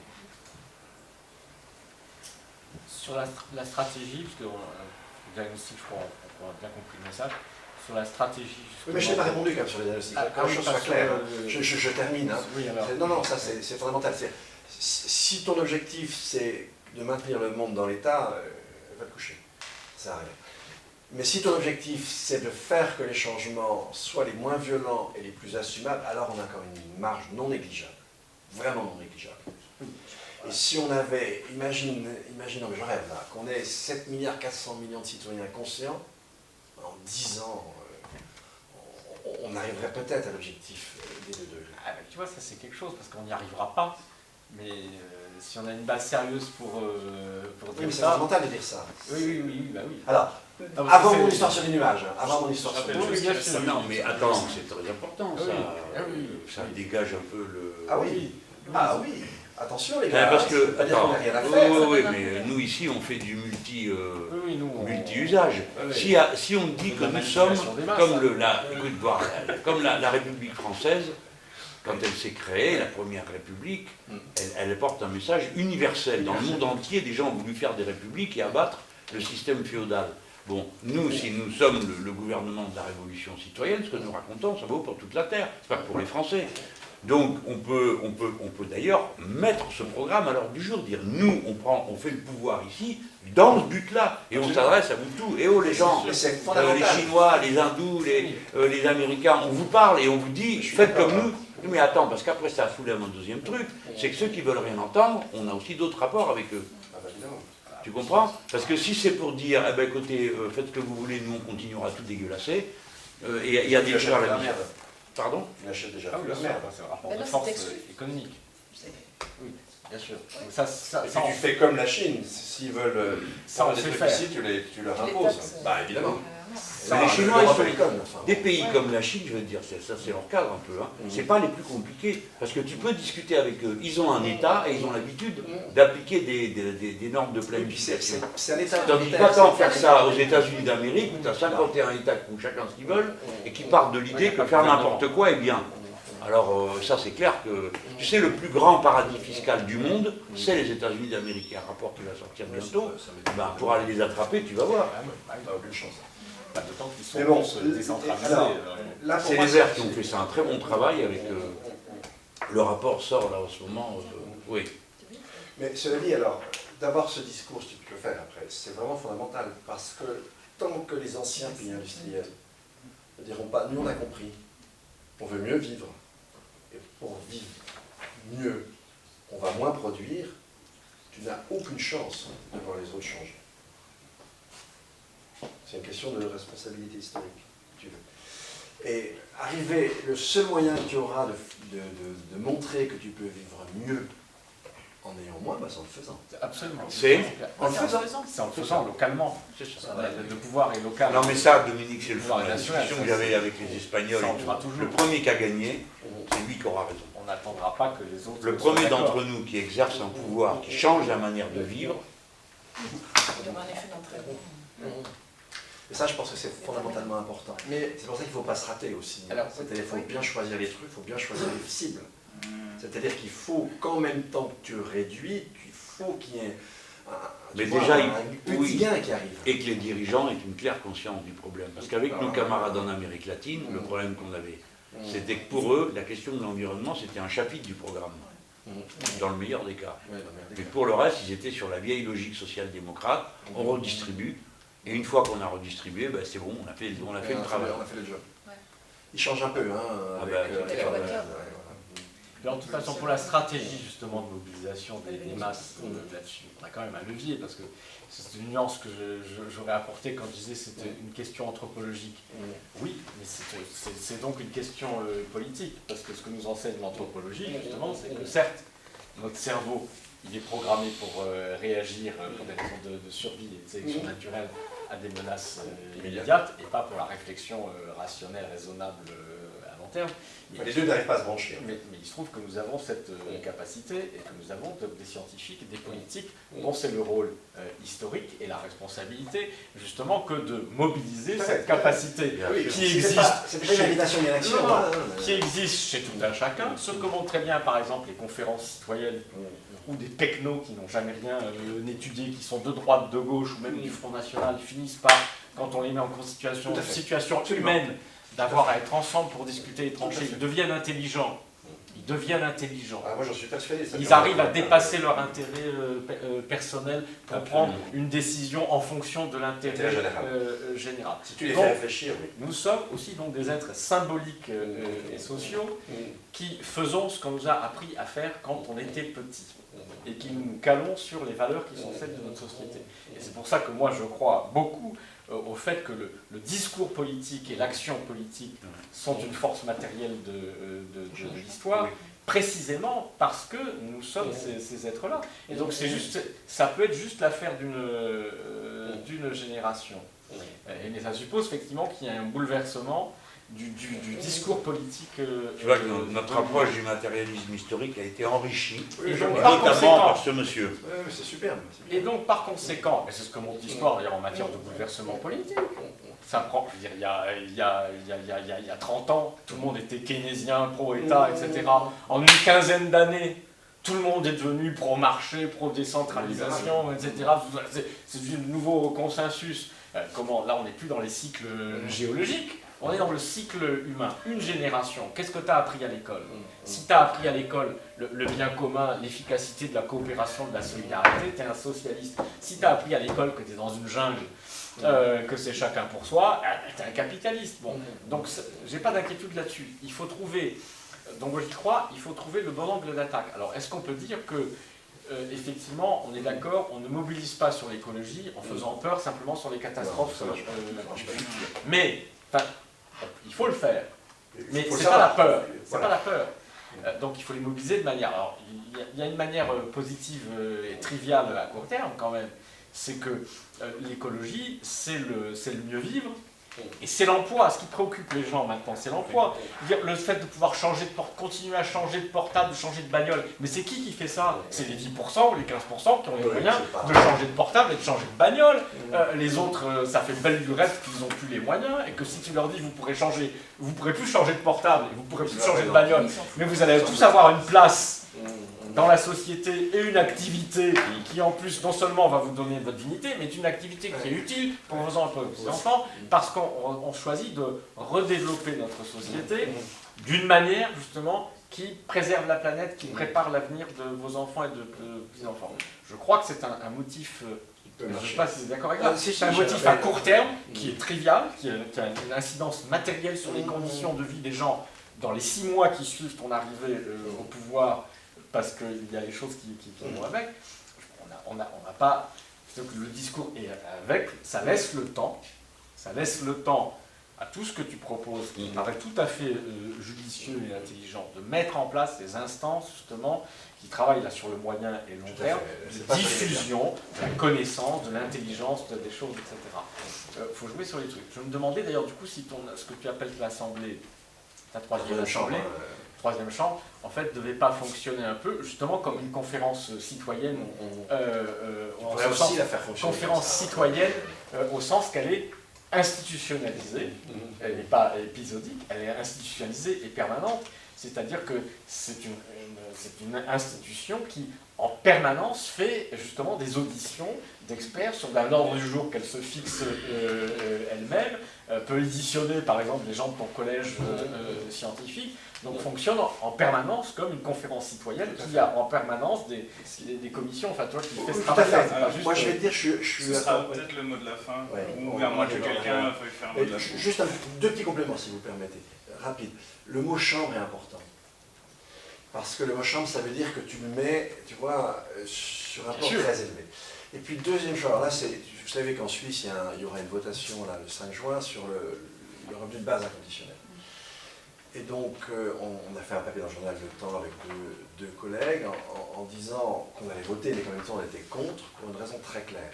Sur la stratégie, parce que le diagnostic, je crois, on a bien compris le message, sur la stratégie... Oui, mais je n'ai pas répondu quand même sur les diagnostics. Que la chose soit claire. Je termine. Oui, alors. Non, ça c'est fondamental. Si ton objectif c'est de maintenir le monde dans l'état, va te coucher. Ça sert à rien. Mais si ton objectif c'est de faire que les changements soient les moins violents et les plus assumables, alors on a encore une marge non négligeable. Vraiment non négligeable. Et si on avait, imaginons, mais je rêve là, qu'on ait 7,4 milliards de citoyens conscients, en 10 ans, on arriverait peut-être à l'objectif des 2 degrés. Ah, tu vois, ça c'est quelque chose, parce qu'on n'y arrivera pas. Mais si on a une base sérieuse pour Oui, dire mais c'est ça... fondamental de dire ça. Oui, bah oui. Alors, Non, mais avant c'est- mon histoire sur les nuages, avant mon histoire sur les Je rappelle nuages. juste bien sûr. Non, mais attends, c'est très important ça. Ah oui. Ça dégage un peu le. Ah oui, ah oui, attention les Ouais, gars, parce ça que, veut pas dire qu'on attends, n'a rien à faire. oui, mais nous ici on fait du Nous, multi-usage. Ouais. Si on dit que La nous sommes manipulation des masses, comme hein. comme la République française, quand elle s'est créée, la première République, elle porte un message universel. Dans le monde entier, des gens ont voulu faire des républiques et abattre le système féodal. Bon, nous, si nous sommes le gouvernement de la Révolution citoyenne, ce que nous racontons, ça vaut pour toute la Terre, c'est pas que pour les Français. Donc on peut d'ailleurs mettre ce programme à l'ordre du jour, dire nous, on fait le pouvoir ici, dans ce but-là, et on s'adresse à vous tous. Et oh les gens, Mais c'est les fondamental. Chinois, les Hindous, les Américains, on vous parle et on vous dit, faites comme nous. Mais attends, parce qu'après ça soulève un deuxième truc, c'est que ceux qui veulent rien entendre, on a aussi d'autres rapports avec eux. Ah bah évidemment. Tu comprends? Parce que si c'est pour dire, eh ben écoutez, faites ce que vous voulez, nous on continuera tout dégueulasser, et il y a des choses à la merde. Pardon? Il achète déjà Ah oui, plus bien la sûr, merde. c'est un rapport Mais de non, c'est force exclu. économique. C'est- Oui, bien sûr. Oui. Donc ça, Et puis tu fais comme la Chine, s'ils veulent Ça, on des sait trucs faire. ici, tu leur Tu les imposes. taxes, Bah évidemment. non. Mais les Chinois, l'Europe, ils sont- elle est conne, enfin. Des pays Ouais. comme la Chine, je veux dire, ça c'est leur cadre un peu, hein. Mhm. C'est pas les plus compliqués, parce que tu peux discuter avec eux. Ils ont un État et ils ont l'habitude d'appliquer des normes de Et puis planification. c'est un État Tandis que autoritaire, t'attends c'est- faire ça aux États-Unis d'Amérique, où tu as 51 États qui font chacun ce qu'ils veulent, et qui partent de l'idée que faire n'importe quoi est bien. Alors ça c'est clair que, tu sais, le plus grand paradis fiscal du monde, c'est les États-Unis d'Amérique. Il y a un rapport qui va sortir bientôt. Ça m'étonne. Ben, pour aller les attraper, tu vas voir. T'as aucune chance. Pas d'autant qu'ils sont Mais bon, tous décentralisés. alors, là, pour C'est moi, les Verts qui ont fait ça un très bon travail avec le rapport sort là en ce moment. Oui. Mais cela dit, alors, d'avoir ce discours, si tu peux le faire après, c'est vraiment fondamental, parce que tant que les anciens pays industriels ne diront pas, nous on a compris, on veut mieux vivre, et pour vivre mieux, on va moins produire, tu n'as aucune chance de voir les autres changer. C'est une question de responsabilité historique, si tu veux. Et arriver, le seul moyen que tu auras de montrer que tu peux vivre mieux en ayant moins, bah, c'est en le faisant. Absolument. C'est en le faisant. C'est en le faisant localement. C'est ça. Le pouvoir est local. Non mais ça, Dominique, c'est le fond Pouvoir de la national, discussion ça, que j'avais c'est- avec les Espagnols. ça, on et tout. fera toujours. Le premier qui a gagné, c'est lui qui aura raison. On n'attendra pas que les autres. Le soient premier d'accord. d'entre nous qui exerce un pouvoir, qui change la manière de vivre, Il y aura un effet d'entraînement. Et ça, je pense que c'est fondamentalement important. Mais c'est pour ça qu'il ne faut pas se rater aussi. Alors, c'est-à-dire qu'il faut bien choisir les trucs, il faut bien choisir les cibles. C'est-à-dire qu'il faut qu'en même temps que tu réduis, il faut qu'il y ait Mais déjà, un petit oui. gain qui arrive. et que les dirigeants aient une claire conscience du problème. Parce qu'avec nos camarades en Amérique latine, le problème qu'on avait, c'était que pour eux, la question de l'environnement, c'était un chapitre du programme, dans le meilleur des cas. Ouais, non, mais Mais pour le reste, ils étaient sur la vieille logique social-démocrate, on redistribue, et une fois qu'on a redistribué, ben c'est bon, on a fait le travail. On a fait le job. Ouais. Il change un peu, hein, Ah avec, bah, avec la voiture. Mais en toute façon, pour la stratégie justement de mobilisation des masses là-dessus, on a quand même un levier, parce que c'est une nuance que j'aurais apportée quand je disais que c'était une question anthropologique. Oui, mais c'est donc une question politique, parce que ce que nous enseigne l'anthropologie, justement, c'est que certes, notre cerveau, il est programmé pour réagir pour des raisons de survie et de sélection naturelle à des menaces immédiates, et pas pour la réflexion rationnelle, raisonnable à long terme. Les deux n'arrivent pas à se brancher. Mais il se trouve que nous avons cette capacité et que nous avons des scientifiques, des politiques dont c'est le rôle historique et la responsabilité justement que de mobiliser cette capacité qui existe, C'est pas une invitation, mais une action. Non, non, hein. qui existe chez tout un chacun, ce que montrent très bien par exemple les conférences citoyennes ou des technos qui n'ont jamais rien étudié, qui sont de droite, de gauche ou même du Front National, finissent par, quand on les met en situation Tout à fait. situation humaine, d'avoir à être ensemble pour discuter et trancher, ils deviennent intelligents. Ils deviennent intelligents. Ah, moi j'en suis persuadé. ça Ils fait arrivent à longtemps. dépasser leur intérêt personnel pour Absolument. prendre une décision en fonction de l'intérêt Général. général. Si tu les Donc, fais réfléchir, oui. nous sommes aussi donc des êtres symboliques et sociaux qui faisons ce qu'on nous a appris à faire quand on était petit et qui nous calons sur les valeurs qui sont celles de notre société. Et c'est pour ça que moi je crois beaucoup au fait que le discours politique et l'action politique sont une force matérielle de l'histoire, précisément parce que nous sommes ces êtres-là. Et donc c'est juste, ça peut être juste l'affaire d'une génération. Mais ça suppose effectivement qu'il y a un bouleversement du discours politique. Tu vois que notre approche du matérialisme historique a été enrichie, Oui, Et je donc, vois. par notamment conséquent- par ce monsieur. Ouais, mais c'est superbe. Et donc, par conséquent, et c'est ce que montre l'histoire d'ailleurs en matière de bouleversement politique, ça prend, je veux dire, il y a 30 ans, tout le monde était keynésien, pro-État, etc. En une quinzaine d'années, tout le monde est devenu pro-marché, pro-décentralisation, etc. C'est du nouveau consensus. Comment, là, on n'est plus dans les cycles géologiques, on est dans le cycle humain. Une génération, qu'est-ce que tu as appris à l'école? Si tu as appris à l'école le bien commun, l'efficacité de la coopération, de la solidarité, tu es un socialiste. Si tu as appris à l'école que tu es dans une jungle, que c'est chacun pour soi, tu es un capitaliste. Bon. Donc, j'ai pas d'inquiétude là-dessus. Il faut trouver, donc je crois, il faut trouver le bon angle d'attaque. Alors, est-ce qu'on peut dire que effectivement, on est d'accord, on ne mobilise pas sur l'écologie en faisant peur simplement sur les catastrophes. Mais, il faut le faire. Mais c'est pas la peur. C'est pas la peur. Donc il faut les mobiliser de manière. Alors, il y a une manière positive et triviale à court terme quand même. C'est que l'écologie, c'est le mieux vivre. Et c'est l'emploi, ce qui préoccupe les gens maintenant, c'est l'emploi. Le fait de pouvoir continuer à changer de portable, de changer de bagnole, mais c'est qui fait ça? C'est les 10% ou les 15% qui ont les moyens de changer de portable et de changer de bagnole. Les autres, ça fait belle lurette qu'ils n'ont plus les moyens, et que si tu leur dis vous pourrez plus changer de portable, et vous pourrez plus changer de bagnole, mais vous allez tous avoir une place dans la société et une activité qui en plus non seulement va vous donner votre dignité, mais une activité qui est utile pour vos enfants, parce qu'on choisit de redévelopper notre société d'une manière justement qui préserve la planète, qui prépare l'avenir de vos enfants et de petits-enfants. Je crois que c'est un motif, je ne sais pas si vous êtes d'accord avec moi, c'est un motif à court terme qui est trivial, qui a une incidence matérielle sur les conditions de vie des gens dans les 6 mois qui suivent ton arrivée au pouvoir, parce qu'il y a les choses qui vont avec. On n'a pas... Le discours est avec, ça laisse le temps à tout ce que tu proposes, qui paraît tout à fait judicieux et intelligent, de mettre en place des instances, justement, qui travaillent là sur le moyen et long terme, de diffusion, de la connaissance, de l'intelligence, des choses, etc. Il faut jouer sur les trucs. Je me demandais d'ailleurs, du coup, si ce que tu appelles l'Assemblée, ta troisième chambre, en fait, ne devait pas fonctionner un peu, justement, comme une conférence citoyenne, conférence citoyenne, au sens qu'elle est institutionnalisée, elle n'est pas épisodique, elle est institutionnalisée et permanente, c'est-à-dire que c'est une institution qui, en permanence, fait justement des auditions d'experts sur un ordre du jour qu'elle se fixe elle-même, peut éditionner par exemple les gens de ton collège scientifique, donc fonctionne en permanence comme une conférence citoyenne qui a en permanence des commissions, enfin toi qui fais ce travail. Moi je vais te dire, je suis... Ce sera peut-être le mot de la fin, ou à moins que quelqu'un veuille faire un mot de la fin. Juste deux petits compléments si vous permettez, rapide. Le mot chambre est important. Parce que le mot chambre, ça veut dire que tu le mets, tu vois, sur un plan très élevé. Et puis deuxième chose, alors là, vous savez qu'en Suisse, il y aura une votation là, le 5 juin sur le revenu de base inconditionnel. Et donc, on a fait un papier dans le journal Le Temps avec deux collègues en disant qu'on allait voter, mais qu'en même temps on était contre, pour une raison très claire.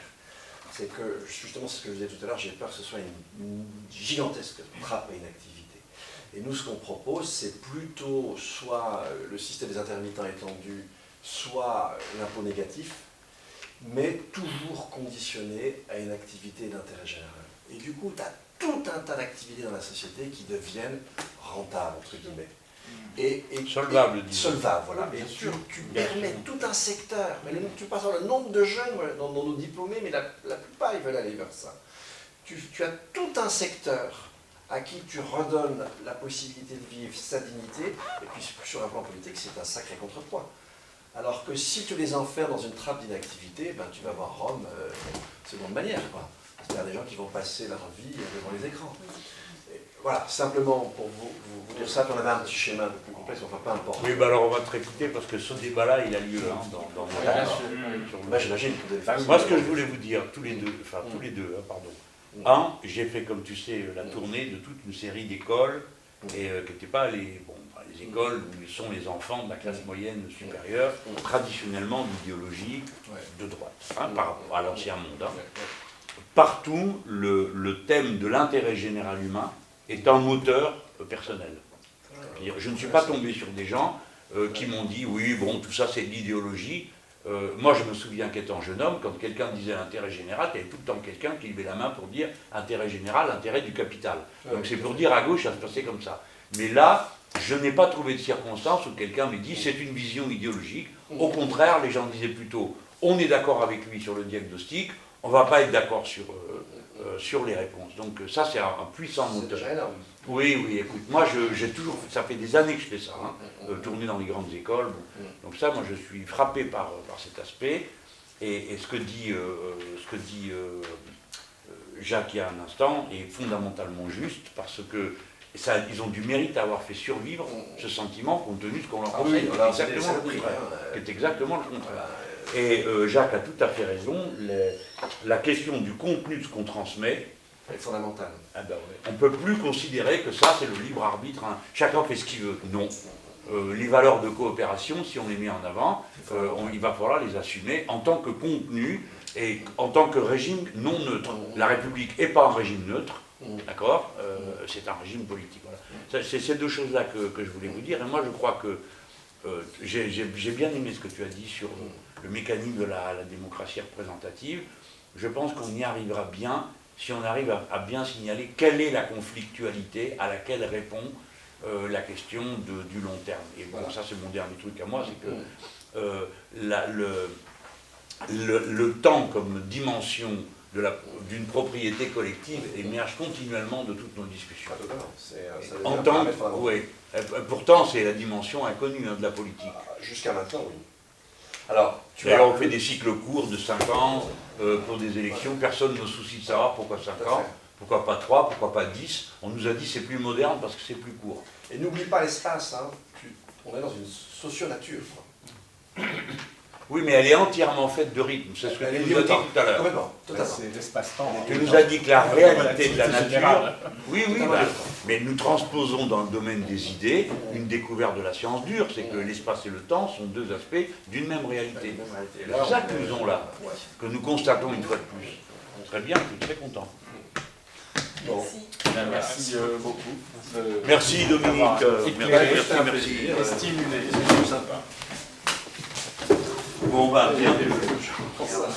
C'est que, justement, c'est ce que je disais tout à l'heure, j'ai peur que ce soit une gigantesque trappe à inactivité. Et nous, ce qu'on propose, c'est plutôt soit le système des intermittents étendu, soit l'impôt négatif, mais toujours conditionné à une activité d'intérêt général. Et du coup, tu as tout un tas d'activités dans la société qui deviennent rentables, entre guillemets. Et solvables, solvables, voilà. Et tu permets tout un secteur, mais tu passes le nombre de jeunes dans nos diplômés, mais la plupart, ils veulent aller vers ça. Tu as tout un secteur à qui tu redonnes la possibilité de vivre sa dignité, et puis sur un plan politique, c'est un sacré contrepoids. Alors que si tu les enfermes dans une trappe d'inactivité, ben, tu vas voir Rome seconde manière, quoi. C'est-à-dire des gens qui vont passer leur vie devant les écrans. Et voilà, simplement pour vous dire ça, puis on avait un petit schéma un peu plus complexe, enfin peu importe. Oui, bah alors on va te réécouter parce que ce débat-là, il a lieu dans Bah, j'imagine que vous allez faire. Moi, ce que je voulais vous dire, tous les deux, pardon. J'ai fait, comme tu sais, la tournée de toute une série d'écoles, et qui n'étaient pas les écoles où sont les enfants de la classe moyenne supérieure, traditionnellement d'idéologie de droite, par rapport à l'ancien monde. Partout, le thème de l'intérêt général humain est un moteur personnel. Je ne suis pas tombé sur des gens qui m'ont dit, oui, bon, tout ça c'est de l'idéologie. Moi, je me souviens qu'étant jeune homme, quand quelqu'un disait intérêt général, il y avait tout le temps quelqu'un qui levait la main pour dire intérêt général, intérêt du capital. Donc c'est pour dire à gauche, ça se passait comme ça. Mais là, je n'ai pas trouvé de circonstance où quelqu'un me dit c'est une vision idéologique. Au contraire, les gens disaient plutôt on est d'accord avec lui sur le diagnostic, on ne va pas être d'accord sur les réponses. Donc ça, c'est un puissant moteur. C'est déjà énorme. Oui, écoute, moi j'ai toujours, ça fait des années que je fais ça, tourner dans les grandes écoles. Donc ça, moi je suis frappé par cet aspect. Et ce que dit Jacques il y a un instant est fondamentalement juste, parce que ils ont du mérite à avoir fait survivre ce sentiment compte tenu de ce qu'on leur enseigne, qui est exactement le contraire. Et Jacques a tout à fait raison, la question du contenu de ce qu'on transmet, C'est fondamental. ah ben ouais, on ne peut plus considérer que ça c'est le libre arbitre, hein. Chacun fait ce qu'il veut. Non. Les valeurs de coopération, si on les met en avant, il va falloir les assumer en tant que contenu et en tant que régime non neutre. La République n'est pas un régime neutre, d'accord, c'est un régime politique. Voilà. C'est ces deux choses-là que je voulais vous dire. Et moi, je crois que j'ai bien aimé ce que tu as dit sur le mécanisme de la démocratie représentative. Je pense qu'on y arrivera bien si on arrive à bien signaler quelle est la conflictualité à laquelle répond la question du long terme. Et bon, ça c'est mon dernier truc à moi, c'est que le temps comme dimension d'une propriété collective émerge continuellement de toutes nos discussions. Oui. Pourtant, c'est la dimension inconnue de la politique. Jusqu'à maintenant, oui. Alors, d'ailleurs, on fait des cycles courts de 5 ans pour des élections. Personne ne se soucie de savoir pourquoi 5 ans, pourquoi pas 3, pourquoi pas 10. On nous a dit c'est plus moderne parce que c'est plus court. Et n'oublie pas l'espace, hein. On est dans une socio-nature. Oui, mais elle est entièrement faite de rythme. C'est ce que tu nous as dit tout à l'heure. Complètement, totalement. C'est l'espace-temps. Tu nous as dit que la réalité de la nature... Oui, mais nous transposons dans le domaine des idées une découverte de la science dure, c'est que l'espace et le temps sont deux aspects d'une même réalité. C'est ça que nous avons là, que nous constatons une fois de plus. Très bien, je suis très content. Bon. Merci beaucoup. Merci Dominique. Merci. Et stimulé. Bon, on va bien.